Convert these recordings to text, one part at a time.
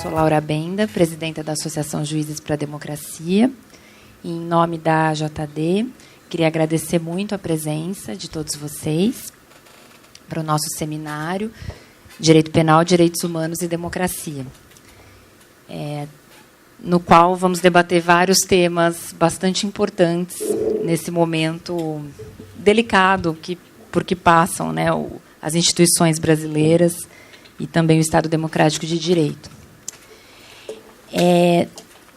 sou Laura Benda, presidenta da Associação Juízes para a Democracia. Em nome da JD, queria agradecer muito a presença de todos vocês para o nosso seminário Direito Penal, Direitos Humanos e Democracia, no qual vamos debater vários temas bastante importantes nesse momento delicado por que passam, né, as instituições brasileiras e também o Estado Democrático de Direito.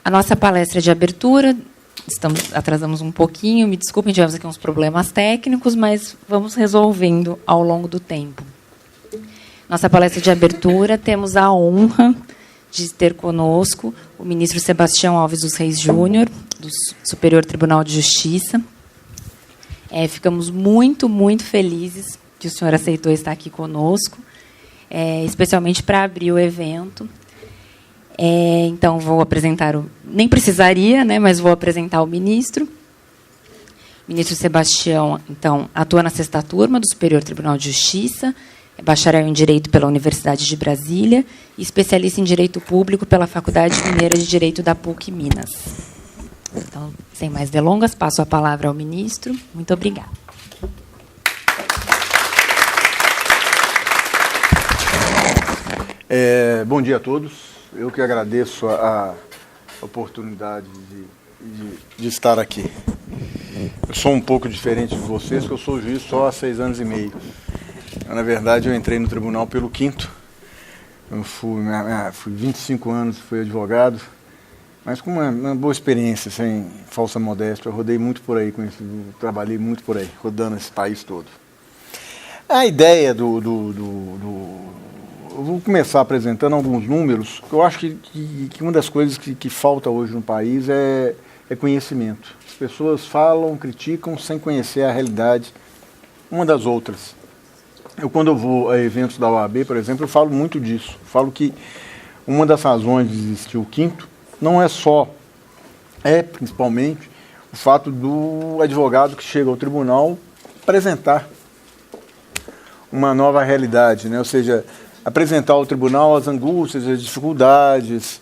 A nossa palestra de abertura, atrasamos um pouquinho, me desculpem, tivemos aqui uns problemas técnicos, mas vamos resolvendo ao longo do tempo. Nossa palestra de abertura, temos a honra de ter conosco o ministro Sebastião Alves dos Reis Júnior, do Superior Tribunal de Justiça. Ficamos muito, muito felizes que o senhor aceitou estar aqui conosco, especialmente para abrir o evento. Então, vou apresentar nem precisaria, né, mas vou apresentar o ministro. O ministro Sebastião, então, atua na 6ª turma do Superior Tribunal de Justiça, é bacharel em Direito pela Universidade de Brasília e especialista em Direito Público pela Faculdade Mineira de Direito da PUC Minas. Então, sem mais delongas, passo a palavra ao ministro. Muito obrigada. Bom dia a todos. Eu que agradeço a oportunidade de estar aqui. Eu sou um pouco diferente de vocês, porque eu sou juiz só há 6 anos e meio. Na verdade, eu entrei no tribunal pelo 5º. Eu fui 25 anos, fui advogado, mas com uma boa experiência, sem falsa modéstia. Eu rodei muito por aí, trabalhei muito por aí, rodando esse país todo. A ideia eu vou começar apresentando alguns números. Eu acho que uma das coisas que falta hoje no país é conhecimento. As pessoas falam, criticam, sem conhecer a realidade uma das outras. Quando eu vou a eventos da OAB, por exemplo, eu falo muito disso. Eu falo que uma das razões de existir o 5º não principalmente o fato do advogado que chega ao tribunal apresentar uma nova realidade, né? Ou seja, apresentar ao tribunal as angústias, as dificuldades,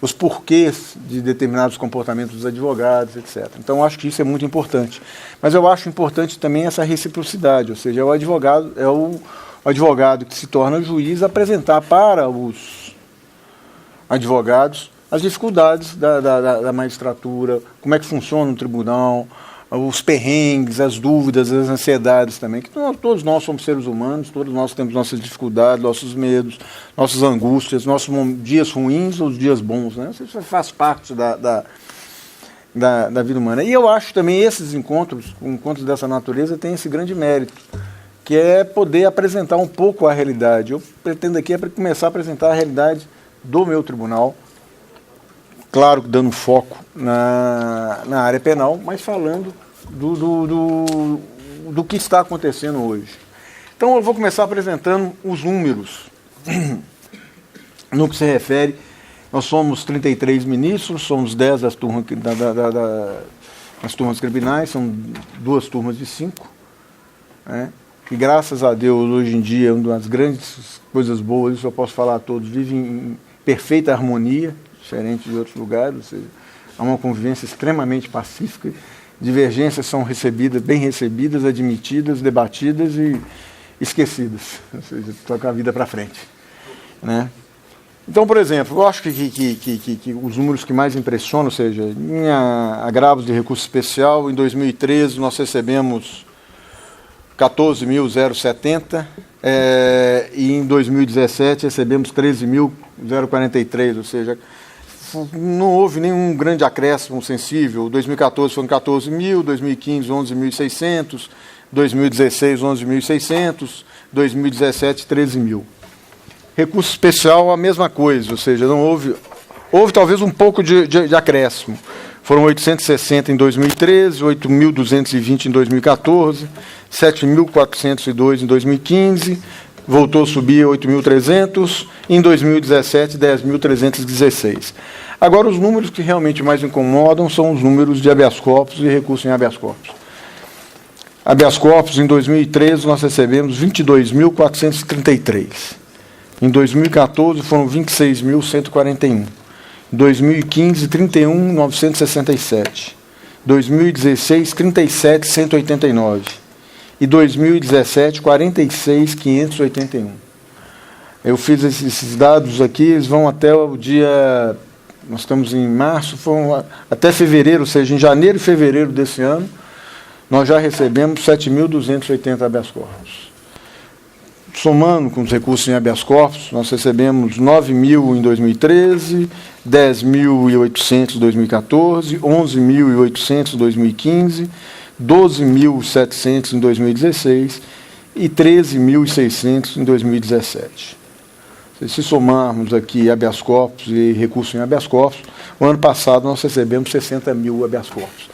os porquês de determinados comportamentos dos advogados, etc. Então, eu acho que isso é muito importante. Mas eu acho importante também essa reciprocidade, ou seja, o advogado que se torna juiz apresentar para os advogados as dificuldades da magistratura, como é que funciona o tribunal, os perrengues, as dúvidas, as ansiedades também, que todos nós somos seres humanos, todos nós temos nossas dificuldades, nossos medos, nossas angústias, nossos dias ruins ou os dias bons, né? Isso faz parte da vida humana. E eu acho também esses encontros dessa natureza têm esse grande mérito, que é poder apresentar um pouco a realidade. Eu pretendo aqui começar a apresentar a realidade do meu tribunal, claro, dando foco na área penal, mas falando do que está acontecendo hoje. Então, eu vou começar apresentando os números. No que se refere, nós somos 33 ministros, somos 10 das turmas, das turmas criminais, são 2 turmas de 5. Né? E, graças a Deus, hoje em dia, uma das grandes coisas boas, isso eu posso falar a todos, vivem em perfeita harmonia, diferente de outros lugares, ou seja, há uma convivência extremamente pacífica, divergências são bem recebidas, admitidas, debatidas e esquecidas, ou seja, toca a vida para frente. Né? Então, por exemplo, eu acho que os números que mais impressionam, ou seja, em agravos de recurso especial, em 2013 nós recebemos 14.070, e em 2017 recebemos 13.043, ou seja, não houve nenhum grande acréscimo sensível. 2014 foram 14.000, 2015 11.600, 2016 11.600, 2017 13.000. Recurso especial a mesma coisa, ou seja, não houve talvez um pouco de acréscimo. Foram 860 em 2013, 8.220 em 2014, 7.402 em 2015, voltou a subir a 8.300, em 2017, 10.316. Agora, os números que realmente mais incomodam são os números de habeas corpus e recurso em habeas corpus. Habeas corpus, em 2013, nós recebemos 22.433. Em 2014, foram 26.141. Em 2015, 31.967. 2016, 37.189. E 2017, 46.581. Eu fiz esses dados aqui, eles vão até o dia... Nós estamos em março, foram até fevereiro, ou seja, em janeiro e fevereiro desse ano, nós já recebemos 7.280 habeas corpus. Somando com os recursos em habeas corpus, nós recebemos 9.000 em 2013, 10.800 em 2014, 11.800 em 2015, 12.700 em 2016 e 13.600 em 2017. Se somarmos aqui habeas corpus e recursos em habeas corpus, o ano passado nós recebemos 60.000 habeas corpus.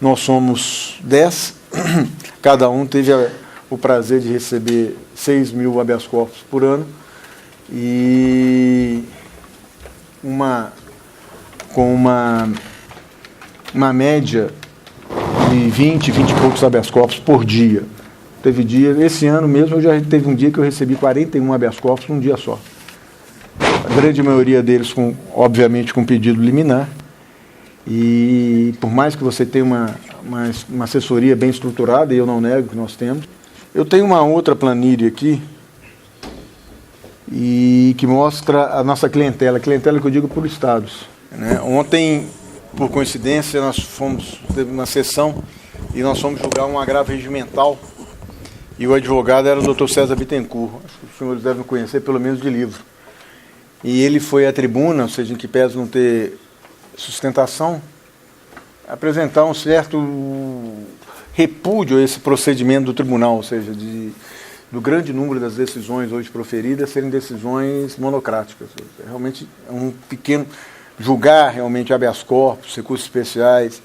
Nós somos 10, cada um teve o prazer de receber 6.000 habeas corpus por ano e com uma média de 20 e poucos habeas corpus por dia. Teve dia, esse ano mesmo, teve um dia que eu recebi 41 habeas corpus num dia só. A grande maioria deles, obviamente, com pedido liminar. E por mais que você tenha uma assessoria bem estruturada, e eu não nego que nós temos, eu tenho uma outra planilha aqui, e que mostra a nossa clientela que eu digo por estados. Né? Ontem, por coincidência, teve uma sessão e nós fomos julgar um agravo regimental, e o advogado era o Dr. César Bittencourt, acho que os senhores devem conhecer pelo menos de livro. E ele foi à tribuna, ou seja, em que pese não ter sustentação, apresentar um certo repúdio a esse procedimento do tribunal, ou seja, do grande número das decisões hoje proferidas serem decisões monocráticas. Realmente é um pequeno... Julgar realmente habeas corpus, recursos especiais,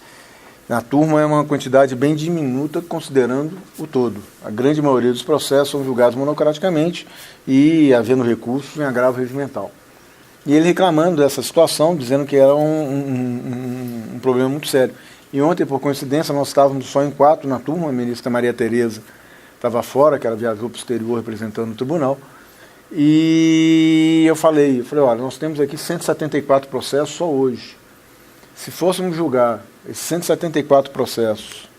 na turma é uma quantidade bem diminuta considerando o todo. A grande maioria dos processos são julgados monocraticamente e, havendo recursos, em agravo regimental. E ele reclamando dessa situação, dizendo que era um problema muito sério. E ontem, por coincidência, nós estávamos só em 4 na turma, a ministra Maria Tereza estava fora, que ela viajou para o exterior representando o tribunal, e eu falei, olha, nós temos aqui 174 processos só hoje. Se fôssemos julgar esses 174 processos,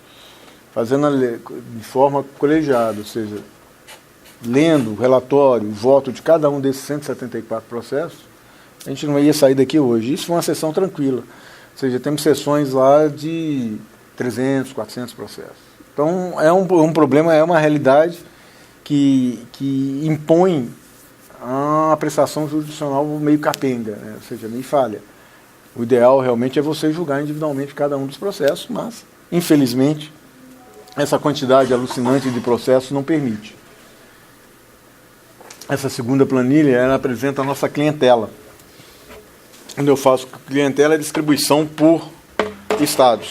fazendo de forma colegiada, ou seja, lendo o relatório, o voto de cada um desses 174 processos, a gente não ia sair daqui hoje. Isso foi uma sessão tranquila. Ou seja, temos sessões lá de 300, 400 processos. Então, é um problema, é uma realidade que impõe a prestação jurisdicional meio capenga, né? Ou seja, meio falha. O ideal realmente é você julgar individualmente cada um dos processos, mas, infelizmente, essa quantidade alucinante de processos não permite. Essa segunda planilha, ela apresenta a nossa clientela. Quando eu faço clientela, é distribuição por estados.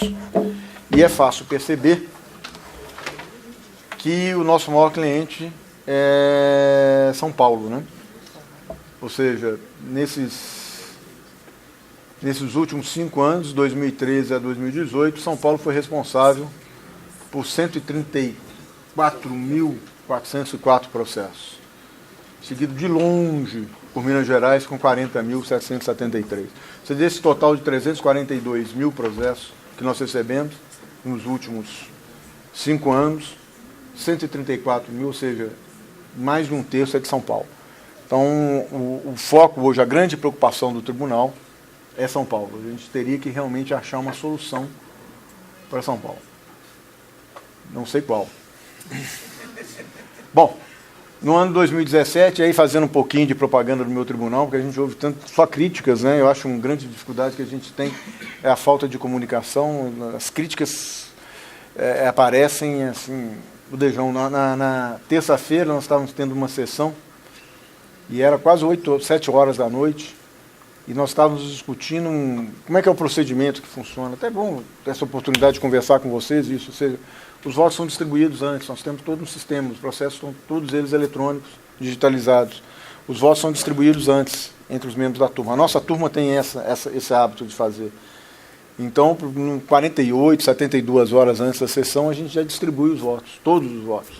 E é fácil perceber que o nosso maior cliente é São Paulo, né? Ou seja, nesses últimos 5 anos, 2013 a 2018, São Paulo foi responsável por 134.404 processos, seguido de longe por Minas Gerais com 40.773. Ou seja, desse total de 342 mil processos que nós recebemos nos últimos 5 anos, 134 mil, ou seja, mais de um terço é de São Paulo. Então, o foco hoje, a grande preocupação do tribunal é São Paulo. A gente teria que realmente achar uma solução para São Paulo. Não sei qual. Bom, no ano de 2017, aí fazendo um pouquinho de propaganda do meu tribunal, porque a gente ouve só críticas, né? Eu acho uma grande dificuldade que a gente tem é a falta de comunicação. As críticas aparecem assim, o Dejão. Na terça-feira nós estávamos tendo uma sessão e era quase 7 horas da noite e nós estávamos discutindo como é que é o procedimento que funciona. Até bom ter essa oportunidade de conversar com vocês, isso, ou seja, os votos são distribuídos antes, nós temos todo um sistema, os processos estão todos eles eletrônicos, digitalizados. Os votos são distribuídos antes entre os membros da turma. A nossa turma tem esse hábito de fazer. Então, 48, 72 horas antes da sessão, a gente já distribui os votos, todos os votos.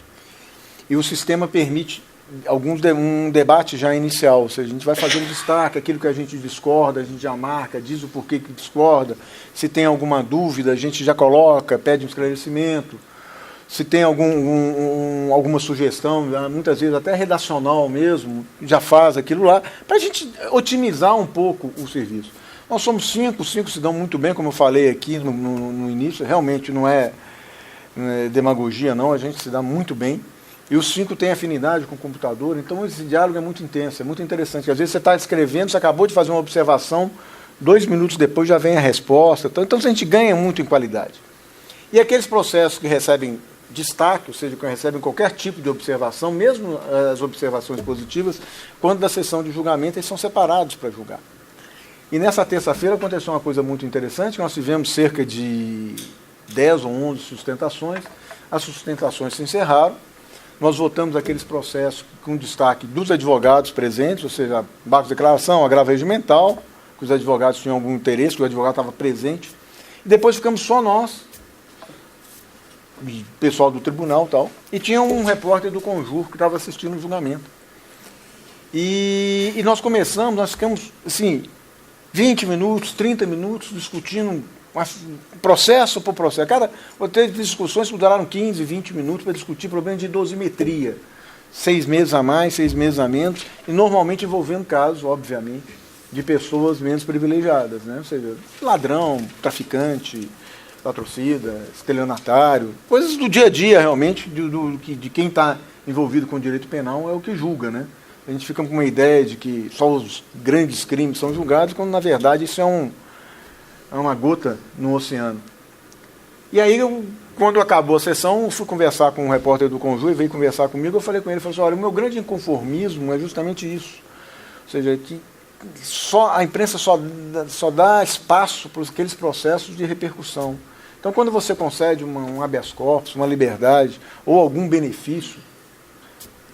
E o sistema permite um debate já inicial, ou seja, a gente vai fazer um destaque, aquilo que a gente discorda, a gente já marca, diz o porquê que discorda, se tem alguma dúvida, a gente já coloca, pede um esclarecimento, se tem alguma sugestão, muitas vezes até redacional mesmo, já faz aquilo lá, para a gente otimizar um pouco o serviço. Nós somos 5 se dão muito bem, como eu falei aqui no início, realmente não é demagogia não, a gente se dá muito bem, e os 5 têm afinidade com o computador, então esse diálogo é muito intenso, é muito interessante. Às vezes você está escrevendo, você acabou de fazer uma observação, 2 minutos depois já vem a resposta, então a gente ganha muito em qualidade. E aqueles processos que recebem destaque, ou seja, que recebem qualquer tipo de observação, mesmo as observações positivas, quando da sessão de julgamento, eles são separados para julgar. E nessa terça-feira aconteceu uma coisa muito interessante, nós tivemos cerca de 10 ou 11 sustentações, as sustentações se encerraram, nós votamos aqueles processos com destaque dos advogados presentes, ou seja, barco de declaração, agravo regimental, que os advogados tinham algum interesse, que o advogado estava presente, e depois ficamos só nós, pessoal do tribunal e tal, e tinha um repórter do Conjur que estava assistindo o julgamento. E nós ficamos, assim, 20 minutos, 30 minutos, discutindo processo por processo. Teve discussões que duraram 15, 20 minutos para discutir problemas de dosimetria. 6 meses a mais, 6 meses a menos, e normalmente envolvendo casos, obviamente, de pessoas menos privilegiadas, né? Ou seja, ladrão, traficante, patrocida, estelionatário, coisas do dia a dia, realmente, de quem está envolvido com o direito penal é o que julga, né? A gente fica com uma ideia de que só os grandes crimes são julgados, quando, na verdade, isso é uma gota no oceano. E aí, quando acabou a sessão, eu fui conversar com um repórter do Conjur, veio conversar comigo, eu falei com ele, assim, olha, o meu grande inconformismo é justamente isso. Ou seja, que a imprensa só dá espaço para aqueles processos de repercussão. Então, quando você concede um habeas corpus, uma liberdade, ou algum benefício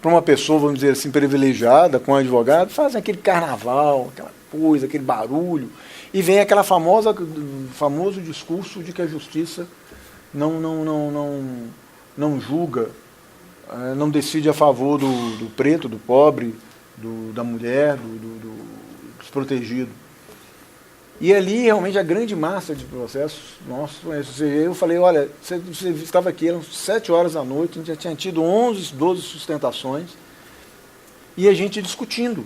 para uma pessoa, vamos dizer assim, privilegiada, com um advogado, fazem aquele carnaval, aquela coisa, aquele barulho, e vem aquele famoso discurso de que a justiça não julga, não decide a favor do preto, do pobre, da mulher, do desprotegido. E ali, realmente, a grande massa de processos nossos, eu falei, olha, você estava aqui, eram 7 horas da noite, a gente já tinha tido 11, 12 sustentações, e a gente discutindo,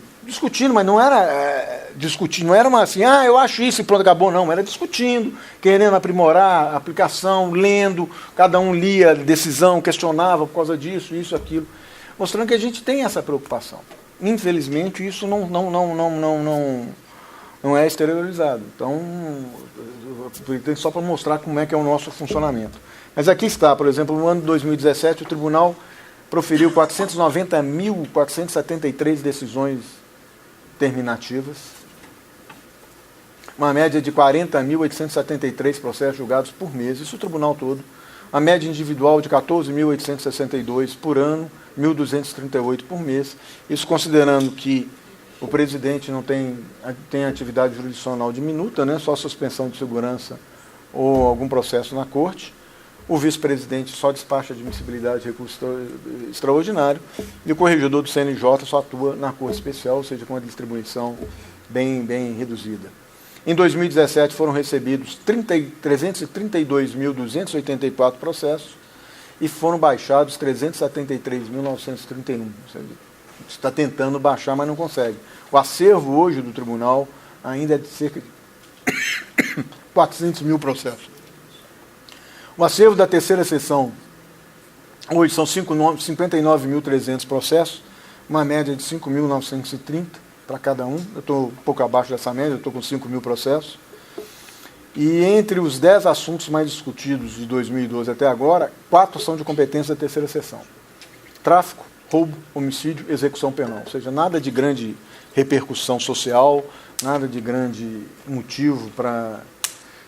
mas não era discutindo, não era uma assim, eu acho isso e pronto, acabou, não, era discutindo, querendo aprimorar a aplicação, lendo, cada um lia a decisão, questionava por causa disso, isso, aquilo, mostrando que a gente tem essa preocupação. Infelizmente, isso não é exteriorizado. Então, só para mostrar como é que é o nosso funcionamento. Mas aqui está, por exemplo, no ano de 2017, o tribunal proferiu 490.473 decisões terminativas, uma média de 40.873 processos julgados por mês, isso o tribunal todo, a média individual de 14.862 por ano, 1.238 por mês, isso considerando que o presidente não tem atividade jurisdicional diminuta, né, só suspensão de segurança ou algum processo na corte. O vice-presidente só despacha admissibilidade de recurso extraordinário e o corregedor do CNJ só atua na corte especial, ou seja, com uma distribuição bem reduzida. Em 2017 foram recebidos 332.284 processos e foram baixados 373.931. Está tentando baixar, mas não consegue. O acervo hoje do tribunal ainda é de cerca de 400 mil processos. O acervo da terceira sessão hoje são 59.300 processos, uma média de 5.930 para cada um. Eu estou um pouco abaixo dessa média, eu estou com 5.000 processos. E entre os 10 assuntos mais discutidos de 2012 até agora, 4 são de competência da terceira sessão. Tráfico, roubo, homicídio, execução penal. Ou seja, nada de grande repercussão social, nada de grande motivo para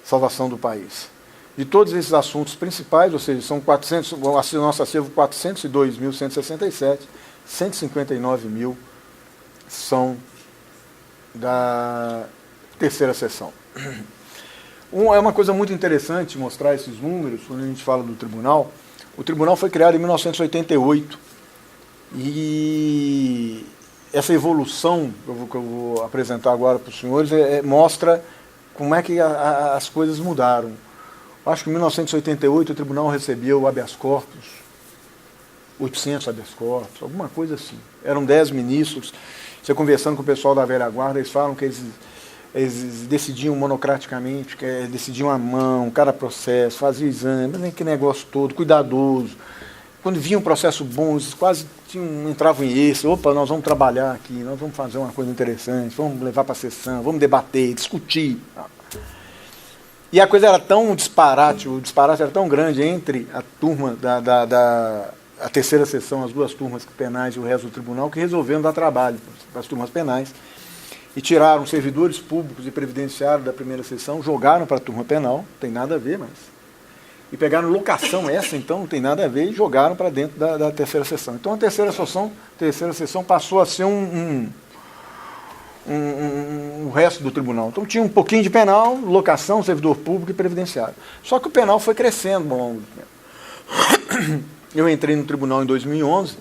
salvação do país. De todos esses assuntos principais, ou seja, são 400, o nosso acervo 402.167, 159.000 são da terceira sessão. É uma coisa muito interessante mostrar esses números, quando a gente fala do tribunal. O tribunal foi criado em 1988. E essa evolução que eu vou apresentar agora para os senhores mostra como é que as coisas mudaram. Acho que em 1988 o tribunal recebeu habeas corpus, 800 habeas corpus, alguma coisa assim. Eram 10 ministros. Você conversando com o pessoal da velha guarda, eles falam que eles decidiam monocraticamente, que decidiam à mão, cada processo, faziam exame, mas que negócio todo, cuidadoso. Quando vinha um processo bom, eles quase entravam em esse, opa, nós vamos trabalhar aqui, nós vamos fazer uma coisa interessante, vamos levar para a sessão, vamos debater, discutir. E a coisa era tão disparate, o disparate era tão grande entre a turma a terceira sessão, as duas turmas penais e o resto do tribunal, que resolveram dar trabalho para as turmas penais e tiraram servidores públicos e previdenciários da primeira sessão, jogaram para a turma penal, não tem nada a ver, e pegaram locação essa, então não tem nada a ver, e jogaram para dentro da terceira sessão. Então a terceira sessão passou a ser um resto do tribunal. Então tinha um pouquinho de penal, locação, servidor público e previdenciário. Só que o penal foi crescendo ao longo do tempo. Eu entrei no tribunal em 2011,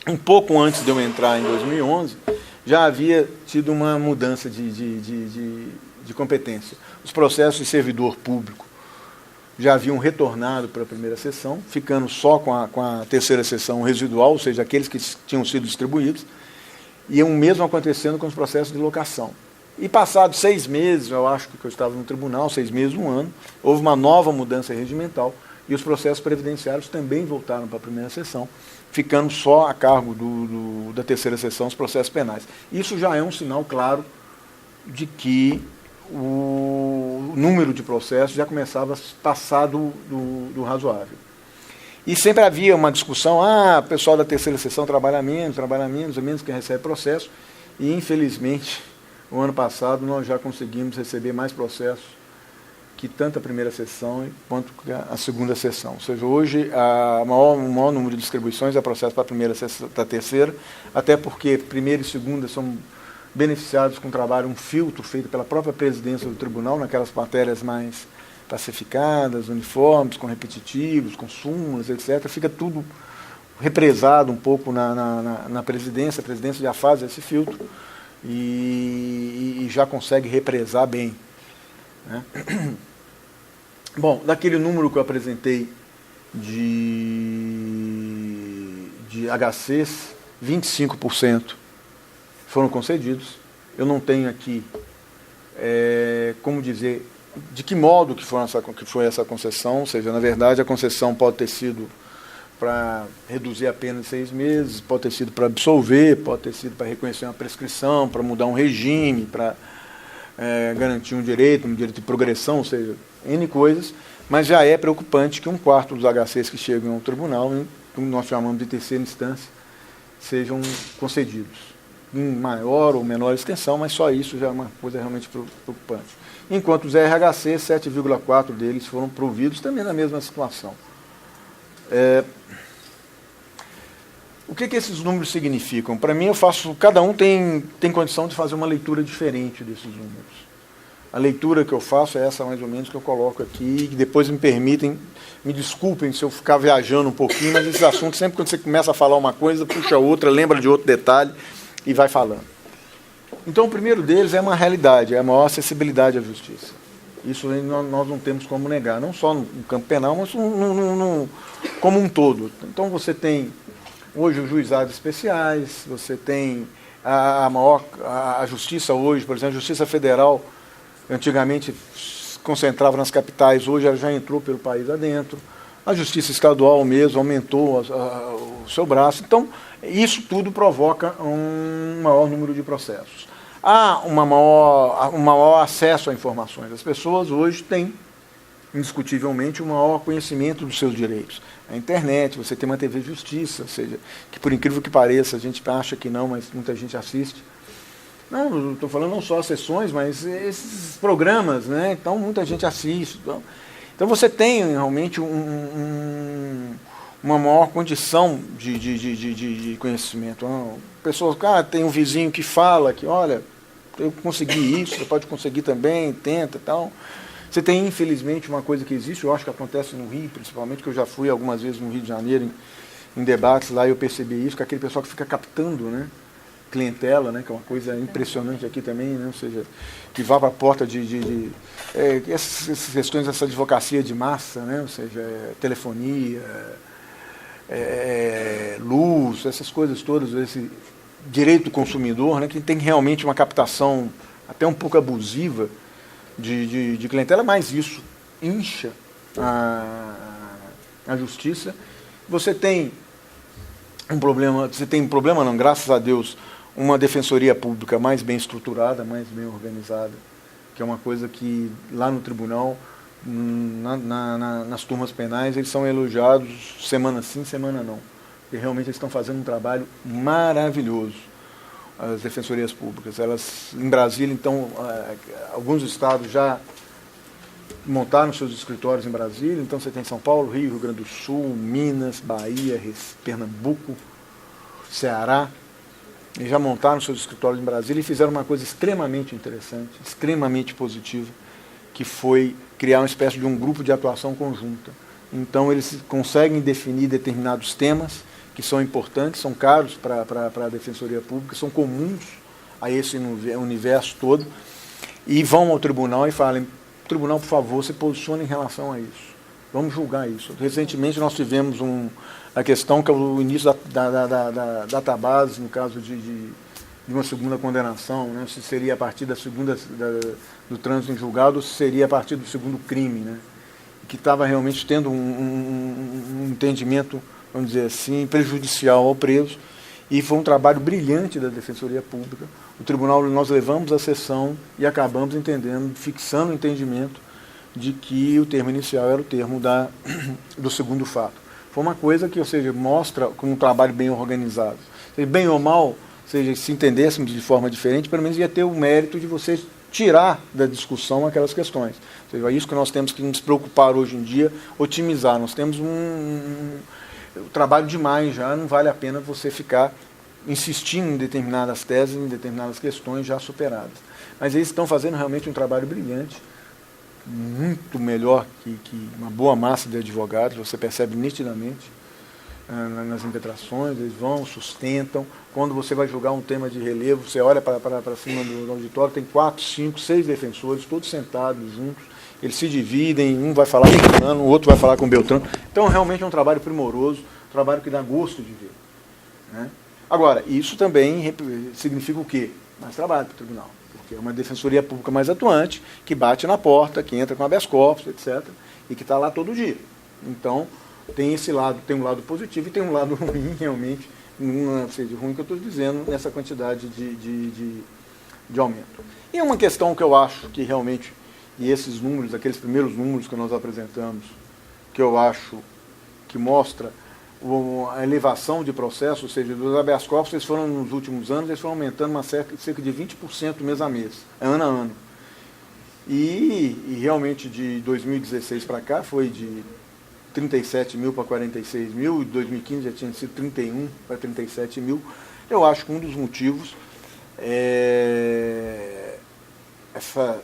um pouco antes de eu entrar em 2011, já havia tido uma mudança de competência. Os processos de servidor público já haviam retornado para a primeira sessão, ficando só com a terceira sessão residual, ou seja, aqueles que tinham sido distribuídos, e o mesmo acontecendo com os processos de locação. E passados 6 meses, eu acho que eu estava no tribunal, 6 meses, 1 ano, houve uma nova mudança regimental, e os processos previdenciários também voltaram para a primeira sessão, ficando só a cargo da terceira sessão os processos penais. Isso já é um sinal claro de que o número de processos já começava a passar do razoável. E sempre havia uma discussão, o pessoal da terceira sessão trabalha menos quem recebe processo, e infelizmente, o ano passado nós já conseguimos receber mais processos que tanto a primeira sessão quanto a segunda sessão. Ou seja, hoje o maior número de distribuições é processo para a primeira sessão, para a terceira, até porque primeira e segunda são beneficiados com um filtro feito pela própria presidência do tribunal, naquelas matérias mais pacificadas, uniformes, com repetitivos, com súmulas, etc. Fica tudo represado um pouco na presidência, a presidência já faz esse filtro e já consegue represar bem, né? Bom, daquele número que eu apresentei de HCs, 25% foram concedidos. Eu não tenho aqui como dizer de que modo que foi essa concessão, ou seja, na verdade a concessão pode ter sido para reduzir a pena de 6 meses, pode ter sido para absolver, pode ter sido para reconhecer uma prescrição, para mudar um regime, para garantir um direito de progressão, ou seja, N coisas, mas já é preocupante que 1/4 dos HCs que chegam ao tribunal, que nós chamamos de terceira instância, sejam concedidos, em maior ou menor extensão, mas só isso já é uma coisa realmente preocupante. Enquanto os RHC, 7,4 deles foram providos também na mesma situação. O que esses números significam? Para mim, cada um tem condição de fazer uma leitura diferente desses números. A leitura que eu faço é essa, mais ou menos, que eu coloco aqui, e depois me desculpem se eu ficar viajando um pouquinho, mas esses assuntos, sempre quando você começa a falar uma coisa, puxa outra, lembra de outro detalhe e vai falando. Então, o primeiro deles é uma realidade, é a maior acessibilidade à justiça. Isso nós não temos como negar, não só no campo penal, mas como um todo. Então, você tem hoje os juizados especiais, você tem a justiça hoje, por exemplo, a Justiça Federal, antigamente concentrava nas capitais, hoje ela já entrou pelo país adentro. A Justiça Estadual mesmo aumentou o seu braço. Então, isso tudo provoca um maior número de processos. Há um maior acesso a informações. As pessoas hoje têm, indiscutivelmente, um maior conhecimento dos seus direitos. A internet, você tem uma TV Justiça, ou seja, que por incrível que pareça, a gente acha que não, mas muita gente assiste. Não estou falando não só as sessões, mas esses programas, né? Então muita gente assiste. Então você tem realmente uma maior condição de conhecimento. Pessoas, tem um vizinho que fala que, olha, eu consegui isso, você pode conseguir também, tenta e tal. Você tem, infelizmente, uma coisa que existe, eu acho que acontece no Rio, principalmente, que eu já fui algumas vezes no Rio de Janeiro, em debates lá, eu percebi isso, que aquele pessoal que fica captando, né, clientela, né, que é uma coisa impressionante aqui também, né, ou seja, que vá para a porta essas questões dessa advocacia de massa, né, ou seja, telefonia, luz, essas coisas todas, esse direito do consumidor, né, que tem realmente uma captação até um pouco abusiva de clientela, mas isso incha a justiça. Você tem um problema não, graças a Deus, uma defensoria pública mais bem estruturada, mais bem organizada, que é uma coisa que lá no tribunal, nas turmas penais, eles são elogiados semana sim, semana não. Porque realmente eles estão fazendo um trabalho maravilhoso, as defensorias públicas. Elas, em Brasília, então, alguns estados já montaram seus escritórios em Brasília, então você tem São Paulo, Rio, Rio Grande do Sul, Minas, Bahia, Pernambuco, Ceará, e já montaram seus escritórios em Brasília e fizeram uma coisa extremamente interessante, extremamente positiva, que foi criar uma espécie de um grupo de atuação conjunta. Então eles conseguem definir determinados temas que são importantes, são caros para a Defensoria Pública, são comuns a esse universo todo, e vão ao tribunal e falam: tribunal, por favor, se posicione em relação a isso. Vamos julgar isso. Recentemente nós tivemos a questão que é o início da database, no caso de uma segunda condenação, né? Se seria a partir do trânsito em julgado ou se seria a partir do segundo crime, né? Que estava realmente tendo um entendimento, vamos dizer assim, prejudicial ao preso, e foi um trabalho brilhante da Defensoria Pública. O tribunal, nós levamos a sessão e acabamos entendendo, fixando o entendimento de que o termo inicial era o termo do segundo fato. Foi uma coisa que, ou seja, mostra com um trabalho bem organizado. Bem ou mal, ou seja, se entendêssemos de forma diferente, pelo menos ia ter o mérito de você tirar da discussão aquelas questões. Ou seja, é isso que nós temos que nos preocupar hoje em dia, otimizar. Nós temos trabalho demais já, não vale a pena você ficar insistindo em determinadas teses, em determinadas questões já superadas. Mas eles estão fazendo realmente um trabalho brilhante, muito melhor que uma boa massa de advogados, você percebe nitidamente nas impetrações, eles vão, sustentam. Quando você vai julgar um tema de relevo, você olha para cima do auditório, tem 4, 5, 6 defensores, todos sentados juntos, eles se dividem, um vai falar com Fulano, o outro vai falar com Beltrano. Então, realmente é um trabalho primoroso, um trabalho que dá gosto de ver, né? Agora, isso também significa o quê? Mais trabalho para o tribunal, porque é uma defensoria pública mais atuante, que bate na porta, que entra com habeas corpus, etc., e que está lá todo dia. Então, tem esse lado, tem um lado positivo e tem um lado ruim, realmente, não sei de ruim que eu estou dizendo, nessa quantidade de aumento. E é uma questão que eu acho que realmente, e esses números, aqueles primeiros números que nós apresentamos, que eu acho que mostra a elevação de processos, ou seja, dos habeas corpus, eles foram, nos últimos anos, eles foram aumentando cerca de 20% mês a mês, ano a ano. E realmente de 2016 para cá foi de 37 mil para 46 mil, e 2015 já tinha sido 31 para 37 mil. Eu acho que um dos motivos é esse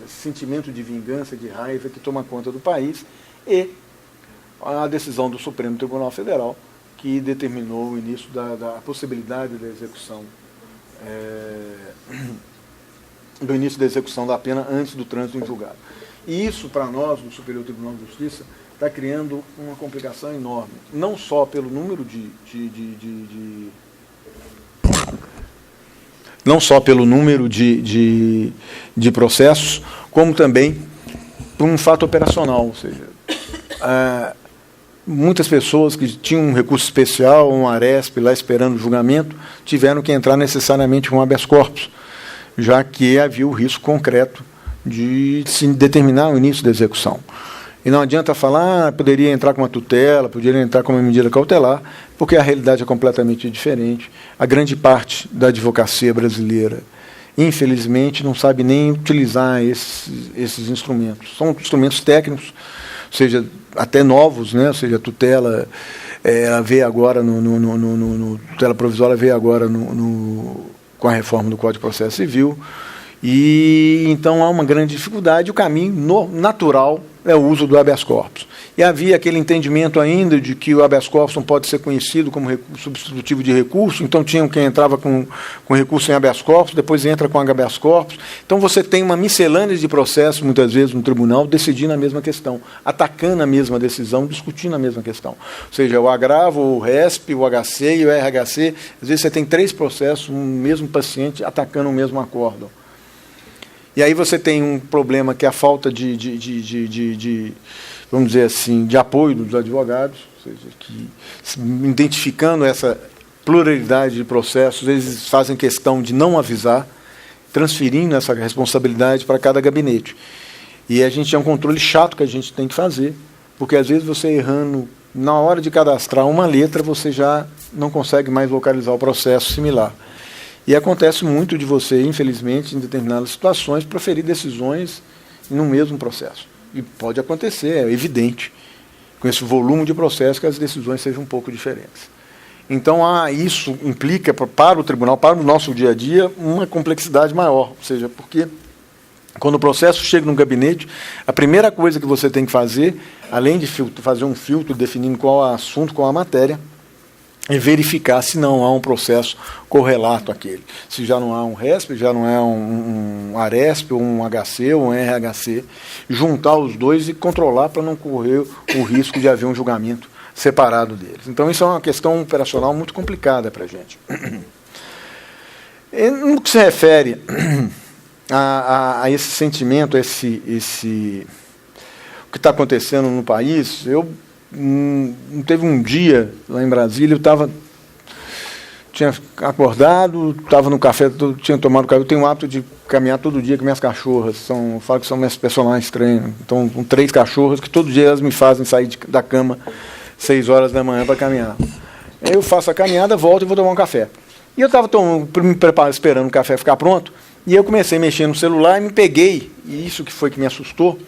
sentimento de vingança, de raiva que toma conta do país, e a decisão do Supremo Tribunal Federal, que determinou o início da possibilidade da execução, do início da execução da pena antes do trânsito em julgado. E isso, para nós, no Superior Tribunal de Justiça, está criando uma complicação enorme, não só pelo número de processos, como também por um fato operacional, ou seja, muitas pessoas que tinham um recurso especial, um Aresp lá esperando o julgamento, tiveram que entrar necessariamente com habeas corpus, já que havia o risco concreto de se determinar o início da execução. E não adianta falar, poderia entrar com uma tutela, poderia entrar com uma medida cautelar, porque a realidade é completamente diferente. A grande parte da advocacia brasileira, infelizmente, não sabe nem utilizar esses instrumentos. São instrumentos técnicos, ou seja, até novos, né? Ou seja, a tutela, ela veio agora, tutela provisória veio agora com a reforma do Código de Processo Civil, E então há uma grande dificuldade. O caminho natural é o uso do habeas corpus. E havia aquele entendimento ainda de que o habeas corpus não pode ser conhecido como substitutivo de recurso, então tinham quem entrava com recurso em habeas corpus, depois entra com habeas corpus. Então você tem uma miscelânea de processos, muitas vezes, no tribunal, decidindo a mesma questão, atacando a mesma decisão, discutindo a mesma questão. Ou seja, o agravo, o RESP, o HC e o RHC, às vezes você tem 3 processos, um mesmo paciente atacando o mesmo acórdão. E aí você tem um problema que é a falta vamos dizer assim, de apoio dos advogados, ou seja, que, identificando essa pluralidade de processos, eles fazem questão de não avisar, transferindo essa responsabilidade para cada gabinete. E a gente é um controle chato que a gente tem que fazer, porque às vezes você errando, na hora de cadastrar uma letra, você já não consegue mais localizar o processo similar. E acontece muito de você, infelizmente, em determinadas situações, proferir decisões no mesmo processo. E pode acontecer, é evidente, com esse volume de processo, que as decisões sejam um pouco diferentes. Então, isso implica para o tribunal, para o nosso dia a dia, uma complexidade maior. Ou seja, porque quando o processo chega no gabinete, a primeira coisa que você tem que fazer, além de fazer um filtro definindo qual é o assunto, qual é a matéria, é verificar se não há um processo correlato àquele. Se já não há um RESP, já não é um ARESP, um HC, ou um RHC, juntar os dois e controlar para não correr o risco de haver um julgamento separado deles. Então, isso é uma questão operacional muito complicada para a gente. No que se refere a esse sentimento, o que está acontecendo no país, teve um dia lá em Brasília, tinha acordado, estava no café, tinha tomado café. Eu tenho o hábito de caminhar todo dia com minhas cachorras, eu falo que são minhas personagens treinos. Então, com 3 cachorras que todo dia elas me fazem sair da cama 6 horas da manhã para caminhar. Aí eu faço a caminhada, volto e vou tomar um café. E eu estava me preparando, esperando o café ficar pronto, e eu comecei a mexer no celular e me peguei, e isso que foi que me assustou,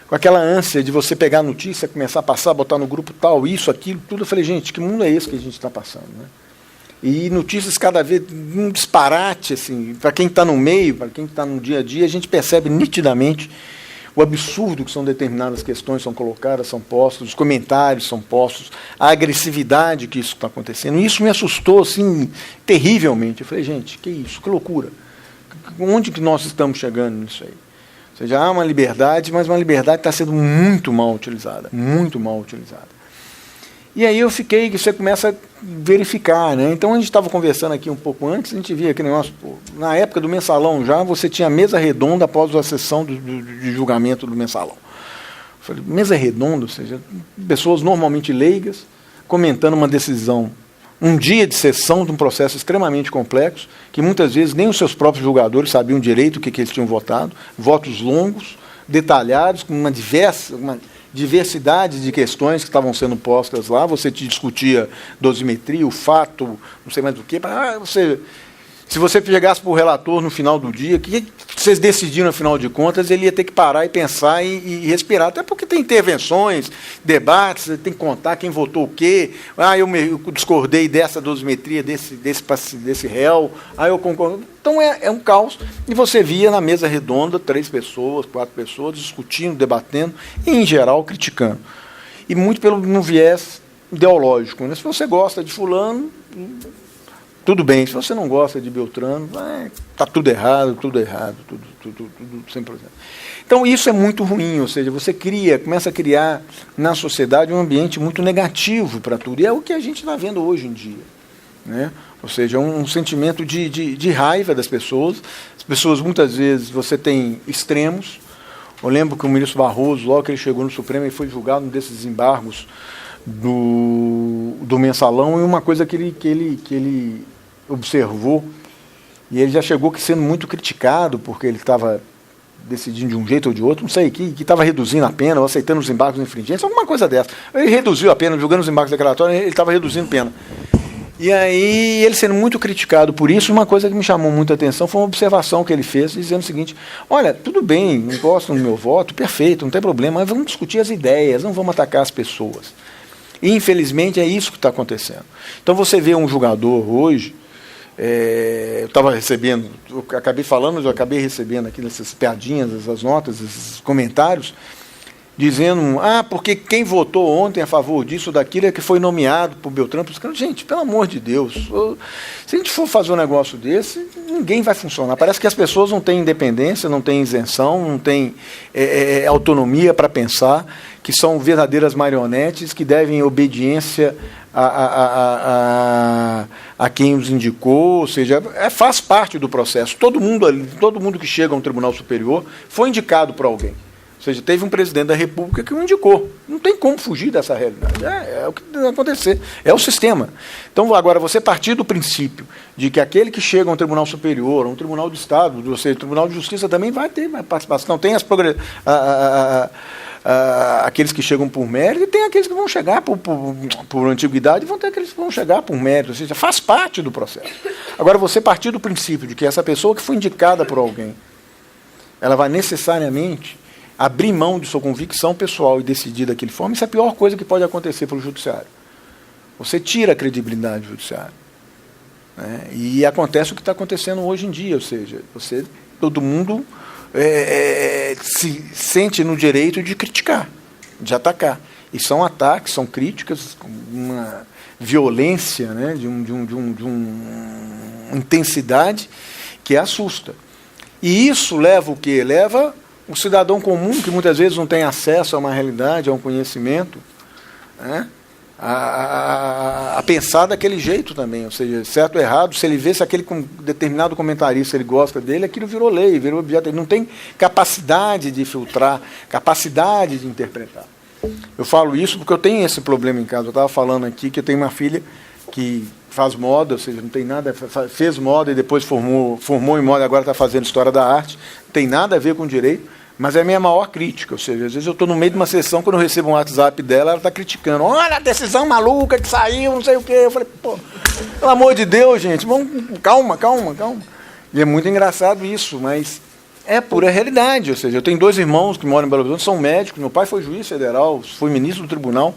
com aquela ânsia de você pegar a notícia, começar a passar, botar no grupo tal, isso, aquilo, tudo. Eu falei, gente, que mundo é esse que a gente está passando, né? E notícias cada vez, um disparate, assim, para quem está no meio, para quem está no dia a dia, a gente percebe nitidamente o absurdo que são determinadas questões, são colocadas, são postos, os comentários são postos, a agressividade que isso está acontecendo. E isso me assustou, assim, terrivelmente. Eu falei, gente, que isso, que loucura. Onde que nós estamos chegando nisso aí? Ou seja, há uma liberdade, mas uma liberdade que está sendo muito mal utilizada, muito mal utilizada. E aí você começa a verificar, né? Então, a gente estava conversando aqui um pouco antes, a gente via aquele negócio, na época do mensalão já, você tinha mesa redonda após a sessão de julgamento do mensalão. Eu falei, mesa redonda, ou seja, pessoas normalmente leigas, comentando uma decisão, um dia de sessão de um processo extremamente complexo, que muitas vezes nem os seus próprios julgadores sabiam direito o que eles tinham votado, votos longos, detalhados, com uma diversidade de questões que estavam sendo postas lá, você te discutia dosimetria, o fato, não sei mais do que, se você chegasse para o relator no final do dia, o que vocês decidiram, afinal de contas, ele ia ter que parar e pensar e respirar, até porque tem intervenções, debates, você tem que contar quem votou o quê, eu discordei dessa dosimetria, desse réu, eu concordo. Então é um caos, e você via na mesa redonda 3 pessoas, 4 pessoas, discutindo, debatendo, e, em geral, criticando. E muito no viés ideológico, né? Se você gosta de fulano, tudo bem. Se você não gosta de Beltrano, está tudo errado, tudo sem problema. Então, isso é muito ruim, ou seja, você começa a criar na sociedade um ambiente muito negativo para tudo, e é o que a gente está vendo hoje em dia, né? Ou seja, um sentimento de raiva das pessoas. As pessoas, muitas vezes, você tem extremos. Eu lembro que o ministro Barroso, logo que ele chegou no Supremo, ele foi julgado num desses embargos do mensalão, e uma coisa que ele observou, e ele já chegou sendo muito criticado, porque ele estava decidindo de um jeito ou de outro, não sei, que estava reduzindo a pena, ou aceitando os embargos infringentes, alguma coisa dessa. Ele reduziu a pena, julgando os embargos declaratórios, ele estava reduzindo pena. E aí, ele sendo muito criticado por isso, uma coisa que me chamou muita atenção foi uma observação que ele fez, dizendo o seguinte: olha, tudo bem, não gostam do meu voto, perfeito, não tem problema, mas vamos discutir as ideias, não vamos atacar as pessoas. E, infelizmente, é isso que está acontecendo. Então, você vê um julgador hoje, eu estava recebendo, eu acabei recebendo aqui essas piadinhas, essas notas, esses comentários, dizendo, porque quem votou ontem a favor disso ou daquilo é que foi nomeado por Beltrão. Gente, pelo amor de Deus, se a gente for fazer um negócio desse, ninguém vai funcionar. Parece que as pessoas não têm independência, não têm isenção, não têm autonomia para pensar, que são verdadeiras marionetes que devem obediência a quem os indicou, ou seja, faz parte do processo. Todo mundo que chega a um tribunal superior foi indicado por alguém. Ou seja, teve um presidente da República que o indicou. Não tem como fugir dessa realidade. É o que vai acontecer. É o sistema. Então, agora, você partir do princípio de que aquele que chega a um tribunal superior, a um tribunal de Estado, ou seja, o Tribunal de Justiça também vai ter participação. Tem aqueles que chegam por mérito e tem aqueles que vão chegar por antiguidade e vão ter aqueles que vão chegar por mérito. Ou seja, faz parte do processo. Agora, você partir do princípio de que essa pessoa que foi indicada por alguém, ela vai necessariamente abrir mão de sua convicção pessoal e decidir daquele forma, isso é a pior coisa que pode acontecer para o judiciário. Você tira a credibilidade do judiciário. Né? E acontece o que está acontecendo hoje em dia, ou seja, todo mundo se sente no direito de criticar, de atacar. E são ataques, são críticas, com uma violência, né, de uma intensidade que assusta. E isso leva o quê? Leva o cidadão comum, que muitas vezes não tem acesso a uma realidade, a um conhecimento, né, a pensar daquele jeito também, ou seja, certo ou errado, se ele vê se aquele determinado comentarista ele gosta dele, aquilo virou lei, virou objeto, ele não tem capacidade de filtrar, capacidade de interpretar. Eu falo isso porque eu tenho esse problema em casa. Eu estava falando aqui que eu tenho uma filha que faz moda, ou seja, não tem nada, fez moda e depois formou em moda, agora está fazendo história da arte, não tem nada a ver com direito, mas é a minha maior crítica. Ou seja, às vezes eu estou no meio de uma sessão, quando eu recebo um WhatsApp dela, ela está criticando. Olha a decisão maluca que saiu, não sei o quê. Eu falei, pô, pelo amor de Deus, gente, vamos, calma. E é muito engraçado isso, mas é pura realidade. Ou seja, eu tenho 2 irmãos que moram em Belo Horizonte, são médicos, meu pai foi juiz federal, foi ministro do tribunal.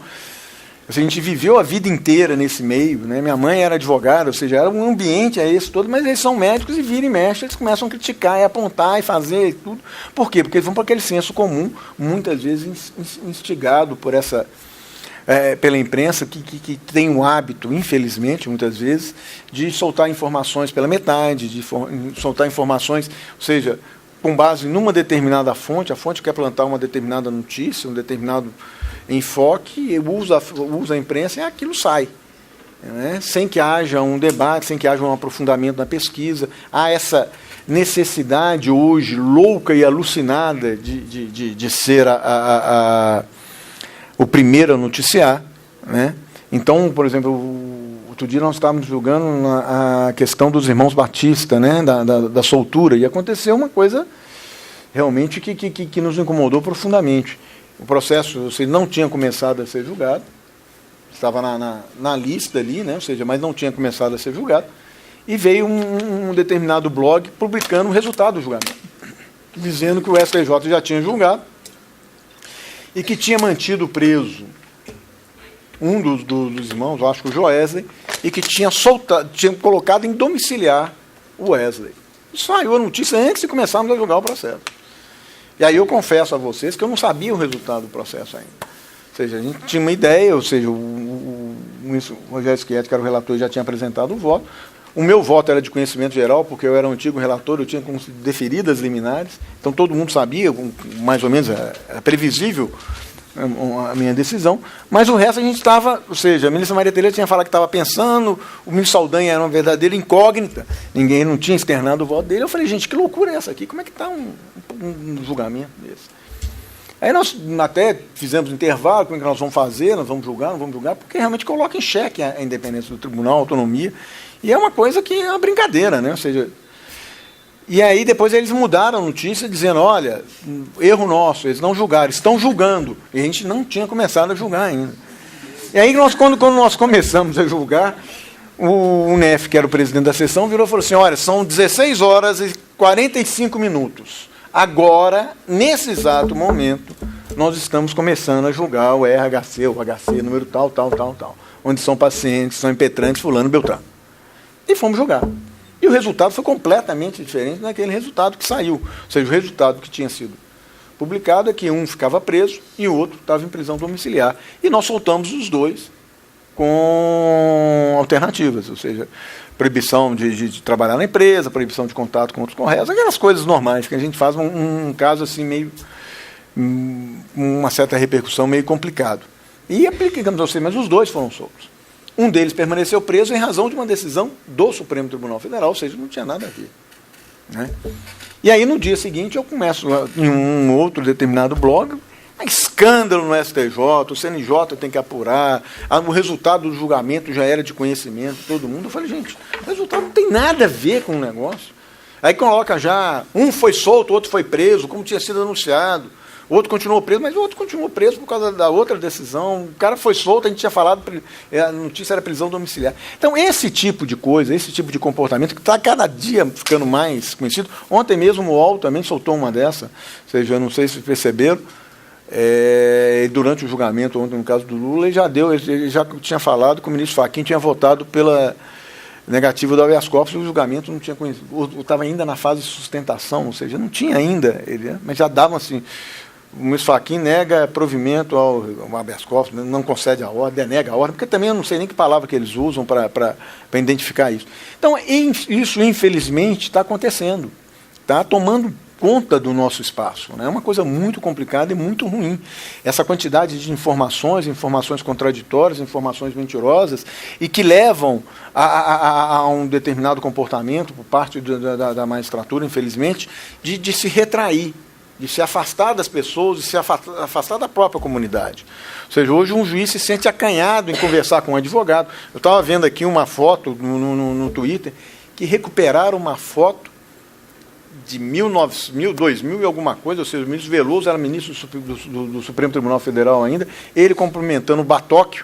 A gente viveu a vida inteira nesse meio, né? Minha mãe era advogada, ou seja, era um ambiente esse todo, mas eles são médicos e vira e mexe, eles começam a criticar e apontar e fazer e tudo. Por quê? Porque eles vão para aquele senso comum, muitas vezes instigado por pela imprensa, que tem o hábito, infelizmente, muitas vezes, de soltar informações pela metade, de soltar informações, ou seja, com base numa determinada fonte, a fonte quer plantar uma determinada notícia, um determinado enfoque, usa a imprensa e aquilo sai. Né? Sem que haja um debate, sem que haja um aprofundamento na pesquisa. Há essa necessidade hoje louca e alucinada de ser o primeiro a noticiar. Né? Então, por exemplo, outro dia nós estávamos julgando a questão dos irmãos Batista, né? da soltura, e aconteceu uma coisa realmente que nos incomodou profundamente. O processo não tinha começado a ser julgado, estava na lista ali, né? Ou seja, mas não tinha começado a ser julgado, e veio um determinado blog publicando o resultado do julgamento, dizendo que o STJ já tinha julgado e que tinha mantido preso um dos irmãos, eu acho que o Joesley, e que tinha colocado em domiciliar o Wesley. Saiu a notícia antes de começarmos a julgar o processo. E aí eu confesso a vocês que eu não sabia o resultado do processo ainda. Ou seja, a gente tinha uma ideia, ou seja, o Rogério Schietti, que era o relator, já tinha apresentado o voto. O meu voto era de conhecimento geral, porque eu era um antigo relator, eu tinha como deferidas liminares, então todo mundo sabia, mais ou menos, era previsível a minha decisão, mas o resto a gente estava, ou seja, a ministra Maria Tereza tinha falado que estava pensando, o ministro Saldanha era uma verdadeira incógnita, ninguém não tinha externado o voto dele. Eu falei, gente, que loucura é essa aqui? Como é que está um julgamento desse? Aí nós até fizemos intervalo, como é que nós vamos fazer, nós vamos julgar, não vamos julgar, porque realmente coloca em xeque a independência do tribunal, a autonomia, e é uma coisa que é uma brincadeira, né? Ou seja, e aí depois eles mudaram a notícia dizendo, olha, erro nosso, eles não julgaram, estão julgando. E a gente não tinha começado a julgar ainda. E aí quando nós começamos a julgar, o NEF, que era o presidente da sessão, virou e falou assim, olha, são 16 horas e 45 minutos. Agora, nesse exato momento, nós estamos começando a julgar o RHC, o HC, número tal, onde são pacientes, são impetrantes, fulano, beltrano. E fomos julgar. E o resultado foi completamente diferente daquele resultado que saiu. Ou seja, o resultado que tinha sido publicado é que um ficava preso e o outro estava em prisão domiciliar. E nós soltamos os dois com alternativas, ou seja, proibição de trabalhar na empresa, proibição de contato com outros correios, aquelas coisas normais que a gente faz um caso assim meio, uma certa repercussão meio complicado. E aplicamos a você, mas os dois foram soltos. Um deles permaneceu preso em razão de uma decisão do Supremo Tribunal Federal, ou seja, não tinha nada a ver. Né? E aí, no dia seguinte, eu começo em um outro determinado blog, escândalo no STJ, o CNJ tem que apurar, o resultado do julgamento já era de conhecimento de todo mundo. Eu falei, gente, o resultado não tem nada a ver com o negócio. Aí coloca já, um foi solto, o outro foi preso, como tinha sido anunciado. O outro continuou preso, mas o outro continuou preso por causa da outra decisão. O cara foi solto, a gente tinha falado, a notícia era prisão domiciliar. Então, esse tipo de coisa, esse tipo de comportamento, que está cada dia ficando mais conhecido. Ontem mesmo o UOL também soltou uma dessa, ou seja, eu não sei se perceberam, durante o julgamento, ontem no caso do Lula, ele já tinha falado que o ministro Fachin tinha votado pela negativa do habeas corpus, e o julgamento não tinha conhecido, estava ainda na fase de sustentação, ou seja, não tinha ainda, mas já davam assim. O ministro Fachin nega provimento ao habeas corpus, não concede a ordem, denega a ordem, porque também eu não sei nem que palavra que eles usam para identificar isso. Então, isso, infelizmente, está acontecendo, está tomando conta do nosso espaço. É uma coisa muito complicada e muito ruim. Essa quantidade de informações contraditórias, informações mentirosas, e que levam a um determinado comportamento por parte da magistratura, infelizmente, de se retrair, de se afastar das pessoas, de se afastar da própria comunidade. Ou seja, hoje um juiz se sente acanhado em conversar com um advogado. Eu estava vendo aqui uma foto no Twitter, que recuperaram uma foto de 2000 e alguma coisa, ou seja, o ministro Veloso era ministro do Supremo Tribunal Federal ainda, ele cumprimentando o Batóquio,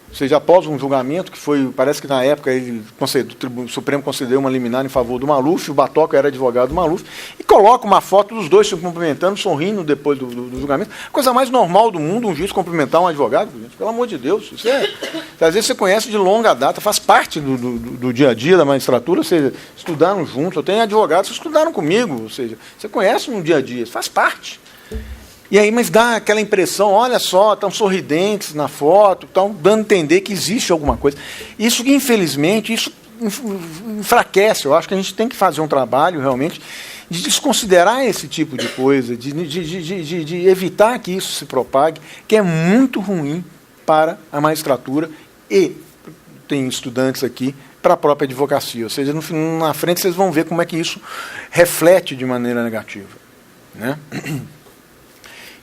ou seja, após um julgamento, que foi, parece que na época o Supremo concedeu uma liminar em favor do Maluf, o Batóquio era advogado do Maluf, e coloca uma foto dos dois se cumprimentando, sorrindo depois do julgamento. Coisa mais normal do mundo, um juiz cumprimentar um advogado, gente, pelo amor de Deus. Isso às vezes você conhece de longa data, faz parte do dia a dia da magistratura, ou seja, estudaram juntos. Eu tenho advogados que estudaram comigo, ou seja, você conhece no dia a dia, faz parte. E aí, mas dá aquela impressão, olha só, estão sorridentes na foto, estão dando a entender que existe alguma coisa. Isso, infelizmente, isso enfraquece. Eu acho que a gente tem que fazer um trabalho, realmente, de desconsiderar esse tipo de coisa, de evitar que isso se propague, que é muito ruim para a magistratura e, tem estudantes aqui, para a própria advocacia. Ou seja, na frente vocês vão ver como é que isso reflete de maneira negativa. Né?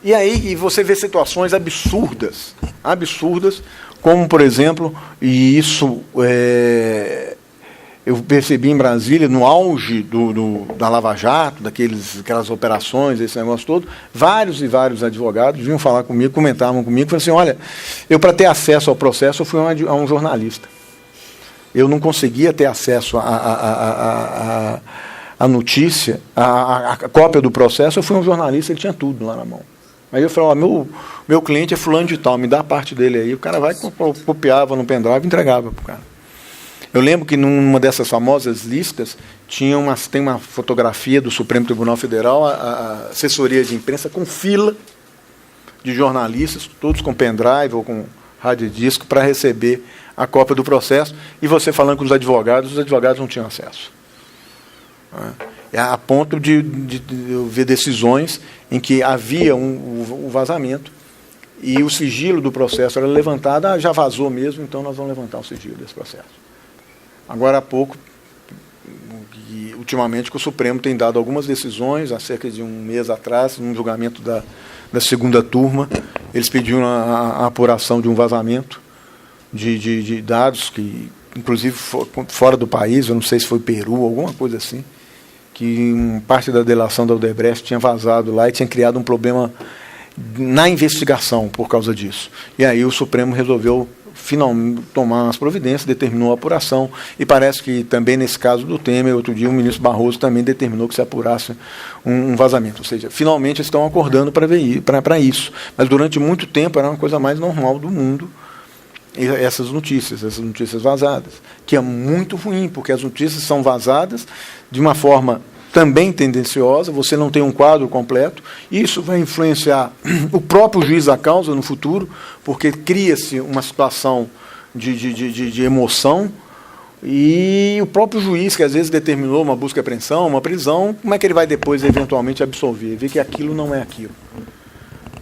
E aí você vê situações absurdas, como, por exemplo, e isso eu percebi em Brasília, no auge da Lava Jato, aquelas operações, esse negócio todo, vários e vários advogados vinham falar comigo, comentavam comigo, falavam assim, olha, eu para ter acesso ao processo, eu fui a um jornalista. Eu não conseguia ter acesso à notícia, a cópia do processo, eu fui um jornalista, ele tinha tudo lá na mão. Aí eu falei, meu cliente é fulano de tal, me dá a parte dele aí. O cara vai, copiava no pendrive e entregava para o cara. Eu lembro que numa dessas famosas listas tem uma fotografia do Supremo Tribunal Federal, a assessoria de imprensa com fila de jornalistas, todos com pendrive ou com radiodisco, para receber a cópia do processo, e você falando com os advogados não tinham acesso. A ponto de eu ver decisões em que havia um vazamento e o sigilo do processo era levantado, já vazou mesmo, então nós vamos levantar o sigilo desse processo. Agora há pouco, ultimamente, que o Supremo tem dado algumas decisões, há cerca de um mês atrás, num julgamento da segunda turma, eles pediram a apuração de um vazamento de dados, que inclusive fora do país, eu não sei se foi Peru, alguma coisa assim, que parte da delação da Odebrecht tinha vazado lá e tinha criado um problema na investigação por causa disso. E aí o Supremo resolveu finalmente tomar as providências, determinou a apuração, e parece que também nesse caso do Temer, outro dia o ministro Barroso também determinou que se apurasse um vazamento. Ou seja, finalmente estão acordando para isso. Mas durante muito tempo era uma coisa mais normal do mundo essas notícias vazadas, que é muito ruim, porque as notícias são vazadas de uma forma também tendenciosa, você não tem um quadro completo, isso vai influenciar o próprio juiz da causa no futuro, porque cria-se uma situação de emoção, e o próprio juiz, que às vezes determinou uma busca e apreensão, uma prisão, como é que ele vai depois eventualmente absolver? Ver que aquilo não é aquilo.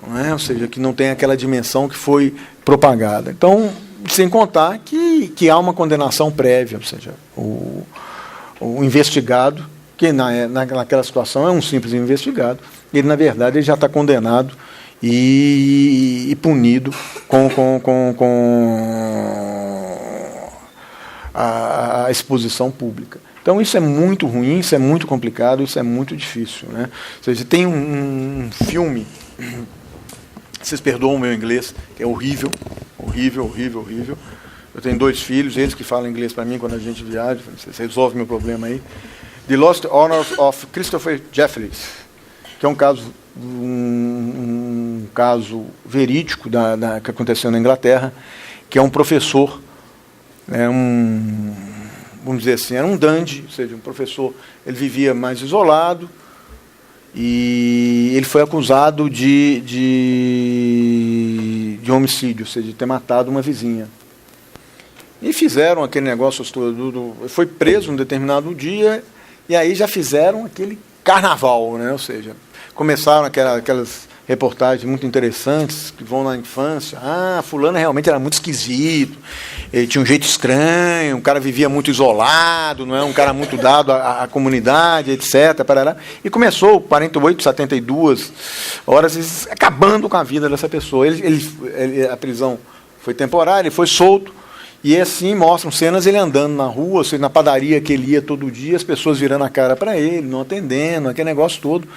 Não é? Ou seja, que não tem aquela dimensão que foi propagada. Então, sem contar que há uma condenação prévia, ou seja, o investigado, que naquela situação é um simples investigado, ele, na verdade, ele já está condenado e punido com a exposição pública. Então, isso é muito ruim, isso é muito complicado, isso é muito difícil. Né? Ou seja, tem um filme, vocês perdoam o meu inglês, que é horrível, horrível, horrível, horrível. Eu tenho 2 filhos, eles que falam inglês para mim quando a gente viaja, você resolve meu problema aí. The Lost Honors of Christopher Jeffries, que é um caso verídico que aconteceu na Inglaterra, que é um professor, vamos dizer assim, era um dandy, ou seja, um professor, ele vivia mais isolado, e ele foi acusado de homicídio, ou seja, de ter matado uma vizinha. E fizeram aquele negócio todo, foi preso um determinado dia, e aí já fizeram aquele carnaval, né? Ou seja, começaram aquelas reportagens muito interessantes que vão na infância. Fulano realmente era muito esquisito, ele tinha um jeito estranho, um cara vivia muito isolado, não é? Um cara muito dado à comunidade, etc. Parará. E começou 48, 72 horas acabando com a vida dessa pessoa. A prisão foi temporária, ele foi solto. E assim mostram cenas ele andando na rua, seja, na padaria que ele ia todo dia, as pessoas virando a cara para ele, não atendendo, aquele negócio todo.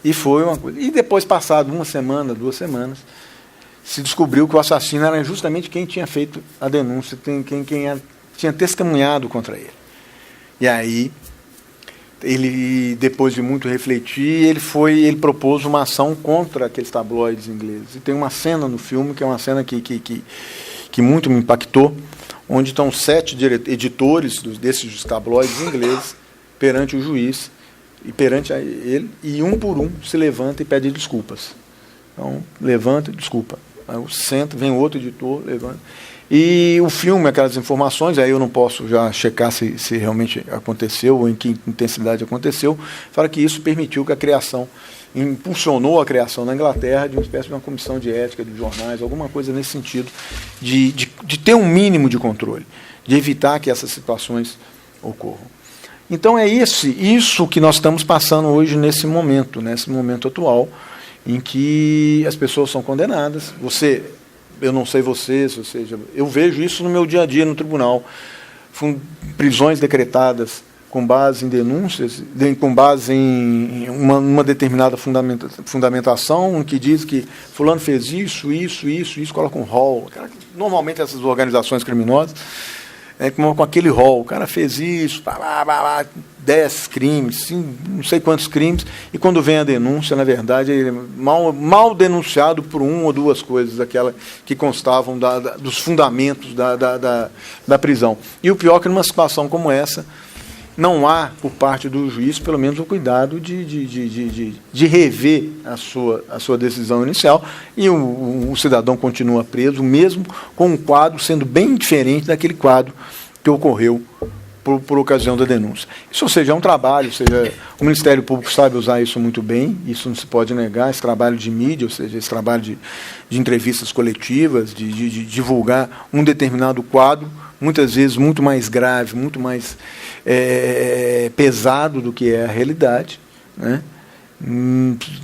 E foi uma coisa. E depois, passado 1 semana, 2 semanas, se descobriu que o assassino era justamente quem tinha feito a denúncia, quem tinha testemunhado contra ele. E aí, ele, depois de muito refletir, ele propôs uma ação contra aqueles tabloides ingleses. E tem uma cena no filme, que é uma cena que muito me impactou, onde estão 7 editores desses tabloides ingleses perante o juiz, e perante ele, e um por um se levanta e pede desculpas. Então, levanta e desculpa. Aí senta, vem outro editor, levanta. E o filme, aquelas informações, aí eu não posso já checar se realmente aconteceu ou em que intensidade aconteceu, fala que isso permitiu que a criação, impulsionou a criação na Inglaterra de uma espécie de uma comissão de ética de jornais, alguma coisa nesse sentido, de ter um mínimo de controle, de evitar que essas situações ocorram. Então é isso que nós estamos passando hoje nesse momento atual, em que as pessoas são condenadas. Eu não sei vocês, ou seja, eu vejo isso no meu dia a dia no tribunal. Prisões decretadas com base em denúncias, com base em uma determinada fundamentação, que diz que fulano fez isso, coloca um rol. Normalmente essas organizações criminosas, com aquele rol, o cara fez isso, 10 crimes, não sei quantos crimes, e quando vem a denúncia, na verdade, ele é mal denunciado por 1 ou 2 coisas, aquela que constavam dos fundamentos da prisão. E o pior é que numa situação como essa, não há, por parte do juiz, pelo menos o cuidado de rever a sua decisão inicial, e o cidadão continua preso, mesmo com um quadro sendo bem diferente daquele quadro que ocorreu por ocasião da denúncia. Isso, ou seja, é um trabalho, ou seja, o Ministério Público sabe usar isso muito bem, isso não se pode negar, esse trabalho de mídia, ou seja, esse trabalho de entrevistas coletivas, de divulgar um determinado quadro, muitas vezes muito mais grave, muito mais pesado do que é a realidade, né?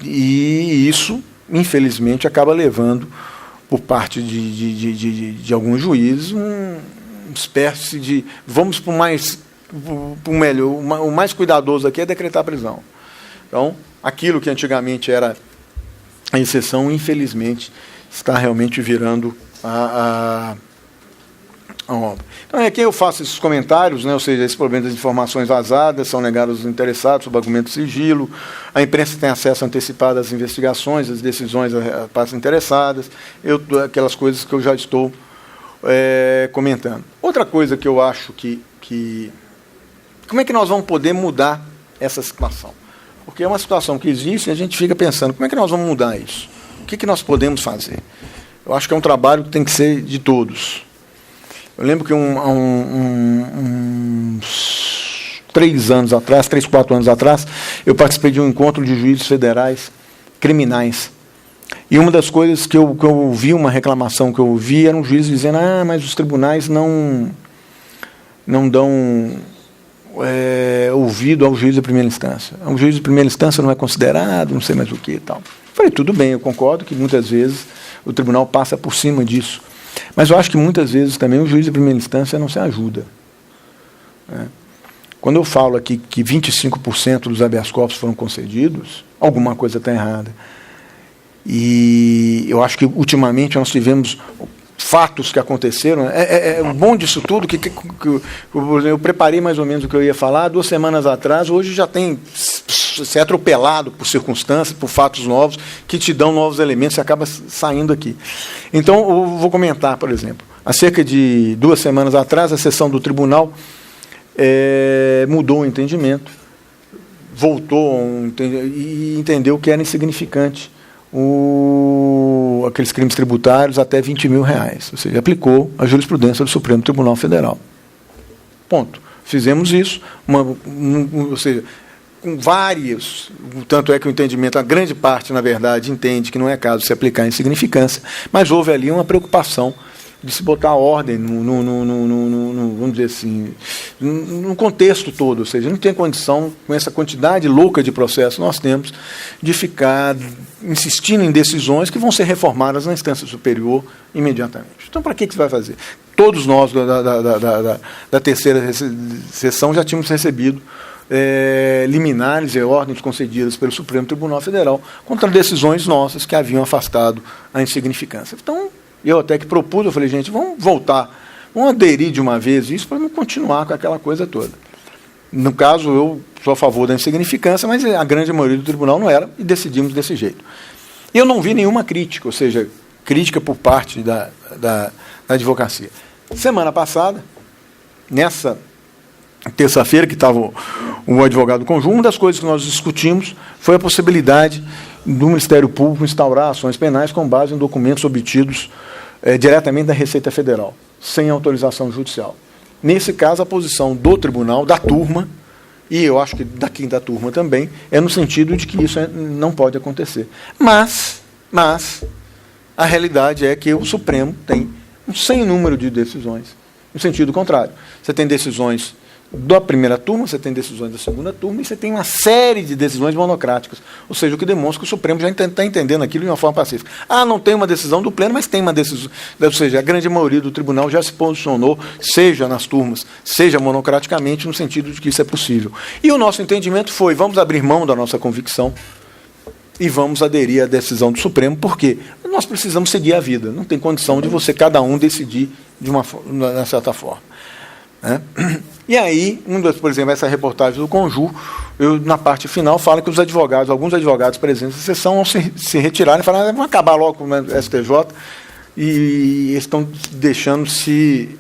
E isso, infelizmente, acaba levando, por parte de alguns juízes, uma espécie de vamos para o melhor, o mais cuidadoso aqui é decretar a prisão. Então, aquilo que antigamente era a exceção, infelizmente, está realmente virando a obra. Então, aqui eu faço esses comentários, né, ou seja, esse problema das informações vazadas, são negados aos interessados sob argumento de sigilo, a imprensa tem acesso antecipado às investigações, às decisões das partes interessadas, aquelas coisas que eu já estou comentando. Outra coisa que eu acho que... Como é que nós vamos poder mudar essa situação? Porque é uma situação que existe e a gente fica pensando, como é que nós vamos mudar isso? O que nós podemos fazer? Eu acho que é um trabalho que tem que ser de todos. Eu lembro que uns 3, 4 anos atrás, eu participei de um encontro de juízes federais criminais. E uma das coisas que eu ouvi, uma reclamação que eu ouvi, era um juiz dizendo, mas os tribunais não dão ouvido ao juiz de primeira instância. O juiz de primeira instância não é considerado, não sei mais o que e tal. Falei, tudo bem, eu concordo que muitas vezes o tribunal passa por cima disso. Mas eu acho que muitas vezes também o juiz de primeira instância não se ajuda. Quando eu falo aqui que 25% dos habeas corpus foram concedidos, alguma coisa está errada. E eu acho que, ultimamente, nós tivemos fatos que aconteceram. O bom disso tudo, que eu preparei mais ou menos o que eu ia falar 2 semanas atrás, hoje já tem se atropelado por circunstâncias, por fatos novos, que te dão novos elementos e acaba saindo aqui. Então, eu vou comentar, por exemplo, há cerca de 2 semanas atrás, a sessão do tribunal mudou o entendimento, voltou e entendeu que era insignificante aqueles crimes tributários até R$20 mil, ou seja, aplicou a jurisprudência do Supremo Tribunal Federal. Ponto. Fizemos isso, ou seja, com vários, tanto é que o entendimento, a grande parte, na verdade, entende que não é caso de se aplicar a insignificância, mas houve ali uma preocupação de se botar ordem vamos dizer assim, no contexto todo, ou seja, não tem condição, com essa quantidade louca de processos nós temos, de ficar insistindo em decisões que vão ser reformadas na instância superior imediatamente. Então, para que você vai fazer? Todos nós da terceira sessão já tínhamos recebido liminares e ordens concedidas pelo Supremo Tribunal Federal contra decisões nossas que haviam afastado a insignificância. Então, eu até que propus, eu falei, gente, vamos voltar, vamos aderir de uma vez isso para não continuar com aquela coisa toda. No caso, eu sou a favor da insignificância, mas a grande maioria do tribunal não era, e decidimos desse jeito. Eu não vi nenhuma crítica, ou seja, crítica por parte da advocacia. Semana passada, nessa terça-feira, que estava o advogado conjunto, uma das coisas que nós discutimos foi a possibilidade do Ministério Público instaurar ações penais com base em documentos obtidos diretamente da Receita Federal, sem autorização judicial. Nesse caso, a posição do tribunal, da turma, e eu acho que da quinta turma também, é no sentido de que isso não pode acontecer. Mas a realidade é que o Supremo tem um sem número de decisões, no sentido contrário. Você tem decisões da primeira turma, você tem decisões da segunda turma, e você tem uma série de decisões monocráticas. Ou seja, o que demonstra que o Supremo já está entendendo aquilo de uma forma pacífica. Não tem uma decisão do pleno, mas tem uma decisão. Ou seja, a grande maioria do tribunal já se posicionou, seja nas turmas, seja monocraticamente, no sentido de que isso é possível. E o nosso entendimento foi, vamos abrir mão da nossa convicção e vamos aderir à decisão do Supremo, porque nós precisamos seguir a vida. Não tem condição de você, cada um, decidir de uma certa forma. E aí, por exemplo, essa reportagem do Conjur, na parte final, fala que alguns advogados presentes na sessão vão se retirarem e falar, vamos acabar logo com o STJ, e eles estão deixando se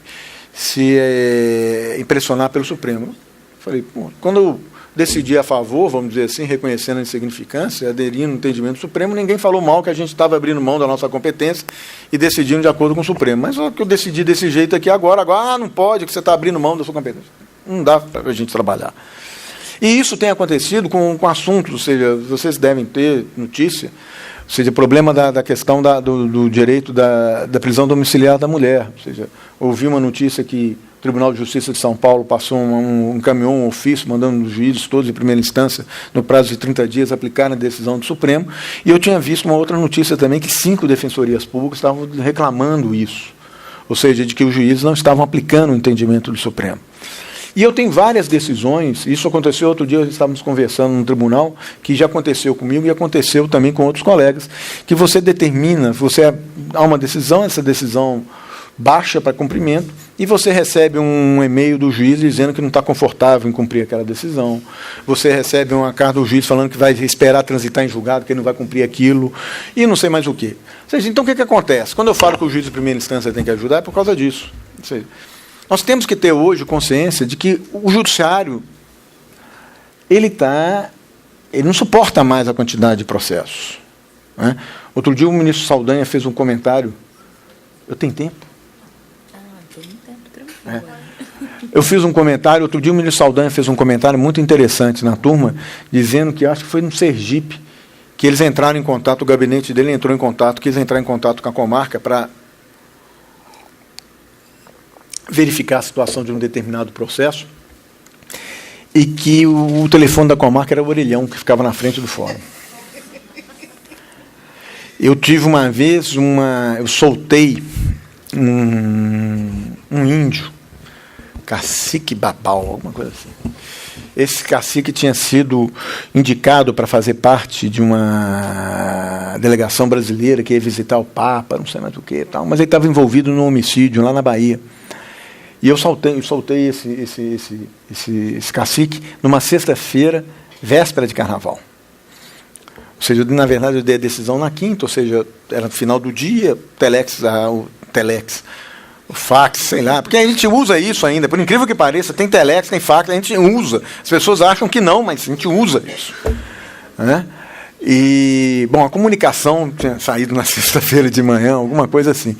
impressionar pelo Supremo. Falei, quando eu decidi a favor, vamos dizer assim, reconhecendo a insignificância, aderindo ao entendimento do Supremo, ninguém falou mal que a gente estava abrindo mão da nossa competência e decidindo de acordo com o Supremo. Mas o que eu decidi desse jeito aqui agora não pode, que você está abrindo mão da sua competência. Não dá para a gente trabalhar. E isso tem acontecido com assuntos, ou seja, vocês devem ter notícia, ou seja, problema da questão do direito da prisão domiciliar da mulher. Ou seja, ouvi uma notícia que o Tribunal de Justiça de São Paulo passou encaminhou um ofício mandando os juízes todos em primeira instância, no prazo de 30 dias, aplicarem a decisão do Supremo. E eu tinha visto uma outra notícia também, que 5 defensorias públicas estavam reclamando isso. Ou seja, de que os juízes não estavam aplicando o entendimento do Supremo. E eu tenho várias decisões, isso aconteceu outro dia, estávamos conversando no tribunal, que já aconteceu comigo e aconteceu também com outros colegas, que você determina, há uma decisão, essa decisão baixa para cumprimento, e você recebe um e-mail do juiz dizendo que não está confortável em cumprir aquela decisão. Você recebe uma carta do juiz falando que vai esperar transitar em julgado, que ele não vai cumprir aquilo, e não sei mais o quê. Ou seja, então, o que acontece? Quando eu falo que o juiz de primeira instância tem que ajudar, é por causa disso. Ou seja, nós temos que ter hoje consciência de que o judiciário ele não suporta mais a quantidade de processos. Né? Outro dia o ministro Saldanha fez um comentário. Eu tenho tempo? Eu fiz um comentário, outro dia o ministro Saldanha fez um comentário muito interessante na turma, dizendo que, acho que foi no Sergipe, que eles entraram em contato, o gabinete dele entrou em contato, quis entrar em contato com a comarca para verificar a situação de um determinado processo, e que o telefone da comarca era o orelhão, que ficava na frente do fórum. Eu tive uma vez, eu soltei um índio, cacique Babau, alguma coisa assim. Esse cacique tinha sido indicado para fazer parte de uma delegação brasileira que ia visitar o Papa, não sei mais o que, tal, mas ele estava envolvido num homicídio lá na Bahia. E eu soltei esse cacique numa sexta-feira, véspera de Carnaval. Ou seja, na verdade, eu dei a decisão na quinta, ou seja, era no final do dia, o fax, sei lá, porque a gente usa isso ainda, por incrível que pareça, tem telex, tem fax, a gente usa. As pessoas acham que não, mas a gente usa isso. Né? E, bom, a comunicação tinha saído na sexta-feira de manhã, alguma coisa assim.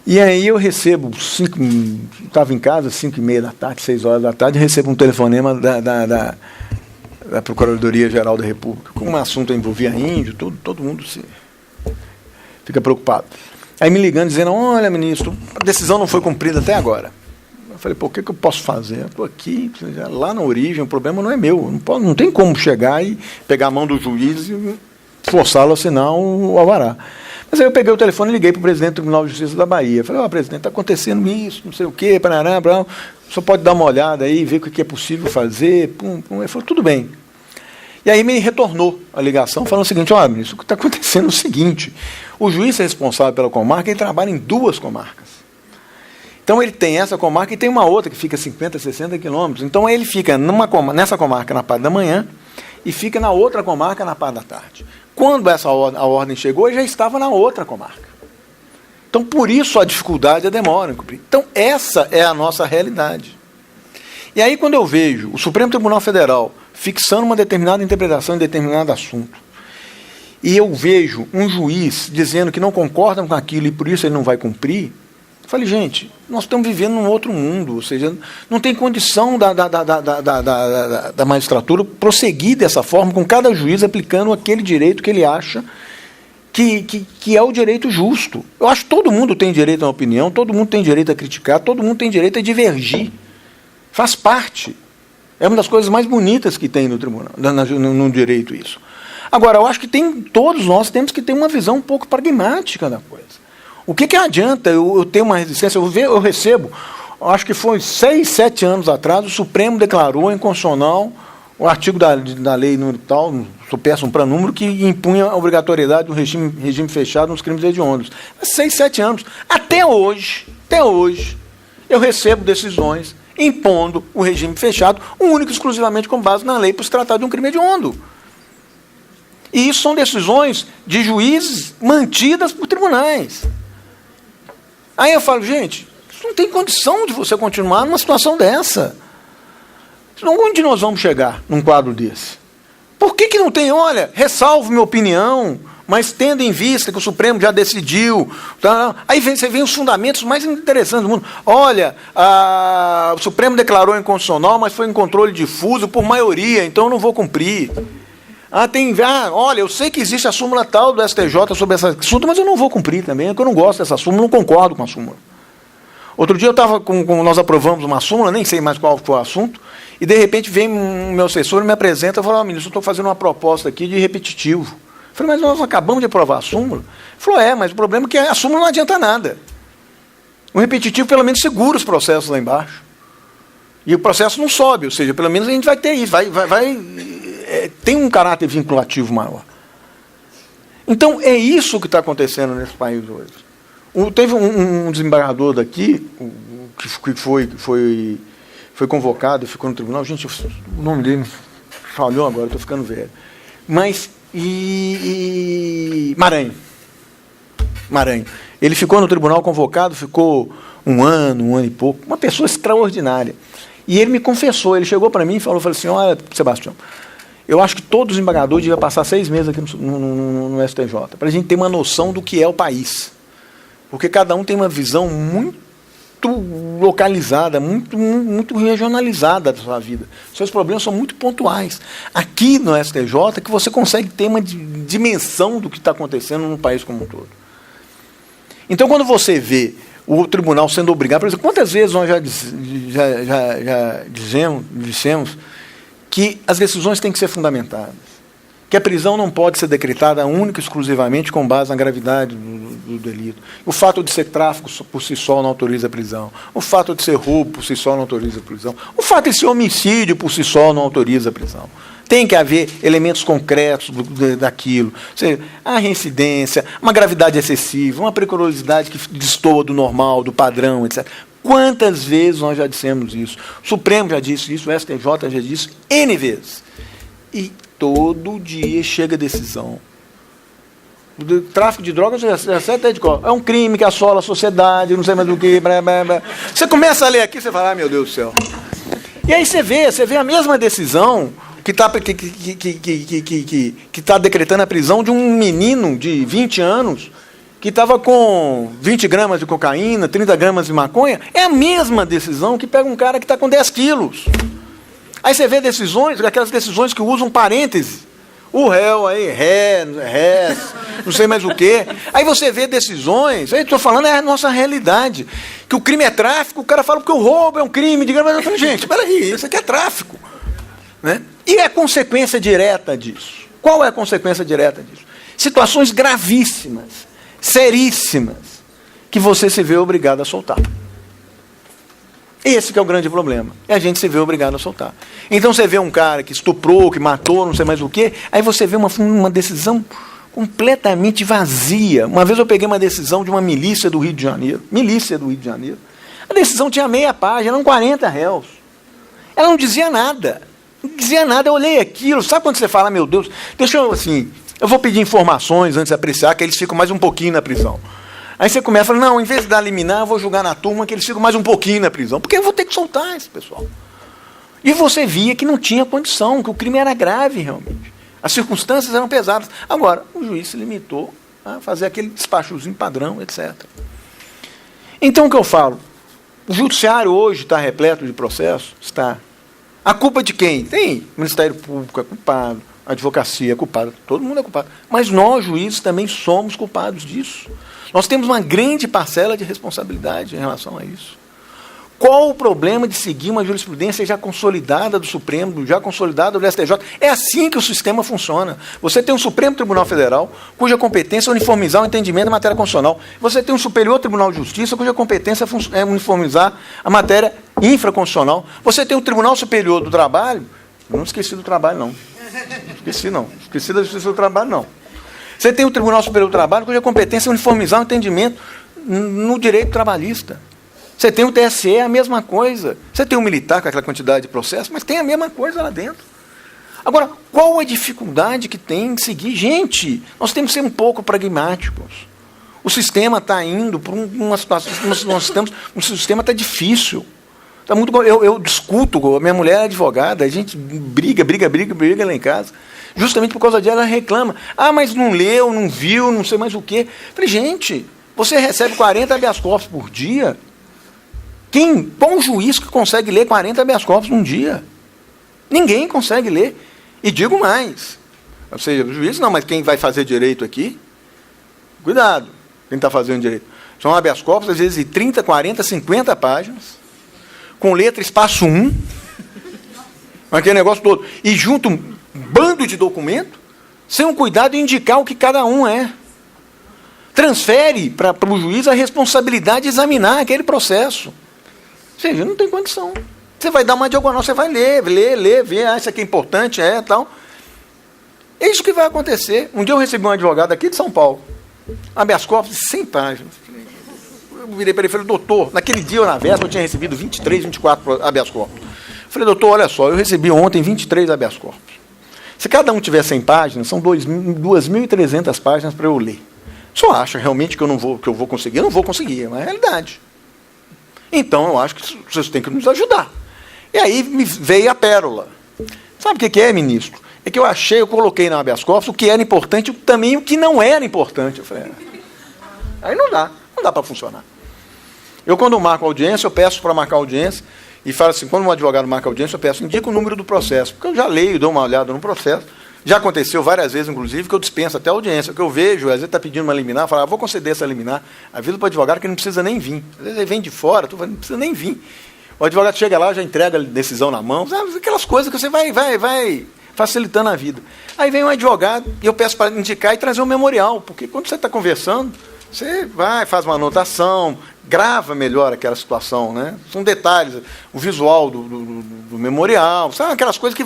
E aí eu recebo, estava em casa, 5h30 da tarde, 6 horas da tarde, eu recebo um telefonema da Procuradoria-Geral da República, com um assunto que envolvia índio, todo mundo fica preocupado. Aí me ligando, dizendo, olha, ministro, a decisão não foi cumprida até agora. Eu falei, pô, o que eu posso fazer? Eu estou aqui, lá na origem, o problema não é meu. Não tem como chegar e pegar a mão do juiz e forçá-lo a assinar o alvará. Mas aí eu peguei o telefone e liguei para o presidente do Tribunal de Justiça da Bahia. Eu falei, presidente, está acontecendo isso, não sei o quê, parará, o senhor pode dar uma olhada aí, ver o que é possível fazer. Ele falou, tudo bem. E aí me retornou a ligação falando o seguinte, olha, ministro, o que está acontecendo é o seguinte, o juiz é responsável pela comarca, ele trabalha em 2 comarcas. Então ele tem essa comarca e tem uma outra que fica 50, 60 quilômetros. Então ele fica nessa comarca na parte da manhã e fica na outra comarca na parte da tarde. Quando a ordem chegou, ele já estava na outra comarca. Então por isso a dificuldade, a demora em cumprir. Então essa é a nossa realidade. E aí quando eu vejo o Supremo Tribunal Federal fixando uma determinada interpretação em determinado assunto, e eu vejo um juiz dizendo que não concorda com aquilo e por isso ele não vai cumprir, eu falei, gente, nós estamos vivendo num outro mundo, ou seja, não tem condição da magistratura prosseguir dessa forma, com cada juiz aplicando aquele direito que ele acha que é o direito justo. Eu acho que todo mundo tem direito a uma opinião, todo mundo tem direito a criticar, todo mundo tem direito a divergir. Faz parte. É uma das coisas mais bonitas que tem no tribunal, no direito isso. Agora, eu acho que todos nós temos que ter uma visão um pouco pragmática da coisa. O que adianta eu ter uma resistência? Eu recebo, acho que foi 6, 7 anos atrás, o Supremo declarou inconstitucional o artigo da lei tal, sou péssimo para número, que impunha a obrigatoriedade do regime fechado nos crimes hediondos. 6, 7 anos. Até hoje, eu recebo decisões impondo o regime fechado, único e exclusivamente com base na lei, para se tratar de um crime hediondo. E isso são decisões de juízes mantidas por tribunais. Aí eu falo, gente, isso não tem condição de você continuar numa situação dessa. Então, onde nós vamos chegar num quadro desse? Por que não tem, olha, ressalvo minha opinião, mas tendo em vista que o Supremo já decidiu, tá? Aí você vê os fundamentos mais interessantes do mundo. Olha, o Supremo declarou inconstitucional, mas foi em controle difuso por maioria, então eu não vou cumprir. Olha, eu sei que existe a súmula tal do STJ sobre essa assunto, mas eu não vou cumprir também, porque eu não gosto dessa súmula, não concordo com a súmula. Outro dia nós aprovamos uma súmula, nem sei mais qual foi o assunto, e de repente vem um meu assessor e me apresenta e fala, ministro, eu estou fazendo uma proposta aqui de repetitivo. Eu falei, mas nós acabamos de aprovar a súmula. Ele falou, mas o problema é que a súmula não adianta nada. O repetitivo, pelo menos, segura os processos lá embaixo. E o processo não sobe, ou seja, pelo menos a gente vai ter isso, tem um caráter vinculativo maior. Então, é isso que está acontecendo nesse país hoje. Teve um desembargador daqui, que foi convocado, ficou no tribunal. Gente, o nome dele falhou agora, estou ficando velho. Mas, Maranhão. Ele ficou no tribunal convocado, ficou um ano e pouco. Uma pessoa extraordinária. E ele me confessou, ele chegou para mim e falou assim, olha, Sebastião, eu acho que todos os embargadores deviam passar 6 meses aqui no STJ, para a gente ter uma noção do que é o país. Porque cada um tem uma visão muito localizada, muito regionalizada da sua vida. Seus problemas são muito pontuais. Aqui no STJ que você consegue ter uma dimensão do que está acontecendo no país como um todo. Então, quando você vê o tribunal sendo obrigado, por exemplo, quantas vezes nós já dissemos que as decisões têm que ser fundamentadas, que a prisão não pode ser decretada única e exclusivamente com base na gravidade do delito. O fato de ser tráfico por si só não autoriza a prisão. O fato de ser roubo por si só não autoriza a prisão. O fato de ser homicídio por si só não autoriza a prisão. Tem que haver elementos concretos daquilo. Ou seja, a reincidência, uma gravidade excessiva, uma periculosidade que destoa do normal, do padrão, etc. Quantas vezes nós já dissemos isso? O Supremo já disse isso, o STJ já disse N vezes. E todo dia chega a decisão. O tráfico de drogas é um crime que assola a sociedade, não sei mais do que. Blá, blá, blá. Você começa a ler aqui, você fala, meu Deus do céu. E aí você vê a mesma decisão que está decretando a prisão de um menino de 20 anos que estava com 20 gramas de cocaína, 30 gramas de maconha. É a mesma decisão que pega um cara que está com 10 quilos. Aí você vê decisões, aquelas decisões que usam parêntese. O réu aí, res, não sei mais o quê. Aí você vê decisões, aí estou falando, é a nossa realidade. Que o crime é tráfico, o cara fala que o roubo é um crime. Mas eu falo, gente, peraí, isso aqui é tráfico. Né? E a consequência direta disso? Qual é a consequência direta disso? Situações gravíssimas, seríssimas, que você se vê obrigado a soltar. Esse que é o grande problema. É a gente se vê obrigado a soltar. Então você vê um cara que estuprou, que matou, não sei mais o quê, aí você vê uma decisão completamente vazia. Uma vez eu peguei uma decisão de uma milícia do Rio de Janeiro. A decisão tinha meia página, eram 40 réus. Ela não dizia nada. Eu olhei aquilo, sabe quando você fala, meu Deus, eu vou pedir informações antes de apreciar, que eles ficam mais um pouquinho na prisão. Aí você começa a falar, não, em vez de dar liminar, eu vou julgar na turma que eles ficam mais um pouquinho na prisão, porque eu vou ter que soltar esse pessoal. E você via que não tinha condição, que o crime era grave realmente. As circunstâncias eram pesadas. Agora, o juiz se limitou a fazer aquele despachozinho padrão, etc. Então, o que eu falo? O judiciário hoje está repleto de processos? Está. A culpa de quem? Tem. O Ministério Público é culpado, a advocacia é culpada, todo mundo é culpado. Mas nós, juízes, também somos culpados disso. Nós temos uma grande parcela de responsabilidade em relação a isso. Qual o problema de seguir uma jurisprudência já consolidada do Supremo, já consolidada do STJ? É assim que o sistema funciona. Você tem um Supremo Tribunal Federal, cuja competência é uniformizar o entendimento da matéria constitucional. Você tem um Superior Tribunal de Justiça, cuja competência é uniformizar a matéria infraconstitucional. Você tem o Tribunal Superior do Trabalho. Eu não esqueci do trabalho, não. Esqueci da Justiça do Trabalho, não. Você tem o Tribunal Superior do Trabalho, cuja competência é uniformizar o entendimento no direito trabalhista. Você tem o TSE, a mesma coisa. Você tem o militar com aquela quantidade de processos, mas tem a mesma coisa lá dentro. Agora, qual a dificuldade que tem em seguir? Gente, nós temos que ser um pouco pragmáticos. O sistema está indo para uma situação, o sistema está difícil. Tá muito, eu discuto, a minha mulher é advogada, a gente briga lá em casa. Justamente por causa dela, ela reclama. Ah, mas não leu, não viu, não sei mais o quê. Falei, gente, você recebe 40 habeas corpus por dia? Qual juiz que consegue ler 40 habeas corpus num dia? Ninguém consegue ler. E digo mais. Ou seja, o juiz não, mas quem vai fazer direito aqui? Cuidado, quem está fazendo direito. São habeas corpus, às vezes, de 30, 40, 50 páginas, com letra espaço 1, aquele negócio todo. E junto um bando de documento, sem um cuidado em indicar o que cada um é. Transfere para o juiz a responsabilidade de examinar aquele processo. Ou seja, não tem condição. Você vai dar uma diagonal, você vai ler, ver, isso aqui é importante, tal. É isso que vai acontecer. Um dia eu recebi um advogado aqui de São Paulo, habeas corpus de 100 páginas. eu virei para ele e falei, doutor, naquele dia ou na véspera eu tinha recebido 23, 24 habeas corpus. Falei, doutor, olha só, eu recebi ontem 23 habeas corpus. Se cada um tiver 100 páginas, são 2.300 páginas para eu ler. O senhor acha realmente que eu vou conseguir? Eu não vou conseguir, é uma realidade. Então, eu acho que vocês têm que nos ajudar. E aí me veio a pérola. Sabe o que é, ministro? É que eu coloquei na habeas corpus o que era importante e também o que não era importante. Eu falei, aí não dá para funcionar. Eu, quando marco audiência, eu peço para marcar audiência, e falo assim, quando um advogado marca audiência, eu peço, indica o número do processo, porque eu já leio, dou uma olhada no processo. Já aconteceu várias vezes, inclusive, que eu dispenso até a audiência, que eu vejo, às vezes está pedindo uma liminar, eu falo, vou conceder essa liminar, aviso para o advogado que não precisa nem vir. Às vezes ele vem de fora, não precisa nem vir. O advogado chega lá, já entrega a decisão na mão, sabe? Aquelas coisas que você vai facilitando a vida. Aí vem um advogado, e eu peço para indicar e trazer um memorial, porque quando você está conversando, você faz uma anotação, grava melhor aquela situação, né? São detalhes, o visual do memorial, sabe? Aquelas coisas que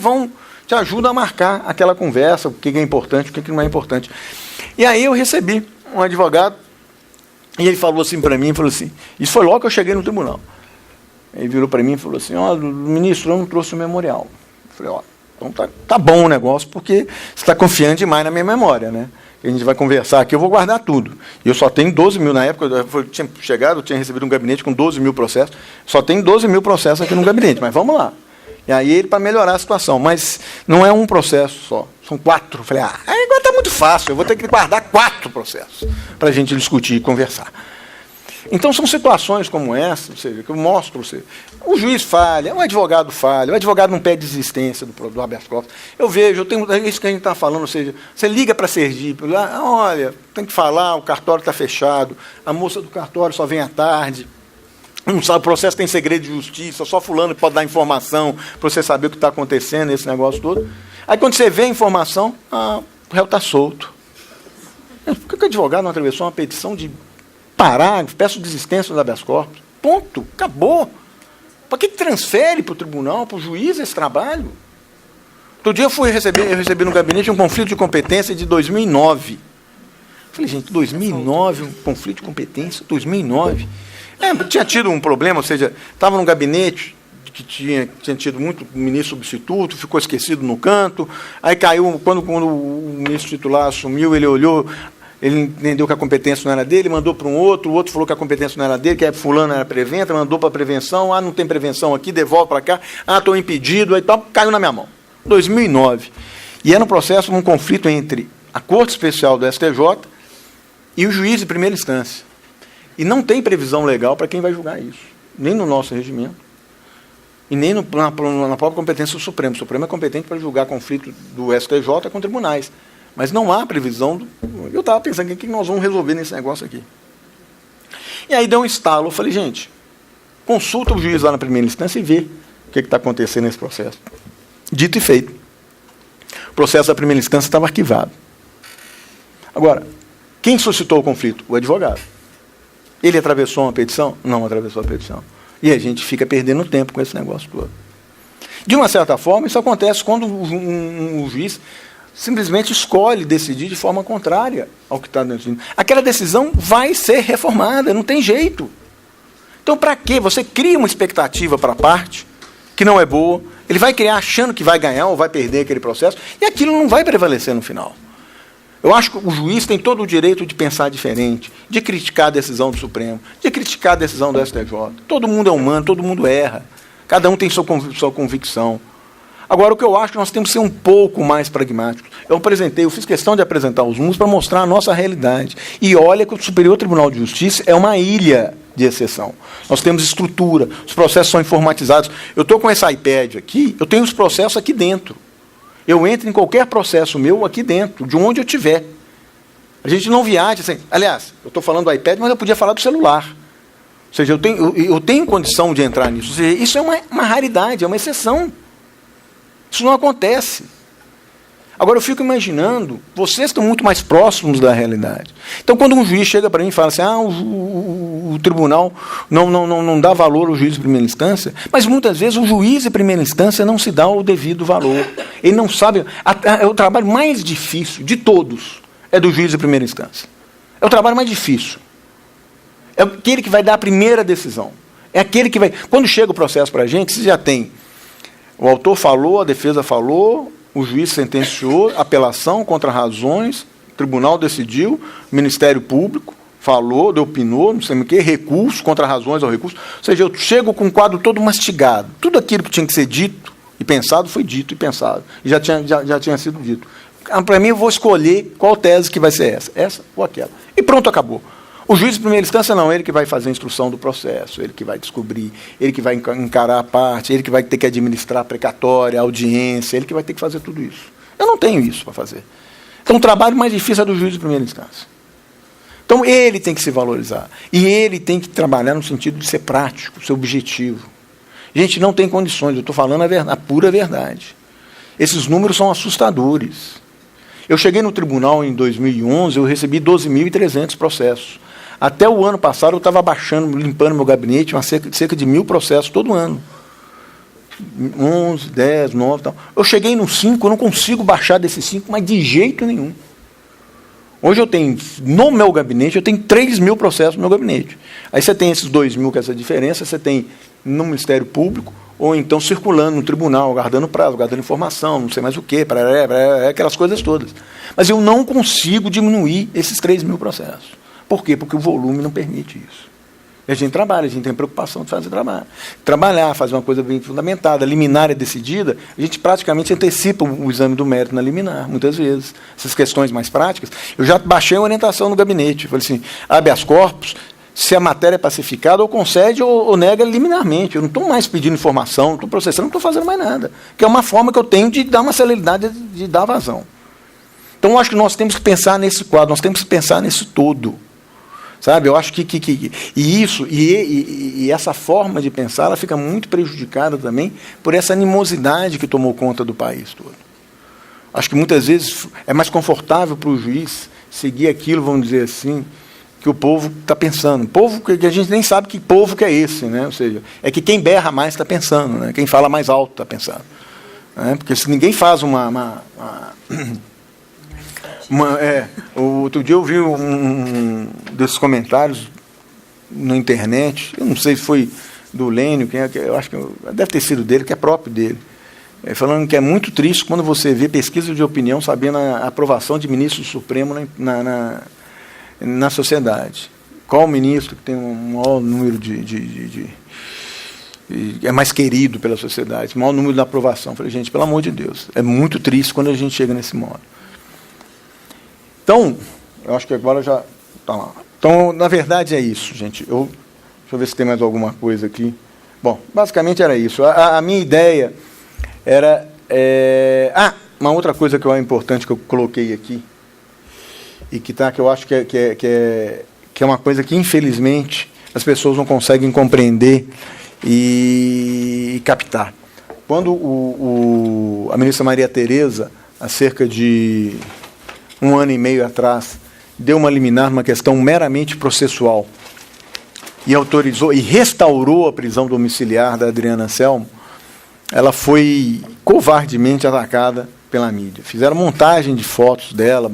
te ajudam a marcar aquela conversa, o que é importante, o que não é importante. E aí eu recebi um advogado, e ele falou assim para mim, isso foi logo que eu cheguei no tribunal. Ele virou para mim e falou assim, ministro, eu não trouxe o memorial. Eu falei, então tá bom o negócio, porque você está confiando demais na minha memória, né? A gente vai conversar aqui, eu vou guardar tudo. E eu só tenho 12 mil, na época, eu tinha recebido um gabinete com 12 mil processos, só tem 12 mil processos aqui no gabinete, mas vamos lá. E aí ele, para melhorar a situação, mas não é um processo só, são 4. Eu falei, agora está muito fácil, eu vou ter que guardar 4 processos para a gente discutir e conversar. Então, são situações como essa, ou seja, que eu mostro para você. O juiz falha, o advogado não pede desistência do habeas corpus. É isso que a gente está falando, ou seja, você liga para a Sergipe, olha, tem que falar, o cartório está fechado, a moça do cartório só vem à tarde, não sabe, o processo tem segredo de justiça, só fulano pode dar informação para você saber o que está acontecendo, esse negócio todo. Aí, quando você vê a informação, o réu está solto. Por que o advogado não atravessou uma petição de parágrafo, peço desistência do habeas corpus? Ponto, acabou. Para que transfere para o tribunal, para o juiz esse trabalho? Outro dia eu recebi no gabinete um conflito de competência de 2009. Falei, gente, 2009, um conflito de competência, 2009. Tinha tido um problema, ou seja, estava num gabinete que tinha tido muito ministro substituto, ficou esquecido no canto, aí caiu, quando o ministro titular assumiu, ele olhou, ele entendeu que a competência não era dele, mandou para um outro, o outro falou que a competência não era dele, que fulano era preventa, mandou para a prevenção, não tem prevenção aqui, devolve para cá, estou impedido, aí tal, caiu na minha mão. 2009. E era um processo, um conflito entre a Corte Especial do STJ e o juiz de primeira instância. E não tem previsão legal para quem vai julgar isso, nem no nosso regimento, e nem na própria competência do Supremo. O Supremo é competente para julgar conflito do STJ com tribunais. Mas não há previsão. Eu estava pensando, o que nós vamos resolver nesse negócio aqui? E aí deu um estalo. Eu falei, gente, consulta o juiz lá na primeira instância e vê o que está acontecendo nesse processo. Dito e feito. O processo da primeira instância estava arquivado. Agora, quem suscitou o conflito? O advogado. Ele atravessou uma petição? Não atravessou a petição. E a gente fica perdendo tempo com esse negócio todo. De uma certa forma, isso acontece quando um juiz simplesmente escolhe decidir de forma contrária ao que está decidindo. Aquela decisão vai ser reformada, não tem jeito. Então, para quê? Você cria uma expectativa para a parte que não é boa, ele vai criar achando que vai ganhar ou vai perder aquele processo, e aquilo não vai prevalecer no final. Eu acho que o juiz tem todo o direito de pensar diferente, de criticar a decisão do Supremo, de criticar a decisão do STJ. Todo mundo é humano, todo mundo erra. Cada um tem sua convicção. Agora, o que eu acho que nós temos que ser um pouco mais pragmáticos. Eu fiz questão de apresentar os números para mostrar a nossa realidade. E olha que o Superior Tribunal de Justiça é uma ilha de exceção. Nós temos estrutura, os processos são informatizados. Eu estou com esse iPad aqui, eu tenho os processos aqui dentro. Eu entro em qualquer processo meu aqui dentro, de onde eu estiver. A gente não viaja assim. Aliás, eu estou falando do iPad, mas eu podia falar do celular. Ou seja, eu tenho condição de entrar nisso. Ou seja, isso é uma raridade, é uma exceção. Isso não acontece. Agora, eu fico imaginando, vocês estão muito mais próximos da realidade. Então, quando um juiz chega para mim e fala assim, o tribunal não dá valor ao juiz de primeira instância, mas muitas vezes o juiz de primeira instância não se dá o devido valor. Ele não sabe. É o trabalho mais difícil de todos, é do juiz de primeira instância. É o trabalho mais difícil. É aquele que vai dar a primeira decisão. É aquele que vai... Quando chega o processo para a gente, você já tem... O autor falou, a defesa falou, o juiz sentenciou, apelação, contra-razões, o tribunal decidiu, o Ministério Público falou, opinou, não sei o quê, recurso, contra-razões ao recurso. Ou seja, eu chego com o quadro todo mastigado. Tudo aquilo que tinha que ser dito e pensado foi dito e pensado. E já tinha sido dito. Para mim, eu vou escolher qual tese que vai ser essa ou aquela. E pronto, acabou. O juiz de primeira instância não, ele que vai fazer a instrução do processo, ele que vai descobrir, ele que vai encarar a parte, ele que vai ter que administrar a precatória, a audiência, ele que vai ter que fazer tudo isso. Eu não tenho isso para fazer. Então, o trabalho mais difícil é do juiz de primeira instância. Então, ele tem que se valorizar. E ele tem que trabalhar no sentido de ser prático, ser objetivo. Gente, não tem condições, eu estou falando a pura verdade. Esses números são assustadores. Eu cheguei no tribunal em 2011, eu recebi 12.300 processos. Até o ano passado, eu estava limpando meu gabinete, cerca de 1.000 processos todo ano. 11, 10, 9 e tal. Eu cheguei no 5, eu não consigo baixar desses 5, mas de jeito nenhum. Hoje eu tenho, no meu gabinete, eu tenho 3.000 processos no meu gabinete. Aí você tem esses 2.000, que é essa diferença, você tem no Ministério Público, ou então circulando no tribunal, guardando prazo, guardando informação, não sei mais o quê, aquelas coisas todas. Mas eu não consigo diminuir esses 3.000 processos. Por quê? Porque o volume não permite isso. E a gente trabalha, a gente tem preocupação de fazer trabalho. Trabalhar, fazer uma coisa bem fundamentada, liminar é decidida, a gente praticamente antecipa o exame do mérito na liminar, muitas vezes. Essas questões mais práticas, eu já baixei a orientação no gabinete. Falei assim, habeas corpus, se a matéria é pacificada, ou concede ou nega liminarmente. Eu não estou mais pedindo informação, não estou processando, não estou fazendo mais nada. Que é uma forma que eu tenho de dar uma celeridade, de dar vazão. Então, eu acho que nós temos que pensar nesse quadro, nós temos que pensar nesse todo. Sabe, eu acho que essa forma de pensar, ela fica muito prejudicada também por essa animosidade que tomou conta do país todo. Acho que muitas vezes é mais confortável para o juiz seguir aquilo, vamos dizer assim, que o povo está pensando. Povo que a gente nem sabe que povo que é esse, né? Ou seja, é que quem berra mais está pensando, né? Quem fala mais alto está pensando. Né? Porque se ninguém faz outro dia eu vi um desses comentários na internet, eu não sei se foi do Lênio, eu acho que deve ter sido dele, que é próprio dele, falando que é muito triste quando você vê pesquisa de opinião sabendo a aprovação de ministro do Supremo na sociedade. Qual ministro que tem um maior número é mais querido pela sociedade, maior número de aprovação? Eu falei, gente, pelo amor de Deus, é muito triste quando a gente chega nesse modo. Então, eu acho que agora já está lá. Então, na verdade, é isso, gente. Deixa eu ver se tem mais alguma coisa aqui. Bom, basicamente era isso. A minha ideia era... uma outra coisa que é importante que eu coloquei aqui, e que eu acho que é uma coisa que, infelizmente, as pessoas não conseguem compreender e captar. Quando a ministra Maria Tereza, há cerca de 1 ano e meio atrás, deu uma liminar numa questão meramente processual e autorizou e restaurou a prisão domiciliar da Adriana Anselmo, ela foi covardemente atacada pela mídia. Fizeram montagem de fotos dela,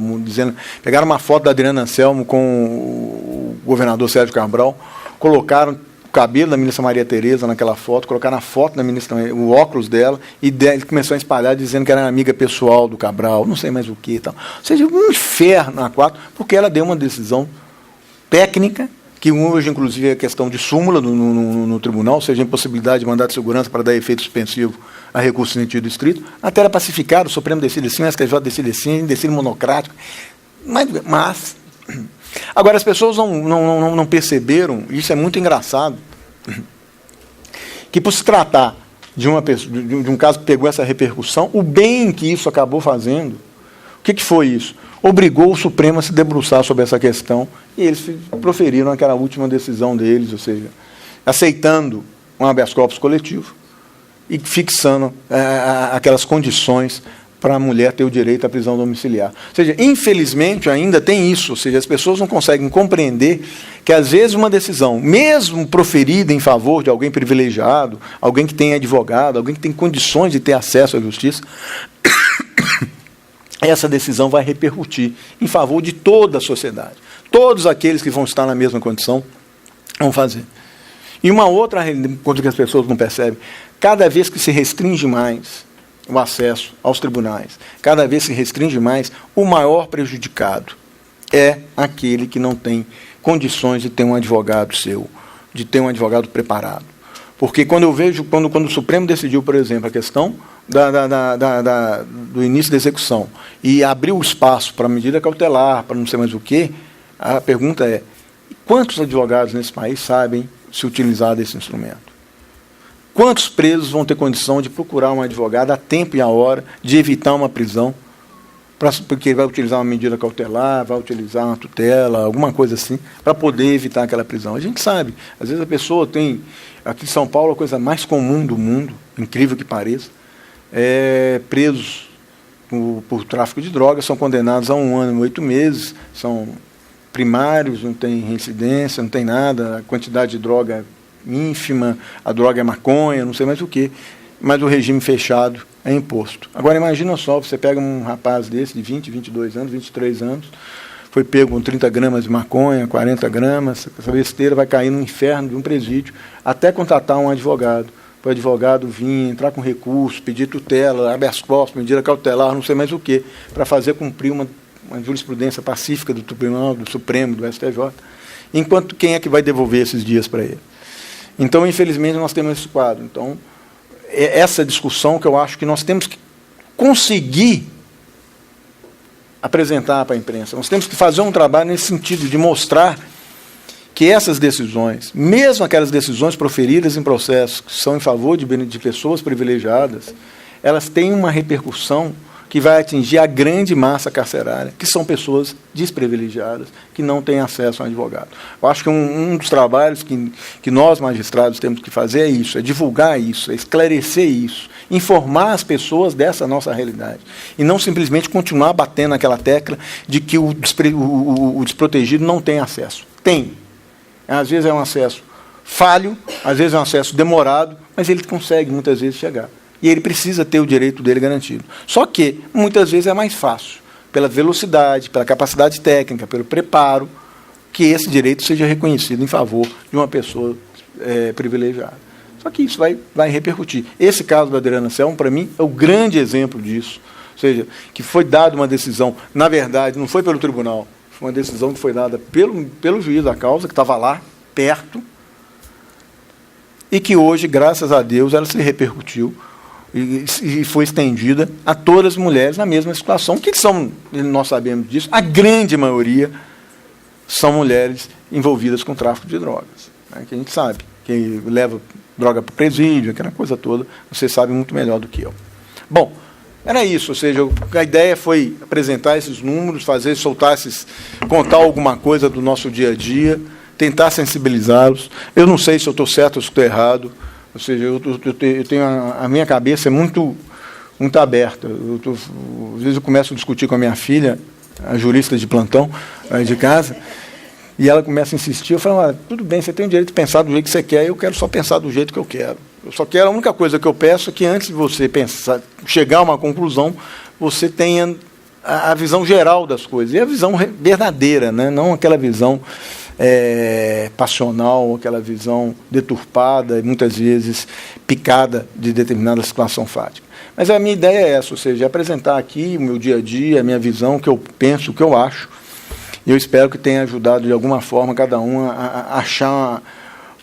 pegaram uma foto da Adriana Anselmo com o governador Sérgio Cabral, colocaram o cabelo da ministra Maria Tereza naquela foto, colocaram a foto da ministra, o óculos dela, e começou a espalhar dizendo que era amiga pessoal do Cabral, não sei mais o que e tal. Ou seja, um inferno na quadra, porque ela deu uma decisão técnica, que hoje, inclusive, é questão de súmula no tribunal, ou seja, a impossibilidade de mandado de segurança para dar efeito suspensivo a recurso sentido estrito, até era pacificado, o Supremo decide assim, o STJ decide assim, decide monocrático, mas agora, as pessoas não perceberam, isso é muito engraçado, que por se tratar de um caso que pegou essa repercussão, o bem que isso acabou fazendo, o que foi isso? Obrigou o Supremo a se debruçar sobre essa questão, e eles proferiram aquela última decisão deles, ou seja, aceitando um habeas corpus coletivo e fixando aquelas condições para a mulher ter o direito à prisão domiciliar. Ou seja, infelizmente ainda tem isso, ou seja, as pessoas não conseguem compreender que às vezes uma decisão, mesmo proferida em favor de alguém privilegiado, alguém que tem advogado, alguém que tem condições de ter acesso à justiça, essa decisão vai repercutir em favor de toda a sociedade. Todos aqueles que vão estar na mesma condição Vamos fazer. E uma outra coisa que as pessoas não percebem, cada vez que se restringe mais o acesso aos tribunais, cada vez que se restringe mais, o maior prejudicado é aquele que não tem condições de ter um advogado seu, de ter um advogado preparado. Porque quando eu vejo, quando o Supremo decidiu, por exemplo, a questão do início da execução e abriu o espaço para medida cautelar, para não sei mais o quê, a pergunta é: quantos advogados nesse país sabem se utilizar desse instrumento? Quantos presos vão ter condição de procurar um advogado a tempo e a hora de evitar uma prisão, porque vai utilizar uma medida cautelar, vai utilizar uma tutela, alguma coisa assim, para poder evitar aquela prisão? A gente sabe. Às vezes a pessoa tem... Aqui em São Paulo, a coisa mais comum do mundo, incrível que pareça, é presos por tráfico de drogas, são condenados a 1 ano e 8 meses, são primários, não tem reincidência, não tem nada, a quantidade de droga é ínfima, a droga é maconha, não sei mais o quê, mas o regime fechado é imposto. Agora, imagina só, você pega um rapaz desse, de 20, 22 anos, 23 anos, foi pego com 30 gramas de maconha, 40 gramas, essa besteira vai cair no inferno de um presídio, até contratar um advogado, para o advogado vir, entrar com recurso, pedir tutela, habeas corpus, medida cautelar, não sei mais o quê, para fazer cumprir uma jurisprudência pacífica do Tribunal, do Supremo, do STJ, enquanto quem é que vai devolver esses dias para ele? Então, infelizmente, nós temos esse quadro. Então, é essa discussão que eu acho que nós temos que conseguir apresentar para a imprensa. Nós temos que fazer um trabalho nesse sentido, de mostrar que essas decisões, mesmo aquelas decisões proferidas em processos que são em favor de pessoas privilegiadas, elas têm uma repercussão que vai atingir a grande massa carcerária, que são pessoas desprivilegiadas, que não têm acesso a um advogado. Eu acho que um dos trabalhos que nós, magistrados, temos que fazer é isso, é divulgar isso, é esclarecer isso, informar as pessoas dessa nossa realidade, e não simplesmente continuar batendo naquela tecla de que o desprotegido não tem acesso. Tem. Às vezes é um acesso falho, às vezes é um acesso demorado, mas ele consegue, muitas vezes, chegar. E ele precisa ter o direito dele garantido. Só que, muitas vezes, é mais fácil, pela velocidade, pela capacidade técnica, pelo preparo, que esse direito seja reconhecido em favor de uma pessoa privilegiada. Só que isso vai repercutir. Esse caso da Adriana Selma, para mim, é o grande exemplo disso. Ou seja, que foi dada uma decisão, na verdade, não foi pelo tribunal, foi uma decisão que foi dada pelo juiz da causa, que estava lá, perto, e que hoje, graças a Deus, ela se repercutiu e foi estendida a todas as mulheres na mesma situação, que são, nós sabemos disso, a grande maioria são mulheres envolvidas com tráfico de drogas, né, que a gente sabe, que leva droga para o presídio, aquela coisa toda, você sabe muito melhor do que eu. Bom, era isso, ou seja, a ideia foi apresentar esses números, contar alguma coisa do nosso dia a dia, tentar sensibilizá-los. Eu não sei se eu estou certo ou se estou errado. Ou seja, eu tenho a minha cabeça é muito aberta. Às vezes eu começo a discutir com a minha filha, a jurista de plantão, de casa, e ela começa a insistir. Eu falo: tudo bem, você tem o direito de pensar do jeito que você quer, eu quero só pensar do jeito que eu quero. Eu só quero, a única coisa que eu peço é que, antes de você chegar a uma conclusão, você tenha a visão geral das coisas, e a visão verdadeira, né? Não aquela visão passional, aquela visão deturpada e muitas vezes picada de determinada situação fática. Mas a minha ideia é essa, ou seja, apresentar aqui o meu dia a dia, a minha visão, o que eu penso, o que eu acho, e eu espero que tenha ajudado de alguma forma cada um a achar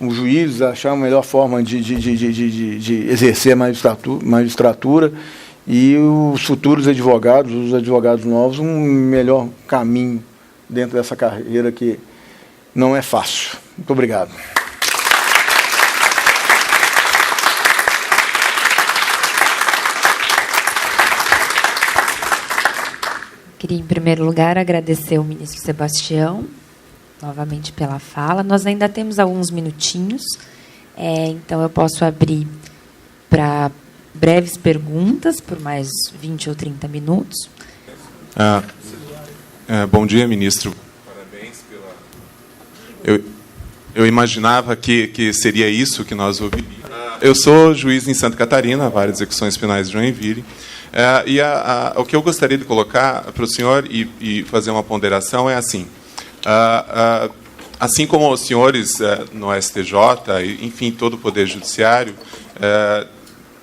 um juiz, a achar a melhor forma de exercer a magistratura, e os futuros advogados, os advogados novos, um melhor caminho dentro dessa carreira que não é fácil. Muito obrigado. Queria, em primeiro lugar, agradecer ao ministro Sebastião, novamente, pela fala. Nós ainda temos alguns minutinhos, então eu posso abrir para breves perguntas, por mais 20 ou 30 minutos. Bom dia, ministro. Eu imaginava que seria isso que nós ouviríamos. Eu sou juiz em Santa Catarina, várias execuções penais de Joinville, e o que eu gostaria de colocar para o senhor e fazer uma ponderação é assim: assim como os senhores no STJ, enfim, todo o Poder Judiciário,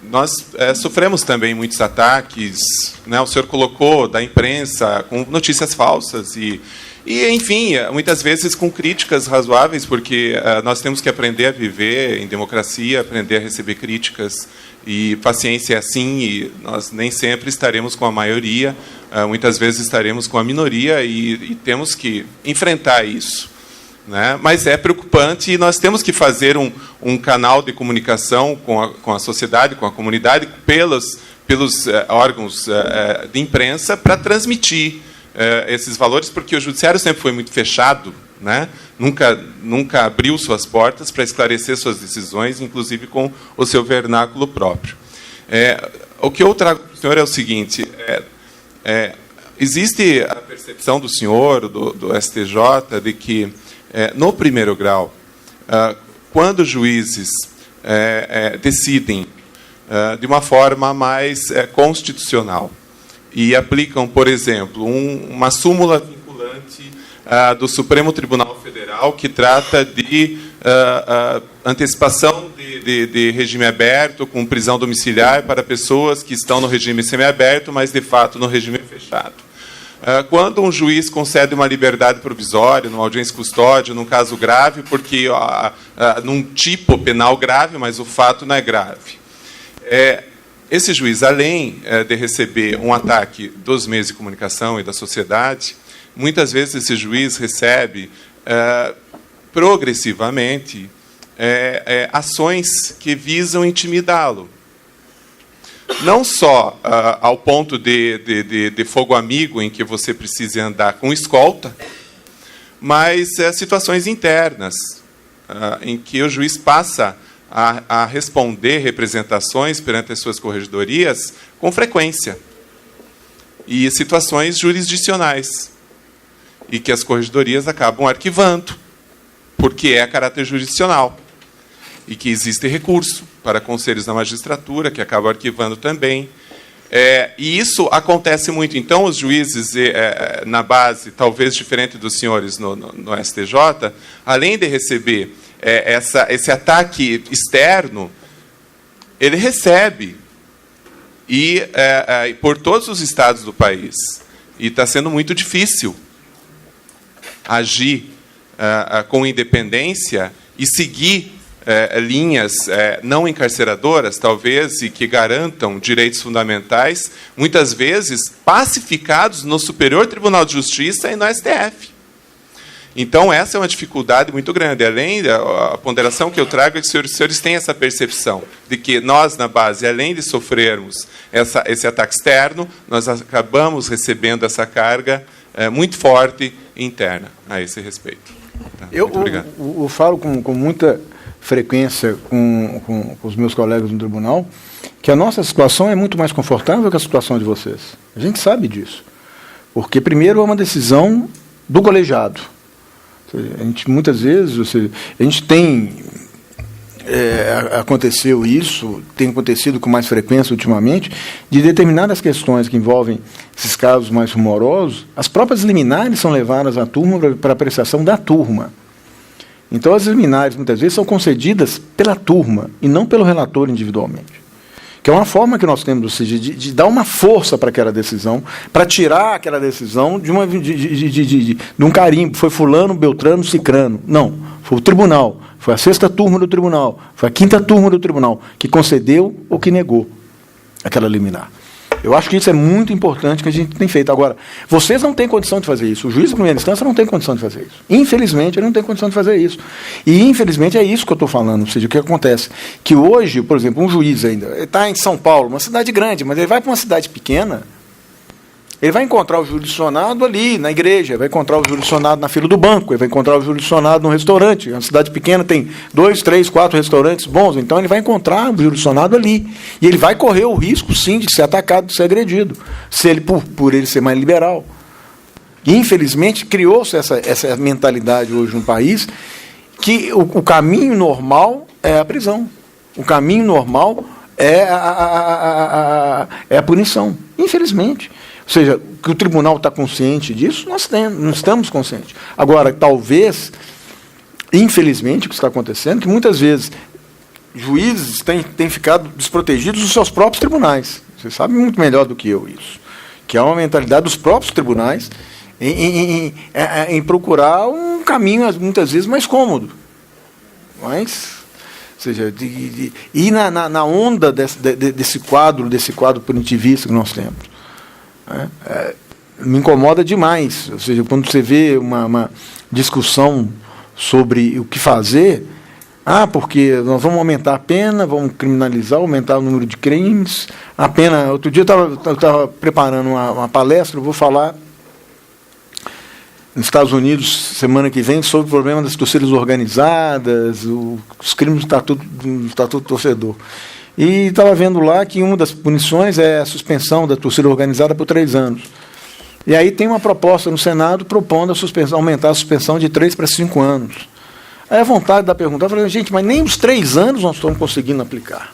nós sofremos também muitos ataques, né? O senhor colocou da imprensa com notícias falsas e, enfim, muitas vezes com críticas razoáveis, porque nós temos que aprender a viver em democracia, aprender a receber críticas, e paciência é assim, e nós nem sempre estaremos com a maioria, muitas vezes estaremos com a minoria, e temos que enfrentar isso, né? Mas é preocupante, e nós temos que fazer um canal de comunicação com a sociedade, com a comunidade, pelos órgãos de imprensa, para transmitir esses valores, porque o judiciário sempre foi muito fechado, né? Nunca abriu suas portas para esclarecer suas decisões, inclusive com o seu vernáculo próprio. O que eu trago para o senhor é o seguinte: existe a percepção do senhor, do STJ, de que, no primeiro grau, quando juízes decidem de uma forma mais constitucional e aplicam, por exemplo, uma súmula vinculante do Supremo Tribunal Federal que trata de antecipação de regime aberto com prisão domiciliar para pessoas que estão no regime semiaberto, mas, de fato, no regime fechado. Quando um juiz concede uma liberdade provisória, numa audiência custódia, num caso grave, porque num tipo penal grave, mas o fato não é grave. Esse juiz, além de receber um ataque dos meios de comunicação e da sociedade, muitas vezes esse juiz recebe, progressivamente, ações que visam intimidá-lo. Não só ao ponto de fogo amigo, em que você precisa andar com escolta, mas situações internas, em que o juiz passa a responder representações perante as suas corregedorias com frequência, e situações jurisdicionais, e que as corregedorias acabam arquivando, porque é a caráter jurisdicional, e que existe recurso para conselhos da magistratura, que acabam arquivando também. E isso acontece muito. Então, os juízes, na base, talvez diferente dos senhores no STJ, além de receber esse ataque externo, ele recebe, e por todos os estados do país. E está sendo muito difícil agir com independência e seguir linhas não encarceradoras, talvez, e que garantam direitos fundamentais, muitas vezes pacificados no Superior Tribunal de Justiça e no STF. Então, essa é uma dificuldade muito grande. Além da ponderação que eu trago, é que os senhores têm essa percepção de que nós, na base, além de sofrermos esse ataque externo, nós acabamos recebendo essa carga muito forte interna a esse respeito. Tá? Eu falo com muita frequência com os meus colegas no tribunal que a nossa situação é muito mais confortável que a situação de vocês. A gente sabe disso. Porque, primeiro, é uma decisão do colegiado. A gente, muitas vezes, a gente tem... aconteceu isso, tem acontecido com mais frequência ultimamente, de determinadas questões que envolvem esses casos mais rumorosos, as próprias liminares são levadas à turma para apreciação da turma. Então, as liminares, muitas vezes, são concedidas pela turma e não pelo relator individualmente. Que é uma forma que nós temos, ou seja, de dar uma força para aquela decisão, para tirar aquela decisão de um carimbo. Foi fulano, beltrano, cicrano. Não, foi o tribunal. Foi a 6ª turma do tribunal, foi a 5ª turma do tribunal que concedeu ou que negou aquela liminar. Eu acho que isso é muito importante que a gente tem feito. Agora, vocês não têm condição de fazer isso. O juiz de primeira instância não tem condição de fazer isso. Infelizmente, ele não tem condição de fazer isso. E, infelizmente, é isso que eu estou falando. Ou seja, o que acontece? Que hoje, por exemplo, um juiz ainda está em São Paulo, uma cidade grande, mas ele vai para uma cidade pequena, ele vai encontrar o jurisdicionado ali na igreja, vai encontrar o jurisdicionado na fila do banco, ele vai encontrar o jurisdicionado no restaurante. Uma cidade pequena tem 2, 3, 4 restaurantes bons, então ele vai encontrar o jurisdicionado ali. E ele vai correr o risco, sim, de ser atacado, de ser agredido, se ele, por ele ser mais liberal. E, infelizmente, criou-se essa mentalidade hoje no país, que o caminho normal é a prisão. O caminho normal é a punição. Infelizmente. Ou seja, que o tribunal está consciente disso, nós não estamos conscientes. Agora, talvez infelizmente, o que está acontecendo, que muitas vezes juízes têm ficado desprotegidos dos seus próprios tribunais. Você sabe muito melhor do que eu isso. Que é uma mentalidade dos próprios tribunais em procurar um caminho, muitas vezes, mais cômodo. Mas, ou seja, ir na onda desse quadro punitivista que nós temos. Me incomoda demais. Ou seja, quando você vê uma discussão sobre o que fazer, porque nós vamos aumentar a pena, vamos criminalizar, aumentar o número de crimes. A pena. Outro dia eu estava preparando uma palestra, eu vou falar nos Estados Unidos, semana que vem, sobre o problema das torcidas organizadas, os crimes do Estatuto do Torcedor. E estava vendo lá que uma das punições é a suspensão da torcida organizada por 3 anos. E aí tem uma proposta no Senado propondo aumentar a suspensão de 3 para 5 anos. Aí a vontade da pergunta, eu falei, gente, mas nem os 3 anos nós estamos conseguindo aplicar.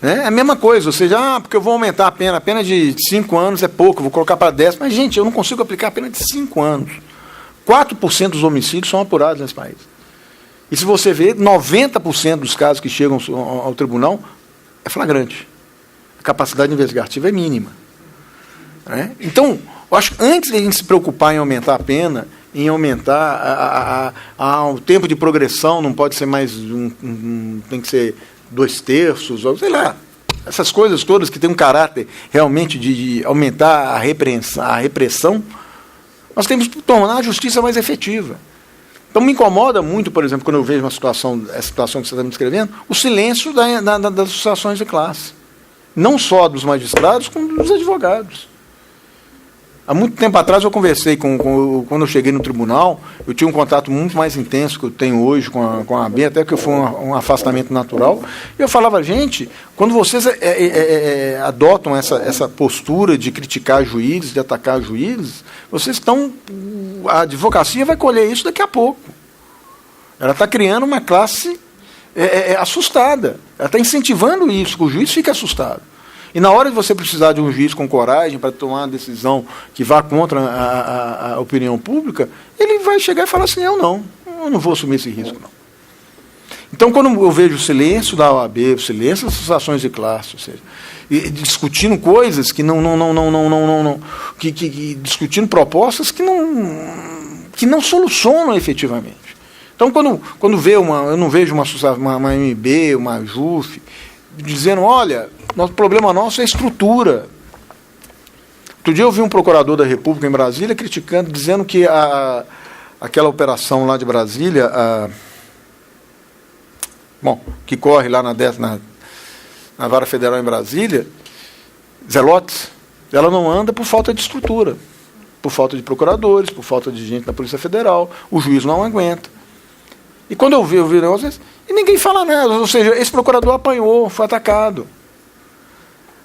É a mesma coisa, ou seja, porque eu vou aumentar a pena de 5 anos é pouco, vou colocar para 10, mas, gente, eu não consigo aplicar a pena de 5 anos. 4% dos homicídios são apurados nesse país. E se você vê, 90% dos casos que chegam ao tribunal é flagrante. A capacidade investigativa é mínima. Então, eu acho que antes de a gente se preocupar em aumentar a pena, em aumentar o tempo de progressão, não pode ser mais tem que ser 2/3, ou sei lá, essas coisas todas que têm um caráter realmente de aumentar a repressão, nós temos que tornar a justiça mais efetiva. Então me incomoda muito, por exemplo, quando eu vejo essa situação que você está me descrevendo, o silêncio das associações de classe. Não só dos magistrados, como dos advogados. Há muito tempo atrás eu conversei quando eu cheguei no tribunal, eu tinha um contato muito mais intenso que eu tenho hoje com a AB, até que foi um afastamento natural, e eu falava, gente, quando vocês adotam essa postura de criticar juízes, de atacar juízes, vocês estão... A advocacia vai colher isso daqui a pouco. Ela está criando uma classe assustada, ela está incentivando isso, que o juiz fique assustado. E na hora de você precisar de um juiz com coragem para tomar uma decisão que vá contra a opinião pública, ele vai chegar e falar assim, eu não vou assumir esse risco, não. Então, quando eu vejo o silêncio da OAB, o silêncio das associações de classe, ou seja, discutindo coisas que discutindo propostas que não solucionam efetivamente. Então, quando vê eu não vejo uma MB, uma JUF, dizendo, olha, o problema nosso é a estrutura. Outro dia eu vi um procurador da República em Brasília criticando, dizendo que aquela operação lá de Brasília, que corre lá na Vara Federal em Brasília, Zelotes, ela não anda por falta de estrutura, por falta de procuradores, por falta de gente da Polícia Federal, o juiz não aguenta. E quando eu vi o negócio, e ninguém fala nada, ou seja, esse procurador apanhou, foi atacado.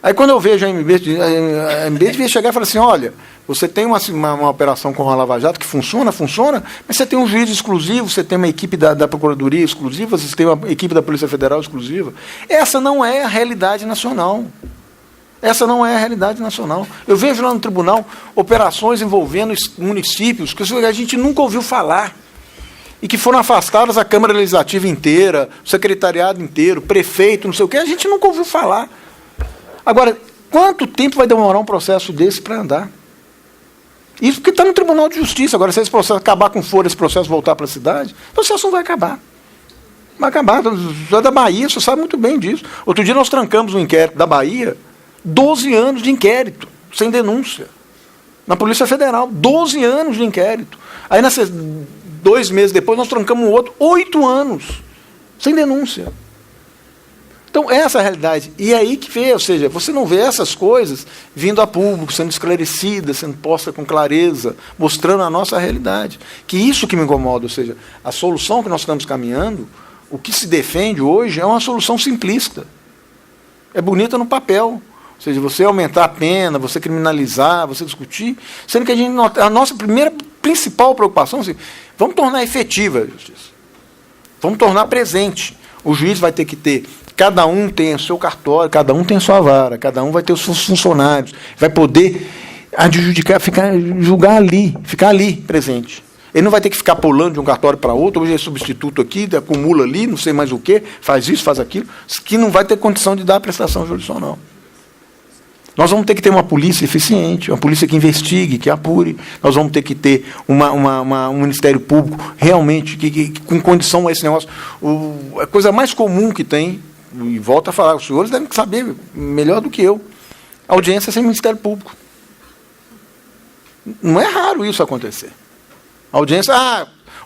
Aí quando eu vejo a MB devia chegar e falar assim, olha, você tem uma operação com a Lava Jato que funciona, mas você tem um juiz exclusivo, você tem uma equipe da Procuradoria exclusiva, você tem uma equipe da Polícia Federal exclusiva. Essa não é a realidade nacional. Essa não é a realidade nacional. Eu vejo lá no tribunal operações envolvendo municípios que a gente nunca ouviu falar e que foram afastadas a Câmara Legislativa inteira, o secretariado inteiro, prefeito, não sei o quê, a gente nunca ouviu falar. Agora, quanto tempo vai demorar um processo desse para andar? Isso porque está no Tribunal de Justiça. Agora, se esse processo acabar com fora, esse processo voltar para a cidade, o processo não vai acabar. Vai acabar. Você é da Bahia, você sabe muito bem disso. Outro dia nós trancamos um inquérito da Bahia, 12 anos de inquérito, sem denúncia. Na Polícia Federal, 12 anos de inquérito. Aí, 2 meses depois, nós trancamos um outro, 8 anos, sem denúncia. Então, essa é a realidade. E é aí que vê, ou seja, você não vê essas coisas vindo a público, sendo esclarecidas, sendo posta com clareza, mostrando a nossa realidade. Que isso que me incomoda, ou seja, a solução que nós estamos caminhando, o que se defende hoje é uma solução simplista. É bonita no papel. Ou seja, você aumentar a pena, você criminalizar, você discutir, sendo que a nossa principal preocupação é assim, vamos tornar efetiva a justiça. Vamos tornar presente. O juiz vai ter que ter, cada um tem o seu cartório, cada um tem a sua vara, cada um vai ter os seus funcionários, vai poder adjudicar, julgar ali, ficar ali presente. Ele não vai ter que ficar pulando de um cartório para outro, hoje é substituto aqui, acumula ali, não sei mais o quê, faz isso, faz aquilo, que não vai ter condição de dar a prestação jurisdicional. Nós vamos ter que ter uma polícia eficiente, uma polícia que investigue, que apure. Nós vamos ter que ter um Ministério Público realmente com condição a esse negócio. A coisa mais comum que tem, e volto a falar, os senhores devem saber melhor do que eu, audiência sem Ministério Público. Não é raro isso acontecer. A audiência...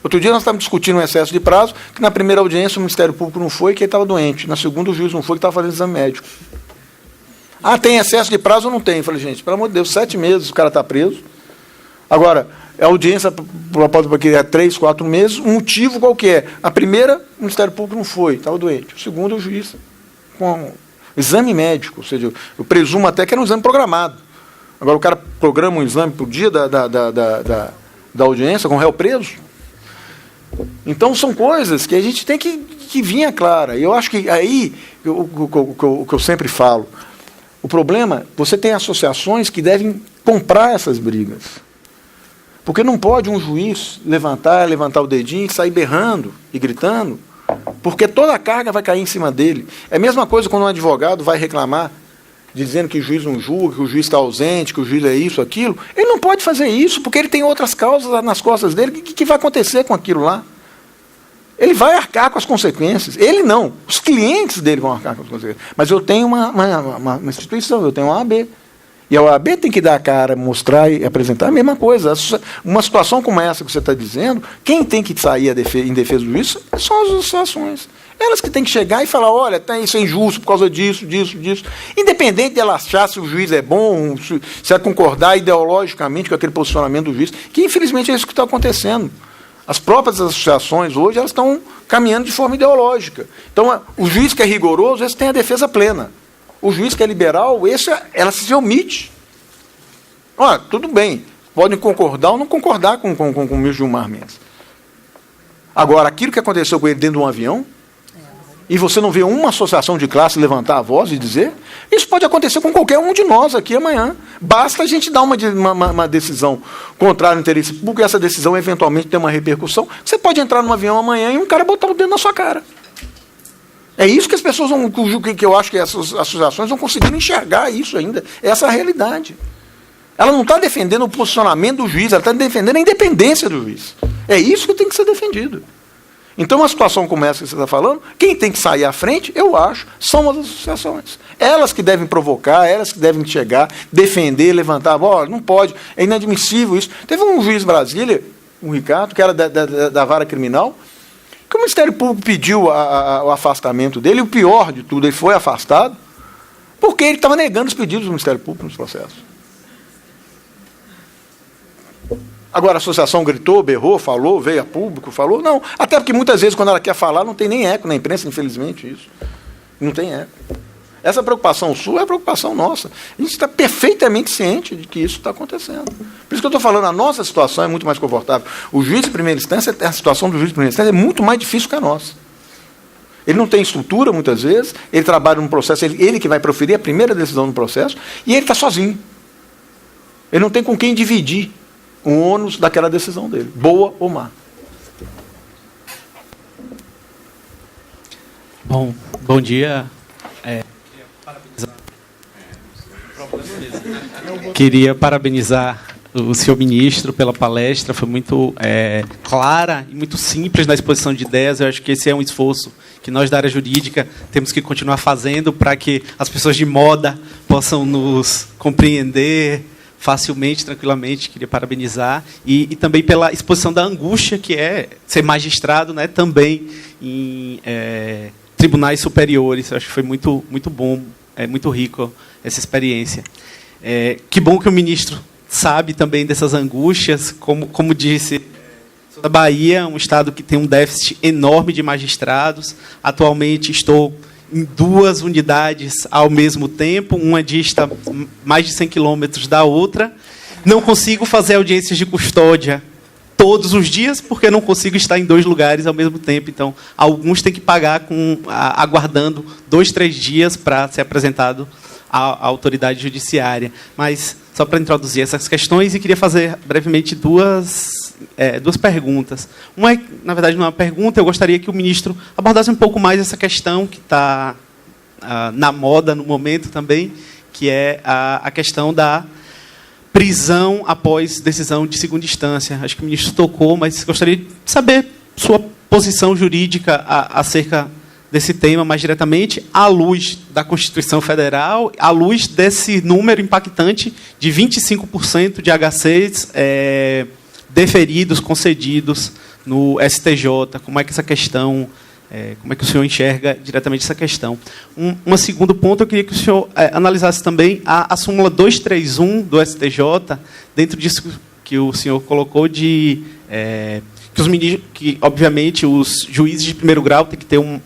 outro dia nós estávamos discutindo um excesso de prazo, que na primeira audiência o Ministério Público não foi, que ele estava doente. Na segunda o juiz não foi, que estava fazendo exame médico. Tem excesso de prazo ou não tem? Eu falei, gente, pelo amor de Deus, 7 meses o cara está preso. Agora, a audiência proposta para aqui é 3, 4 meses, um motivo qualquer. A primeira, o Ministério Público não foi, estava doente. O segundo, o juiz com exame médico, ou seja, eu presumo até que era um exame programado. Agora, o cara programa um exame para o dia da audiência com o réu preso. Então, são coisas que a gente tem que vir clara. E eu acho que aí, o que eu sempre falo, o problema, você tem associações que devem comprar essas brigas. Porque não pode um juiz levantar o dedinho e sair berrando e gritando, porque toda a carga vai cair em cima dele. É a mesma coisa quando um advogado vai reclamar, dizendo que o juiz não julga, que o juiz está ausente, que o juiz é isso, aquilo. Ele não pode fazer isso, porque ele tem outras causas nas costas dele. O que vai acontecer com aquilo lá? Ele vai arcar com as consequências. Ele não. Os clientes dele vão arcar com as consequências. Mas eu tenho uma instituição, eu tenho uma OAB. E a OAB tem que dar a cara, mostrar e apresentar a mesma coisa. Uma situação como essa que você está dizendo, quem tem que sair em defesa do isso são as associações. Elas que têm que chegar e falar, olha, isso é injusto por causa disso. Independente de ela achar se o juiz é bom, se ela concordar ideologicamente com aquele posicionamento do juiz, que infelizmente é isso que está acontecendo. As próprias associações hoje elas estão caminhando de forma ideológica. Então, o juiz que é rigoroso, esse tem a defesa plena. O juiz que é liberal, ela se omite. Tudo bem, podem concordar ou não concordar com o ministro Gilmar Mendes. Agora, aquilo que aconteceu com ele dentro de um avião, e você não vê uma associação de classe levantar a voz e dizer, isso pode acontecer com qualquer um de nós aqui amanhã. Basta a gente dar uma decisão contrária ao interesse público e essa decisão eventualmente ter uma repercussão. Você pode entrar num avião amanhã e um cara botar o dedo na sua cara. É isso que as pessoas vão, que eu acho que essas associações vão conseguir enxergar isso ainda. Essa é a realidade. Ela não está defendendo o posicionamento do juiz, ela está defendendo a independência do juiz. É isso que tem que ser defendido. Então, uma situação como essa que você está falando, quem tem que sair à frente, eu acho, são as associações. Elas que devem provocar, elas que devem chegar, defender, levantar, não pode, é inadmissível isso. Teve um juiz em Brasília, o Ricardo, que era da vara criminal, que o Ministério Público pediu o afastamento dele, e o pior de tudo, ele foi afastado, porque ele estava negando os pedidos do Ministério Público nos processos. Agora, a associação gritou, berrou, falou, veio a público, falou. Não, até porque muitas vezes, quando ela quer falar, não tem nem eco na imprensa, infelizmente, isso. Não tem eco. Essa preocupação sua é a preocupação nossa. A gente está perfeitamente ciente de que isso está acontecendo. Por isso que eu estou falando, a nossa situação é muito mais confortável. O juiz de primeira instância, a situação do juiz de primeira instância é muito mais difícil que a nossa. Ele não tem estrutura, muitas vezes, ele trabalha num processo, ele que vai proferir a primeira decisão no processo, e ele está sozinho. Ele não tem com quem dividir o ônus daquela decisão dele, boa ou má. Bom dia. Queria parabenizar o senhor ministro pela palestra, foi muito clara e muito simples na exposição de ideias. Eu acho que esse é um esforço que nós da área jurídica temos que continuar fazendo para que as pessoas de moda possam nos compreender facilmente, tranquilamente. Queria parabenizar e também pela exposição da angústia que é ser magistrado, né, também em tribunais superiores. Eu acho que foi muito bom, muito rico essa experiência. Que bom que o ministro sabe também dessas angústias, como disse, sou da Bahia, um estado que tem um déficit enorme de magistrados. Atualmente estou em 2 unidades ao mesmo tempo, uma dista mais de 100 quilômetros da outra. Não consigo fazer audiências de custódia todos os dias, porque não consigo estar em 2 lugares ao mesmo tempo. Então, alguns têm que pagar aguardando 2, 3 dias para ser apresentado à autoridade judiciária. Mas, só para introduzir essas questões, e queria fazer brevemente 2 duas perguntas. Uma, na verdade, não é uma pergunta, eu gostaria que o ministro abordasse um pouco mais essa questão que está na moda no momento também, que é a questão da prisão após decisão de segunda instância. Acho que o ministro tocou, mas gostaria de saber sua posição jurídica acerca desse tema mais diretamente, à luz da Constituição Federal, à luz desse número impactante de 25% de HCs deferidos, concedidos no STJ. Como é que essa questão, como é que o senhor enxerga diretamente essa questão? Um segundo ponto, eu queria que o senhor analisasse também a súmula 231 do STJ, dentro disso que o senhor colocou de... que, obviamente, os juízes de primeiro grau têm que ter um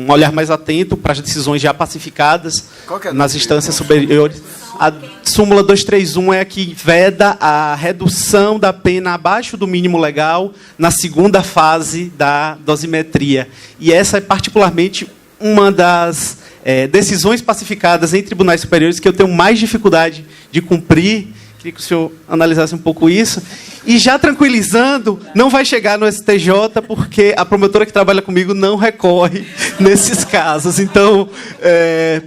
olhar mais atento para as decisões já pacificadas nas instâncias superiores. A súmula 231 é a que veda a redução da pena abaixo do mínimo legal na segunda fase da dosimetria. E essa é particularmente uma das decisões pacificadas em tribunais superiores que eu tenho mais dificuldade de cumprir. Queria que o senhor analisasse um pouco isso. E, já tranquilizando, não vai chegar no STJ, porque a promotora que trabalha comigo não recorre nesses casos. Então,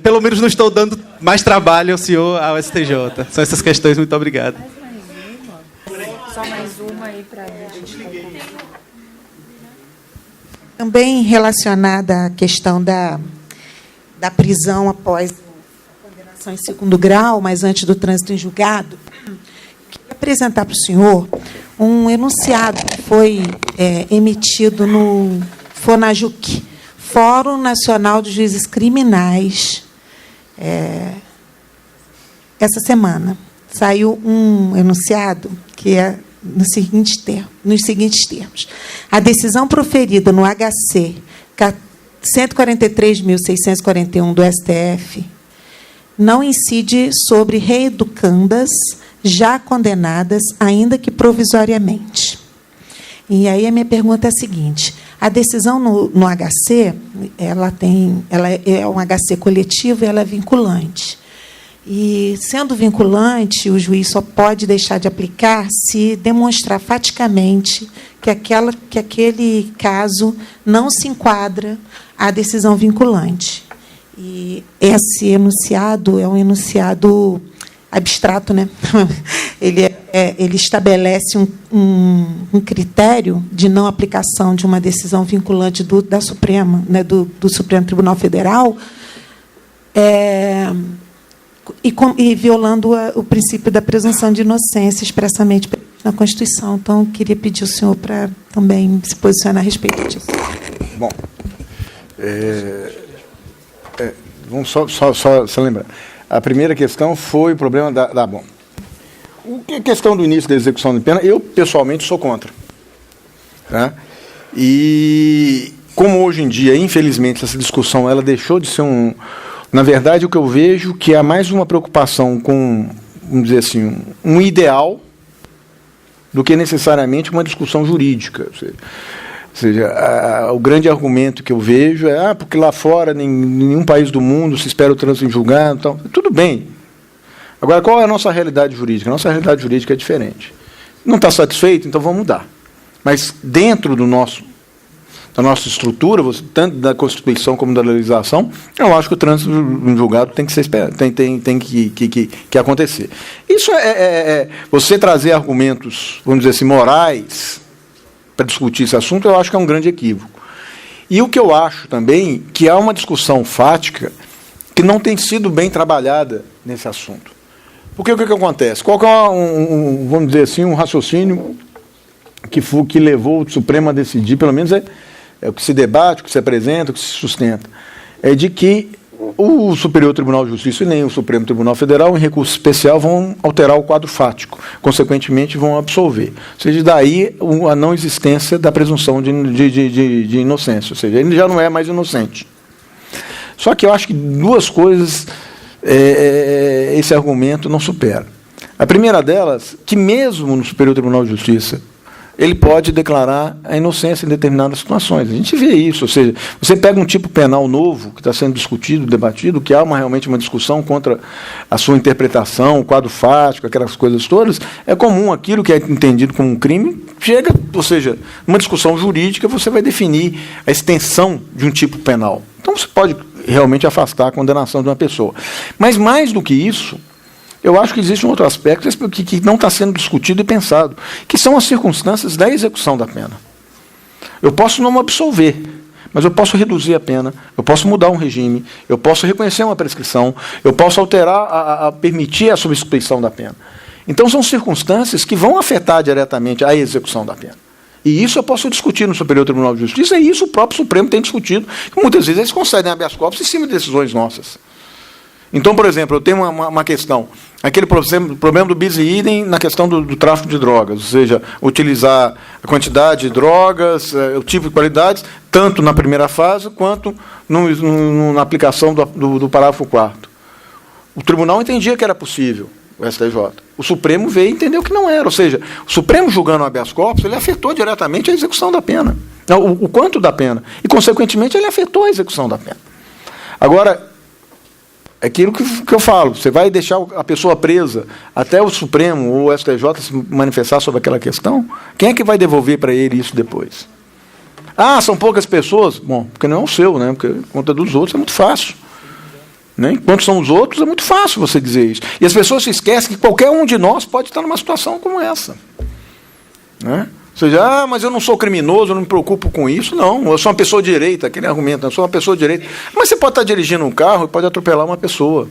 pelo menos não estou dando mais trabalho ao senhor, ao STJ. São essas questões. Muito obrigado. Só mais uma aí para a gente concluir. Também relacionada à questão da prisão após a condenação em segundo grau, mas antes do trânsito em julgado, queria apresentar para o senhor um enunciado que foi emitido no FONAJUC, Fórum Nacional de Juízes Criminais, essa semana. Saiu um enunciado que é nos seguintes termos. A decisão proferida no HC 143.641 do STF não incide sobre reeducandas já condenadas, ainda que provisoriamente. E aí a minha pergunta é a seguinte: a decisão no HC, ela é um HC coletivo e ela é vinculante. E, sendo vinculante, o juiz só pode deixar de aplicar se demonstrar faticamente que aquele caso não se enquadra à decisão vinculante. E esse enunciado é um enunciado abstrato, né? Ele estabelece um critério de não aplicação de uma decisão vinculante da Suprema, né, do Supremo Tribunal Federal, e violando o princípio da presunção de inocência expressamente na Constituição. Então, queria pedir ao senhor para também se posicionar a respeito disso. Bom, vamos só lembrar. A primeira questão foi o problema da bom. A questão do início da execução de pena, eu, pessoalmente, sou contra. Tá? E, como hoje em dia, infelizmente, essa discussão ela deixou de ser Na verdade, o que eu vejo que há mais uma preocupação com, vamos dizer assim, um ideal do que necessariamente uma discussão jurídica. Ou seja, o grande argumento que eu vejo é porque lá fora, em nenhum país do mundo, se espera o trânsito em julgado. Então, tudo bem. Agora, qual é a nossa realidade jurídica? A nossa realidade jurídica é diferente. Não está satisfeito? Então vamos mudar. Mas dentro da nossa estrutura, tanto da Constituição como da legislação, eu acho que o trânsito em julgado tem que ser tem que acontecer. Isso você trazer argumentos, vamos dizer assim, morais para discutir esse assunto, eu acho que é um grande equívoco. E o que eu acho também que há uma discussão fática que não tem sido bem trabalhada nesse assunto. Porque o que acontece? Qual que é vamos dizer assim, um raciocínio que levou o Supremo a decidir, pelo menos é o que se debate, o que se apresenta, o que se sustenta, é de que o Superior Tribunal de Justiça e nem o Supremo Tribunal Federal, em recurso especial, vão alterar o quadro fático, consequentemente vão absolver. Ou seja, daí a não existência da presunção de inocência, ou seja, ele já não é mais inocente. Só que eu acho que duas coisas esse argumento não supera. A primeira delas, que mesmo no Superior Tribunal de Justiça, ele pode declarar a inocência em determinadas situações. A gente vê isso, ou seja, você pega um tipo penal novo que está sendo discutido, debatido, que há realmente uma discussão contra a sua interpretação, o quadro fático, aquelas coisas todas, é comum aquilo que é entendido como um crime chega, ou seja, numa discussão jurídica, você vai definir a extensão de um tipo penal. Então, você pode realmente afastar a condenação de uma pessoa. Mas, mais do que isso, eu acho que existe um outro aspecto que não está sendo discutido e pensado, que são as circunstâncias da execução da pena. Eu posso não absolver, mas eu posso reduzir a pena, eu posso mudar um regime, eu posso reconhecer uma prescrição, eu posso alterar, permitir a substituição da pena. Então, são circunstâncias que vão afetar diretamente a execução da pena. E isso eu posso discutir no Superior Tribunal de Justiça, e isso o próprio Supremo tem discutido, que muitas vezes eles concedem habeas corpus em cima de decisões nossas. Então, por exemplo, eu tenho uma questão, aquele problema do bis e idem na questão do tráfico de drogas, ou seja, utilizar a quantidade de drogas, o tipo de qualidades, tanto na primeira fase quanto na aplicação do parágrafo 4º. O tribunal entendia que era possível, o STJ. O Supremo veio e entendeu que não era. Ou seja, o Supremo julgando o habeas corpus, ele afetou diretamente a execução da pena. O quanto da pena. E, consequentemente, ele afetou a execução da pena. Agora, é aquilo que eu falo, você vai deixar a pessoa presa até o Supremo ou o STJ se manifestar sobre aquela questão? Quem é que vai devolver para ele isso depois? Ah, são poucas pessoas? Bom, porque não é o seu, né? Porque conta dos outros é muito fácil. Né? Enquanto são os outros, é muito fácil você dizer isso. E as pessoas se esquecem que qualquer um de nós pode estar numa situação como essa. Né? Ou seja, mas eu não sou criminoso, eu não me preocupo com isso. Não, eu sou uma pessoa de direita, aquele argumento, eu sou uma pessoa de direita. Mas você pode estar dirigindo um carro e pode atropelar uma pessoa.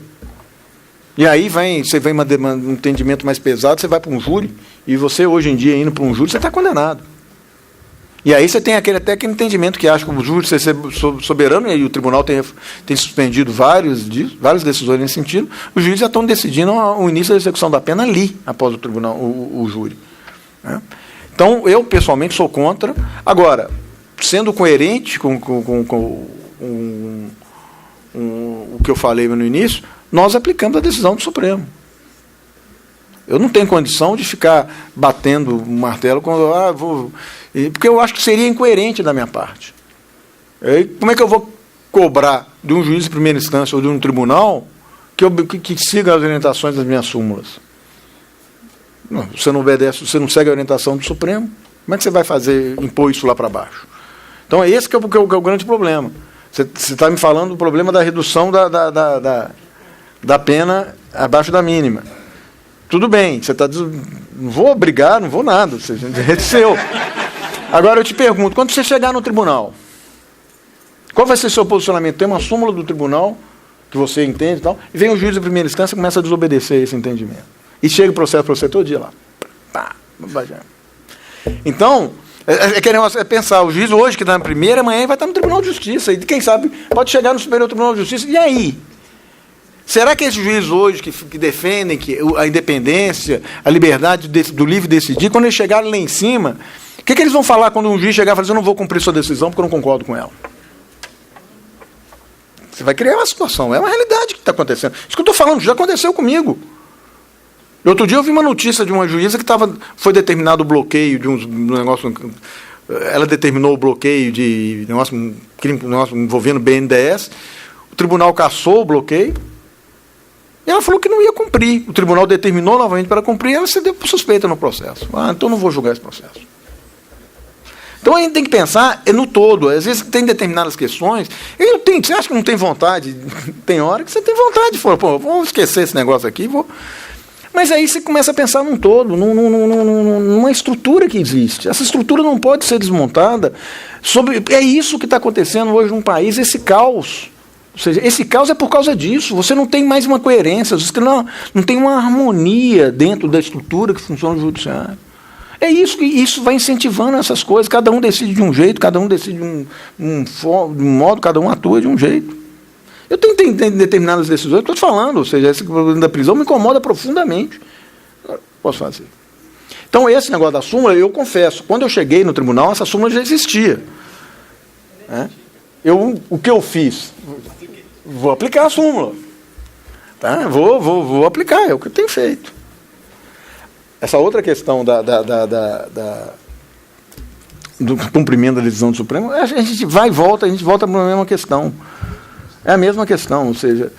E aí você vem um entendimento mais pesado, você vai para um júri, e você, hoje em dia, indo para um júri, você está condenado. E aí você tem aquele entendimento que acha que o júri ser soberano, e o tribunal tem suspendido várias decisões nesse sentido, os juízes já estão decidindo o início da execução da pena ali, após o tribunal, o júri. Né? Então, eu, pessoalmente, sou contra. Agora, sendo coerente com o que eu falei no início, nós aplicamos a decisão do Supremo. Eu não tenho condição de ficar batendo o martelo porque eu acho que seria incoerente da minha parte. Como é que eu vou cobrar de um juiz de primeira instância ou de um tribunal que siga as orientações das minhas súmulas? Não, você não obedece, você não segue a orientação do Supremo, como é que você vai impor isso lá para baixo? Então, esse que é o grande problema. Você está me falando do problema da redução da pena abaixo da mínima. Tudo bem, você está dizendo, não vou brigar, não vou nada, seja, direito seu. Agora eu te pergunto, quando você chegar no tribunal, qual vai ser seu posicionamento? Tem uma súmula do tribunal, que você entende e tal, e vem o juiz de primeira instância e começa a desobedecer esse entendimento. E chega o processo para você todo dia lá. Então, é pensar, o juiz hoje que está na primeira, amanhã vai estar no Tribunal de Justiça, e quem sabe pode chegar no Superior Tribunal de Justiça, e aí? Será que esses juízes hoje que defendem a independência, a liberdade do livre decidir, quando eles chegarem lá em cima, o que eles vão falar quando um juiz chegar e falar assim, eu não vou cumprir sua decisão porque eu não concordo com ela? Você vai criar uma situação, é uma realidade que está acontecendo. Isso que eu estou falando já aconteceu comigo. Outro dia eu vi uma notícia de uma juíza que foi determinado o bloqueio de um negócio. Ela determinou o bloqueio de negócio envolvendo BNDES. O tribunal cassou o bloqueio. E ela falou que não ia cumprir. O tribunal determinou novamente para cumprir e ela cedeu por suspeita no processo. Então não vou julgar esse processo. Então a gente tem que pensar no todo. Às vezes tem determinadas questões. Você acha que não tem vontade? Tem hora que você tem vontade de falar, vamos esquecer esse negócio aqui, Mas aí você começa a pensar num todo, numa estrutura que existe. Essa estrutura não pode ser desmontada. É isso que está acontecendo hoje num país, esse caos. Ou seja, esse caos é por causa disso. Você não tem mais uma coerência, você não tem uma harmonia dentro da estrutura que funciona no judiciário. É isso que isso vai incentivando essas coisas. Cada um decide de um jeito, cada um decide de um modo, cada um atua de um jeito. Eu tenho determinadas decisões, estou te falando, ou seja, esse problema da prisão me incomoda profundamente. Posso fazer. Então, esse negócio da súmula, eu confesso, quando eu cheguei no tribunal, essa súmula já existia. O que eu fiz? Vou aplicar a súmula. Tá? Vou aplicar, é o que eu tenho feito. Essa outra questão do cumprimento da decisão do Supremo, a gente vai e volta, para a mesma questão. É a mesma questão, ou seja,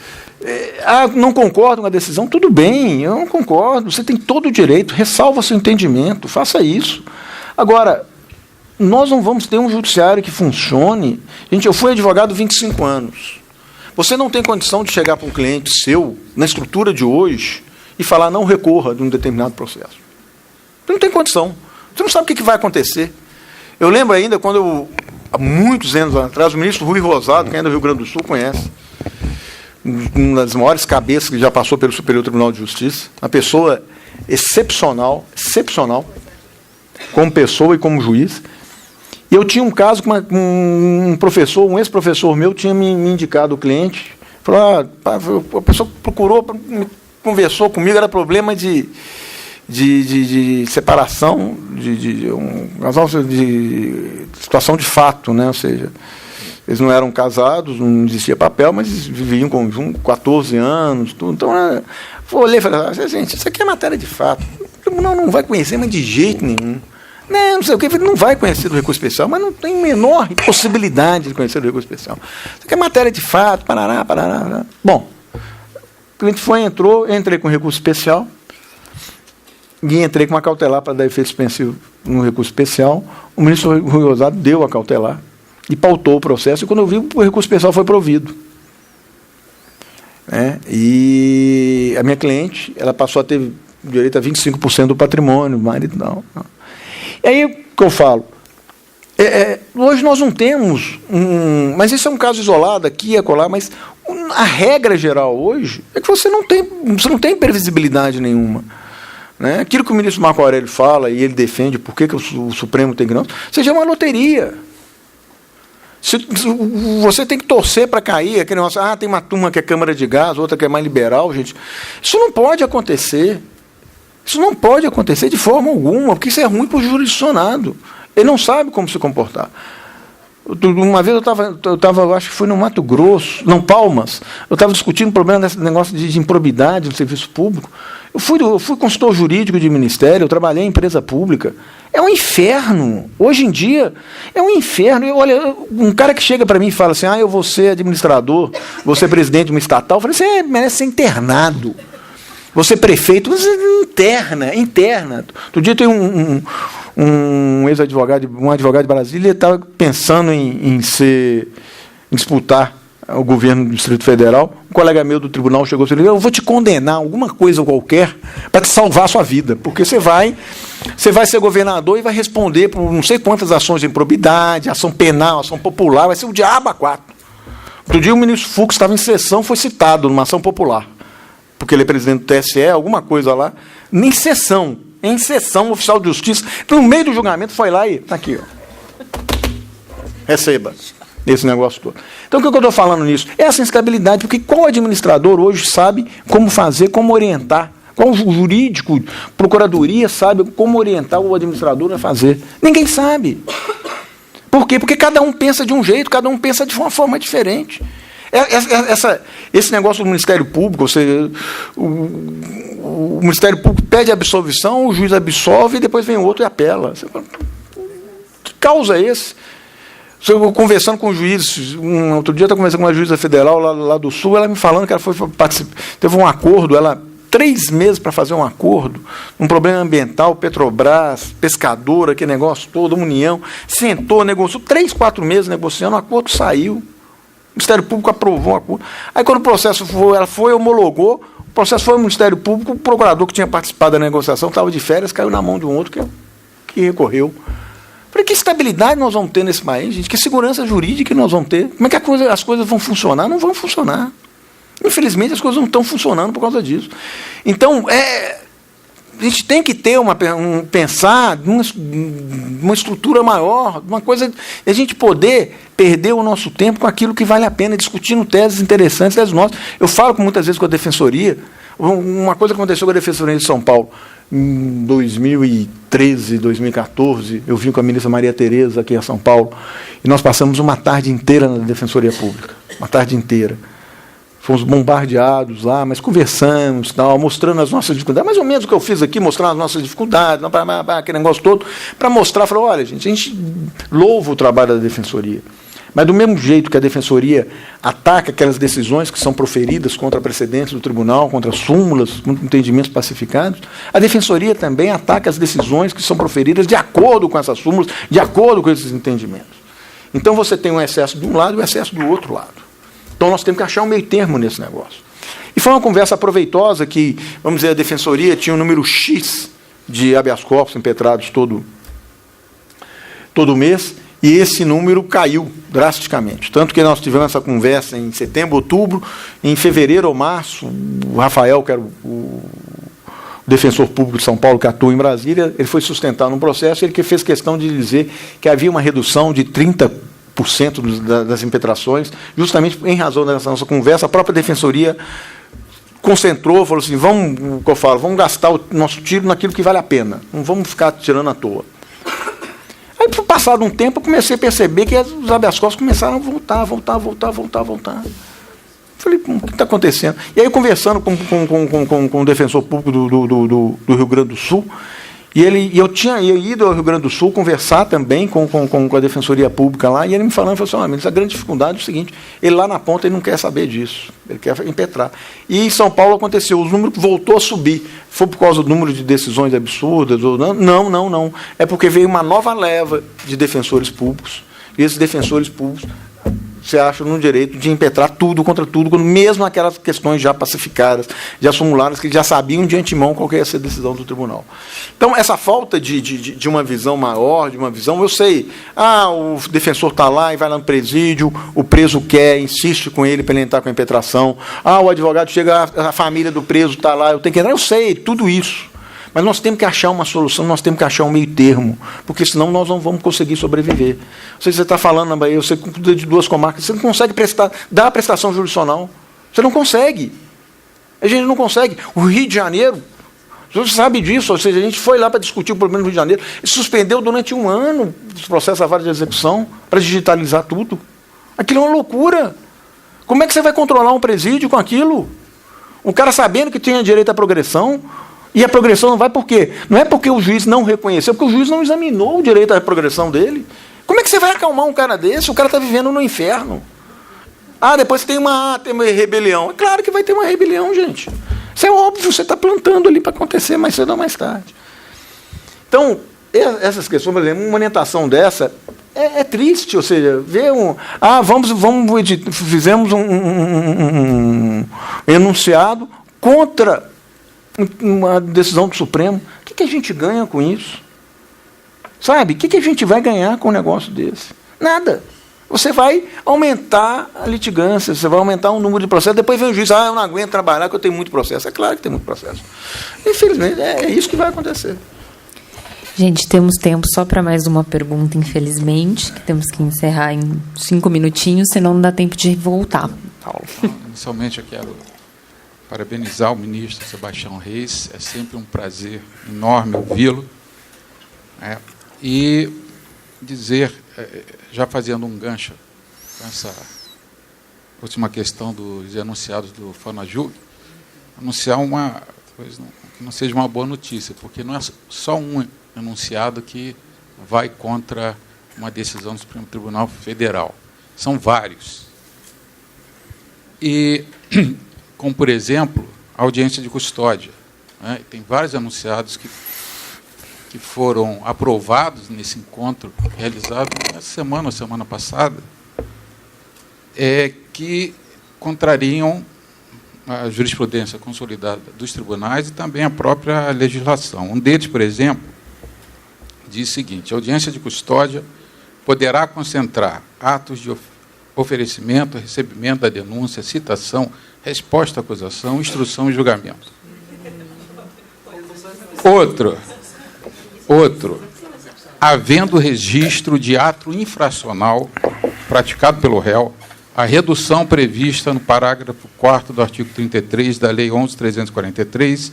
não concordo com a decisão, tudo bem, eu não concordo, você tem todo o direito, ressalva seu entendimento, faça isso. Agora, nós não vamos ter um judiciário que funcione. Gente, eu fui advogado 25 anos. Você não tem condição de chegar para um cliente seu, na estrutura de hoje, e falar não recorra de um determinado processo. Você não tem condição. Você não sabe o que vai acontecer. Eu lembro ainda quando há muitos anos atrás, o ministro Rui Rosado, que ainda do Rio Grande do Sul conhece, uma das maiores cabeças que já passou pelo Superior Tribunal de Justiça, uma pessoa excepcional, como pessoa e como juiz. E eu tinha um caso com um professor, um ex-professor meu, tinha me indicado o cliente, falou, a pessoa procurou, conversou comigo, era problema de separação, de situação de fato, né? Ou seja, eles não eram casados, não existia papel, mas viviam em conjunto, 14 anos, tudo. Então, eu olhei e falei, gente, isso aqui é matéria de fato. O tribunal não vai conhecer, mas de jeito nenhum. Não sei o que, ele não vai conhecer do recurso especial, mas não tem menor possibilidade de conhecer do recurso especial. Isso aqui é matéria de fato, parará. Bom, o cliente entrou, eu entrei com recurso especial, e entrei com uma cautelar para dar efeito suspensivo no recurso especial. O ministro Rui Rosado deu a cautelar e pautou o processo, e quando eu vi, o recurso especial foi provido. E a minha cliente, ela passou a ter direito a 25% do patrimônio, o marido não. E aí, o que eu falo? Hoje nós não temos mas isso é um caso isolado aqui e acolá, mas a regra geral hoje é que você não tem previsibilidade nenhuma. Né? Aquilo que o ministro Marco Aurélio fala, e ele defende por que o Supremo tem que não, seja uma loteria. Você tem que torcer para cair, aquele negócio, tem uma turma que é Câmara de Gás, outra que é mais liberal, gente. Isso não pode acontecer. Isso não pode acontecer de forma alguma, porque isso é ruim para o jurisdicionado. Ele não sabe como se comportar. Uma vez eu estava, acho que foi no Mato Grosso, não, Palmas, eu estava discutindo o problema desse negócio de improbidade no serviço público. Eu fui consultor jurídico de ministério, eu trabalhei em empresa pública. É um inferno. Hoje em dia, é um inferno. Olha, um cara que chega para mim e fala assim, eu vou ser administrador, vou ser presidente de uma estatal, eu falei, você merece ser internado. Você prefeito, você interna. Outro dia tem um ex-advogado, um advogado de Brasília, estava pensando em disputar o governo do Distrito Federal. Um colega meu do tribunal chegou e disse, eu vou te condenar alguma coisa qualquer para te salvar a sua vida, porque você vai ser governador e vai responder por não sei quantas ações de improbidade, ação penal, ação popular, vai ser o diabo a quatro. Outro dia o ministro Fux estava em sessão, foi citado numa ação popular, porque ele é presidente do TSE, alguma coisa lá, em sessão, oficial de justiça, no meio do julgamento foi lá e está aqui, receba esse negócio todo. Então, o que eu estou falando nisso? Essa instabilidade, porque qual administrador hoje sabe como fazer, como orientar? Qual jurídico, procuradoria sabe como orientar o administrador a fazer? Ninguém sabe. Por quê? Porque cada um pensa de um jeito, cada um pensa de uma forma diferente. Esse negócio do Ministério Público, ou seja, o Ministério Público pede absolvição, o juiz absolve e depois vem o outro e apela. Que causa é esse? Eu conversando com o juiz, outro dia eu estava conversando com uma juíza federal lá do Sul, ela me falando que ela foi participar, teve um acordo, ela 3 meses para fazer um acordo, um problema ambiental, Petrobras, pescadora, aquele negócio todo, União, sentou, negociou, 3, 4 meses negociando, o acordo saiu, o Ministério Público aprovou o acordo. Aí quando o processo foi, ela foi, homologou, o processo foi ao Ministério Público, o procurador que tinha participado da negociação estava de férias, caiu na mão de um outro que recorreu. Que estabilidade nós vamos ter nesse país, gente? Que segurança jurídica nós vamos ter? Como é que as coisas vão funcionar? Não vão funcionar. Infelizmente, as coisas não estão funcionando por causa disso. Então, a gente tem que ter pensar numa estrutura maior, uma coisa de a gente poder perder o nosso tempo com aquilo que vale a pena, discutindo teses interessantes, teses nossas. Eu falo muitas vezes com a Defensoria, uma coisa que aconteceu com a Defensoria de São Paulo, em 2013, 2014, eu vim com a ministra Maria Tereza aqui em São Paulo, e nós passamos uma tarde inteira na Defensoria Pública, uma tarde inteira. Fomos bombardeados lá, mas conversamos, tal, mostrando as nossas dificuldades, mais ou menos o que eu fiz aqui, mostrando as nossas dificuldades, aquele negócio todo, para mostrar, falar, olha, gente, a gente louva o trabalho da Defensoria, Mas, do mesmo jeito que a Defensoria ataca aquelas decisões que são proferidas contra precedentes do tribunal, contra súmulas, contra entendimentos pacificados, a Defensoria também ataca as decisões que são proferidas de acordo com essas súmulas, de acordo com esses entendimentos. Então, você tem um excesso de um lado e um excesso do outro lado. Então, nós temos que achar um meio termo nesse negócio. E foi uma conversa proveitosa que, vamos dizer, a Defensoria tinha um número X de habeas corpus impetrados todo mês, e esse número caiu drasticamente. Tanto que nós tivemos essa conversa em setembro, outubro, em fevereiro ou março, o Rafael, que era o defensor público de São Paulo, que atua em Brasília, ele foi sustentar num processo, ele que fez questão de dizer que havia uma redução de 30% das impetrações, justamente em razão dessa nossa conversa. A própria Defensoria concentrou, falou assim, vamos gastar o nosso tiro naquilo que vale a pena, não vamos ficar tirando à toa. Aí, por passado um tempo, eu comecei a perceber que os habeas corpus começaram a voltar. Falei, o que está acontecendo? E aí, conversando com o defensor público do Rio Grande do Sul, e eu tinha ido ao Rio Grande do Sul conversar também com a Defensoria Pública lá, e ele me falou assim, mas a grande dificuldade é o seguinte, ele lá na ponta ele não quer saber disso, ele quer impetrar. E em São Paulo aconteceu, o número voltou a subir. Foi por causa do número de decisões absurdas? Ou não. É porque veio uma nova leva de defensores públicos, e esses defensores públicos se acham no direito de impetrar tudo contra tudo, mesmo aquelas questões já pacificadas, já sumuladas, que já sabiam de antemão qual que ia ser a decisão do tribunal. Então, essa falta de uma visão maior, de uma visão, eu sei, o defensor está lá e vai lá no presídio, o preso quer, insiste com ele para ele entrar com a impetração, o advogado chega, a família do preso está lá, eu tenho que entrar, eu sei, tudo isso. Mas nós temos que achar uma solução, nós temos que achar um meio termo, porque senão nós não vamos conseguir sobreviver. Não sei se você está falando na Bahia, você cuida de 2 comarcas, você não consegue dar a prestação jurisdicional. Você não consegue. A gente não consegue. O Rio de Janeiro, você sabe disso, ou seja, a gente foi lá para discutir o problema do Rio de Janeiro, e suspendeu durante 1 ano os processos à vara de execução para digitalizar tudo. Aquilo é uma loucura. Como é que você vai controlar um presídio com aquilo? Um cara sabendo que tinha direito à progressão. E a progressão não vai por quê? Não é porque o juiz não reconheceu, porque o juiz não examinou o direito à progressão dele. Como é que você vai acalmar um cara desse? O cara está vivendo no inferno. Depois tem uma rebelião. É claro que vai ter uma rebelião, gente. Isso é óbvio, você está plantando ali para acontecer mais cedo ou mais tarde. Então, essas questões, por exemplo, uma orientação dessa é triste, ou seja, ver fizemos um enunciado contra uma decisão do Supremo. O que a gente ganha com isso? Sabe? O que a gente vai ganhar com um negócio desse? Nada. Você vai aumentar a litigância, você vai aumentar o número de processos, depois vem o juiz, eu não aguento trabalhar porque eu tenho muito processo. É claro que tem muito processo. Infelizmente, é isso que vai acontecer. Gente, temos tempo só para mais uma pergunta, infelizmente, que temos que encerrar em 5 minutinhos, senão não dá tempo de voltar. Paulo. Inicialmente, eu quero parabenizar o ministro Sebastião Reis, é sempre um prazer enorme ouvi-lo, e dizer, já fazendo um gancho com essa última questão dos enunciados do Fanajug, anunciar uma coisa que não seja uma boa notícia, porque não é só um enunciado que vai contra uma decisão do Supremo Tribunal Federal, são vários. E como, por exemplo, a audiência de custódia. Tem vários enunciados que foram aprovados nesse encontro realizado essa semana ou semana passada, que contrariam a jurisprudência consolidada dos tribunais e também a própria legislação. Um deles, por exemplo, diz o seguinte: a audiência de custódia poderá concentrar atos de oferecimento, recebimento da denúncia, citação, resposta à acusação, instrução e julgamento. Outro, havendo registro de ato infracional praticado pelo réu, a redução prevista no parágrafo 4º do artigo 33 da Lei 11.343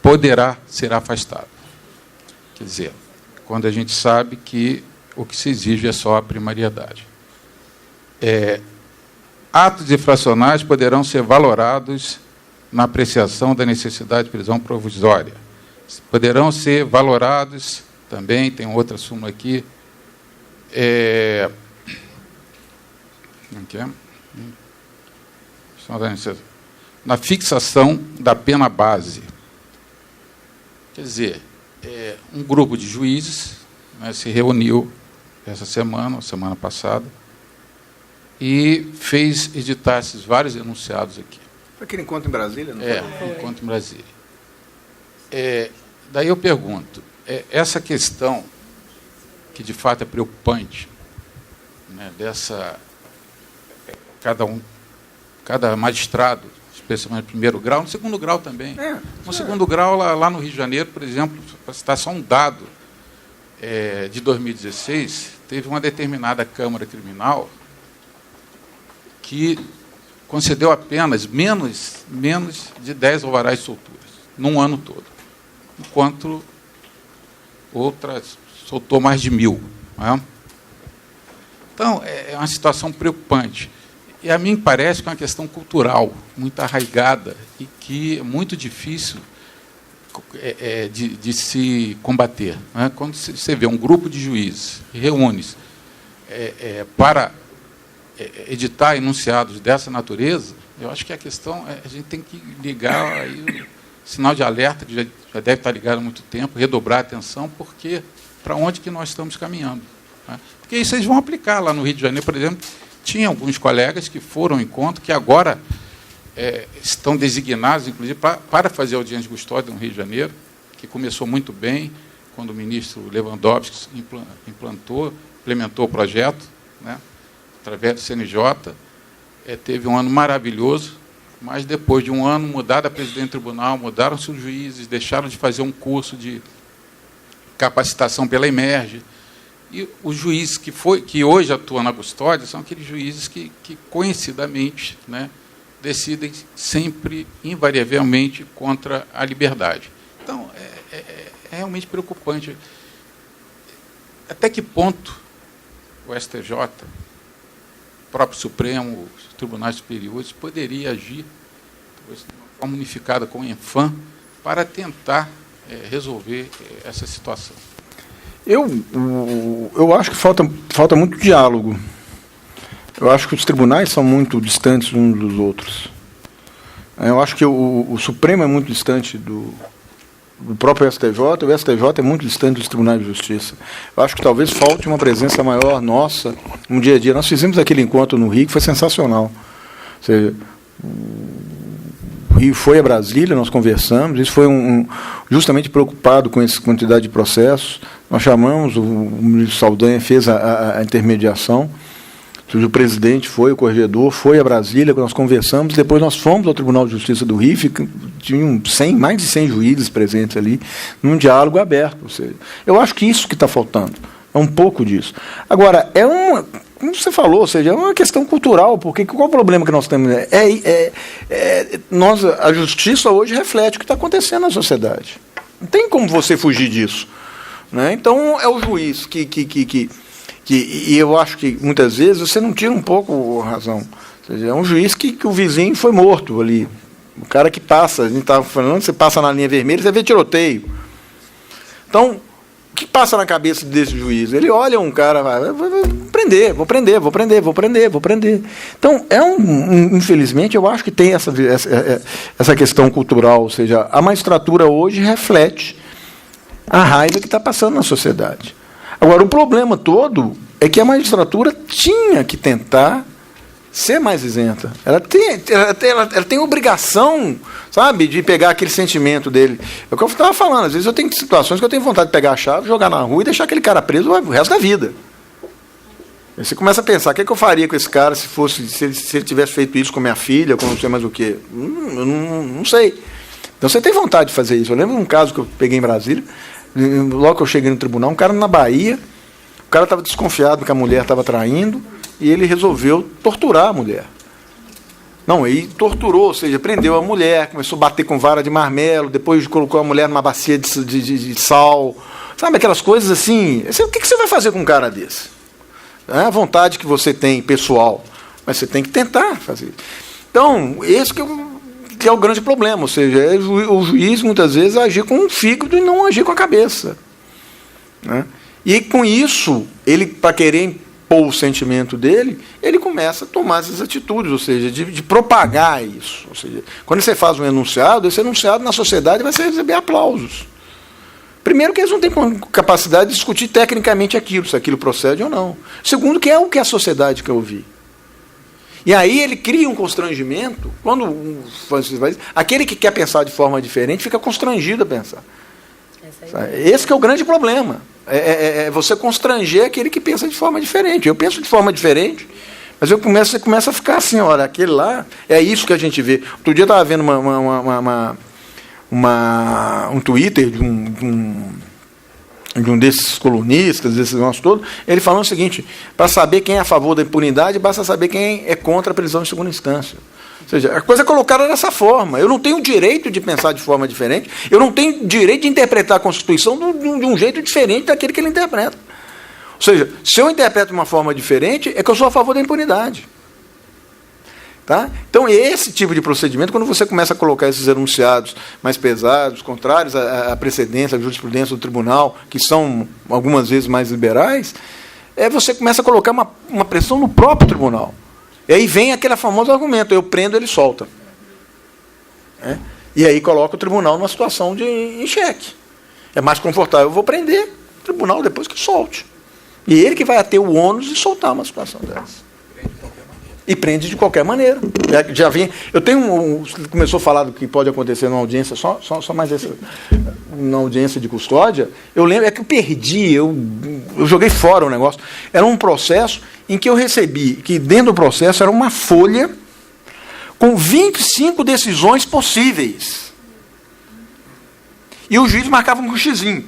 poderá ser afastada. Quer dizer, quando a gente sabe que o que se exige é só a primariedade. Atos infracionais poderão ser valorados na apreciação da necessidade de prisão provisória. Poderão ser valorados também, tem outra súmula aqui, na fixação da pena base. Quer dizer, um grupo de juízes, né, se reuniu essa semana, semana passada, e fez editar esses vários enunciados aqui. Foi aquele encontro em Brasília? Não Encontro em Brasília. Daí eu pergunto, essa questão, que de fato é preocupante, né, cada magistrado, especialmente no primeiro grau, no segundo grau também. No segundo grau, lá no Rio de Janeiro, por exemplo, para citar só um dado, de 2016, teve uma determinada Câmara Criminal que concedeu apenas menos de 10 alvarás de solturas, num ano todo, enquanto outras soltou mais de 1.000. Não é? Então, é uma situação preocupante. E a mim parece que é uma questão cultural, muito arraigada, e que é muito difícil de se combater. Não é? Quando você vê um grupo de juízes que reúne-se para editar enunciados dessa natureza, eu acho que a questão a gente tem que ligar aí o sinal de alerta, que já deve estar ligado há muito tempo, redobrar a atenção, porque para onde que nós estamos caminhando? Né? Porque isso eles vão aplicar lá no Rio de Janeiro, por exemplo. Tinha alguns colegas que foram ao encontro, que agora estão designados, inclusive, para fazer audiência de custódia no Rio de Janeiro, que começou muito bem, quando o ministro Lewandowski implementou o projeto, né, através do CNJ. Teve um ano maravilhoso, mas depois de um ano mudada a presidente do tribunal, mudaram-se os juízes, deixaram de fazer um curso de capacitação pela Emerge. E os juízes que hoje atuam na custódia são aqueles juízes que conhecidamente, né, decidem sempre, invariavelmente, contra a liberdade. Então, é realmente preocupante. Até que ponto o STJ, o próprio Supremo, os tribunais superiores, poderia agir de uma forma unificada com o ENFAM para tentar resolver essa situação? Eu acho que falta muito diálogo. Eu acho que os tribunais são muito distantes uns dos outros. Eu acho que o Supremo é muito distante do próprio STJ, o STJ é muito distante dos tribunais de justiça. Eu acho que talvez falte uma presença maior nossa no dia a dia. Nós fizemos aquele encontro no Rio, que foi sensacional. Ou seja, o Rio foi a Brasília, nós conversamos, isso foi justamente preocupado com essa quantidade de processos. Nós chamamos, o ministro Saldanha fez a intermediação, o presidente foi, o corregedor foi a Brasília, nós conversamos, depois nós fomos ao Tribunal de Justiça do Rio, tinham mais de 100 juízes presentes ali, num diálogo aberto. Ou seja, eu acho que isso que está faltando, é um pouco disso. Agora, como você falou, ou seja, é uma questão cultural, porque qual é o problema que nós temos? A justiça hoje reflete o que está acontecendo na sociedade. Não tem como você fugir disso. Né? Então, é o juiz e eu acho que, muitas vezes, você não tira um pouco a razão. Ou seja, é um juiz que o vizinho foi morto ali. O cara que passa, a gente estava falando, você passa na linha vermelha, você vê tiroteio. Então, o que passa na cabeça desse juiz? Ele olha um cara, vou prender. Então, infelizmente, eu acho que tem essa questão cultural, ou seja, a magistratura hoje reflete a raiva que está passando na sociedade. Agora, o problema todo é que a magistratura tinha que tentar ser mais isenta. Ela tem obrigação, sabe, de pegar aquele sentimento dele. É o que eu estava falando. Às vezes eu tenho situações que eu tenho vontade de pegar a chave, jogar na rua e deixar aquele cara preso o resto da vida. Aí você começa a pensar, o que eu faria com esse cara se ele tivesse feito isso com minha filha, com não sei mais o quê? Eu não sei. Então você tem vontade de fazer isso. Eu lembro de um caso que eu peguei em Brasília, logo que eu cheguei no tribunal, um cara na Bahia, o cara estava desconfiado que a mulher estava traindo, e ele resolveu torturar a mulher. Não, ele torturou, ou seja, prendeu a mulher, começou a bater com vara de marmelo, depois colocou a mulher numa bacia de sal. Sabe aquelas coisas assim? O que você vai fazer com um cara desse? É a vontade que você tem, pessoal, mas você tem que tentar fazer. Então, esse que é o grande problema, ou seja, o juiz muitas vezes agir com o fígado e não agir com a cabeça. Né? E com isso, ele, para querer impor o sentimento dele, ele começa a tomar essas atitudes, ou seja, de propagar isso. Ou seja, quando você faz um enunciado, esse enunciado na sociedade vai receber aplausos. Primeiro, que eles não têm capacidade de discutir tecnicamente aquilo, se aquilo procede ou não. Segundo, que é o que a sociedade quer ouvir. E aí ele cria um constrangimento, quando aquele que quer pensar de forma diferente fica constrangido a pensar. Esse que é o grande problema. É você constranger aquele que pensa de forma diferente. Eu penso de forma diferente, mas você começa a ficar assim, olha, aquele lá, é isso que a gente vê. Outro dia eu estava vendo um Twitter de um desses colunistas, desses nossos todos, ele falando o seguinte: para saber quem é a favor da impunidade, basta saber quem é contra a prisão em segunda instância. Ou seja, a coisa é colocada dessa forma. Eu não tenho direito de pensar de forma diferente, eu não tenho direito de interpretar a Constituição de um jeito diferente daquele que ele interpreta. Ou seja, se eu interpreto de uma forma diferente, é que eu sou a favor da impunidade. Tá? Então, esse tipo de procedimento, quando você começa a colocar esses enunciados mais pesados, contrários à precedência, à jurisprudência do tribunal, que são algumas vezes mais liberais, você começa a colocar uma pressão no próprio tribunal. E aí vem aquele famoso argumento: eu prendo, ele solta. E aí coloca o tribunal numa situação em xeque. É mais confortável, eu vou prender o tribunal depois que solte. E ele que vai ter o ônus de soltar uma situação dessa. E prende de qualquer maneira. Já vinha, eu tenho começou a falar do que pode acontecer numa audiência, só mais essa, na audiência de custódia. Eu lembro, que eu perdi, eu joguei fora o negócio. Era um processo em que eu recebi, que dentro do processo era uma folha com 25 decisões possíveis. E o juiz marcava um xizinho.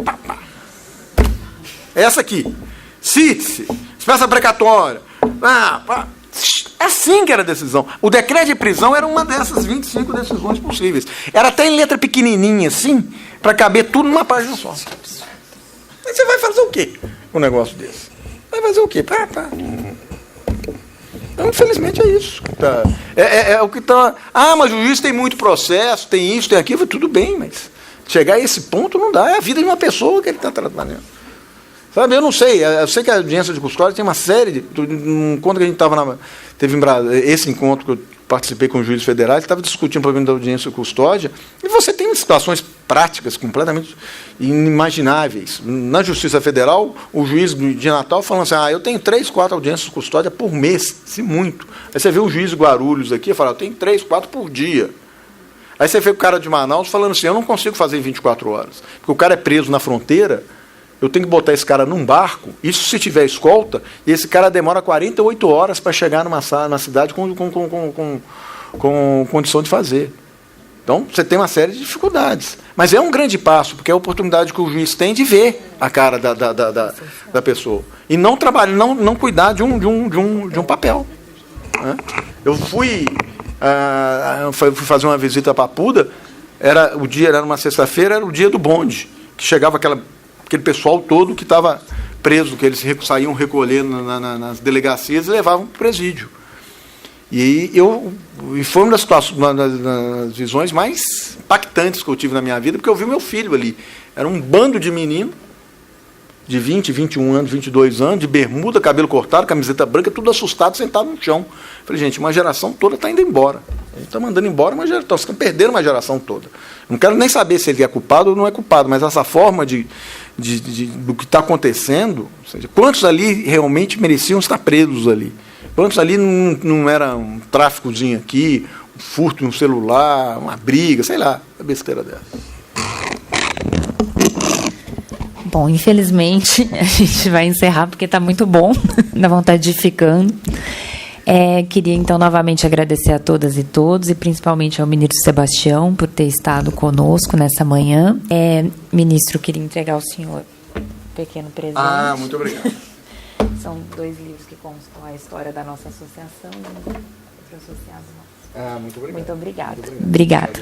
Essa aqui. Cite-se, expressa precatória. Assim que era a decisão. O decreto de prisão era uma dessas 25 decisões possíveis. Era até em letra pequenininha, assim, para caber tudo numa página só. Mas você vai fazer o quê com um negócio desse? Vai fazer o quê? Então, infelizmente, é isso. É o que está... mas o juiz tem muito processo, tem isso, tem aquilo, tudo bem, mas chegar a esse ponto não dá. É a vida de uma pessoa que ele está tratando. Sabe, eu não sei. Eu sei que a audiência de custódia tem uma série de... Um encontro que a gente teve em Brasília, esse encontro que eu participei com os juízes federais, estava discutindo o problema da audiência de custódia, e você tem situações práticas completamente inimagináveis. Na Justiça Federal, o juiz de Natal falando assim: eu tenho 3, 4 audiências de custódia por mês, se muito. Aí você vê o juiz de Guarulhos aqui e fala: eu tenho 3, 4 por dia. Aí você vê o cara de Manaus falando assim: eu não consigo fazer em 24 horas, porque o cara é preso na fronteira. Eu tenho que botar esse cara num barco, isso se tiver escolta, e esse cara demora 48 horas para chegar na cidade com condição de fazer. Então, você tem uma série de dificuldades. Mas é um grande passo, porque é a oportunidade que o juiz tem de ver a cara da pessoa. E não trabalhar, não cuidar de um papel. Eu fui fazer uma visita a Papuda, era uma sexta-feira, era o dia do bonde, que chegava aquele pessoal todo que estava preso, que eles saíam recolhendo nas delegacias e levavam para o presídio. E foi uma das visões mais impactantes que eu tive na minha vida, porque eu vi meu filho ali. Era um bando de menino, de 20, 21 anos, 22 anos, de bermuda, cabelo cortado, camiseta branca, tudo assustado, sentado no chão. Falei: gente, uma geração toda está indo embora. A gente está mandando embora uma geração, estão perdendo uma geração toda. Não quero nem saber se ele é culpado ou não é culpado, mas essa forma do que está acontecendo, ou seja, quantos ali realmente mereciam estar presos ali? Quantos ali não era um tráficozinho aqui, um furto no celular, uma briga, sei lá, uma besteira dessa. Bom, infelizmente, a gente vai encerrar, porque está muito bom, dá vontade de ir ficando. Queria, então, novamente agradecer a todas e todos, e principalmente ao ministro Sebastião, por ter estado conosco nessa manhã. Ministro, queria entregar ao senhor um pequeno presente. Muito obrigado. São 2 livros que constam a história da nossa associação e outros associados nossos. Muito obrigado. Muito obrigada. Obrigada.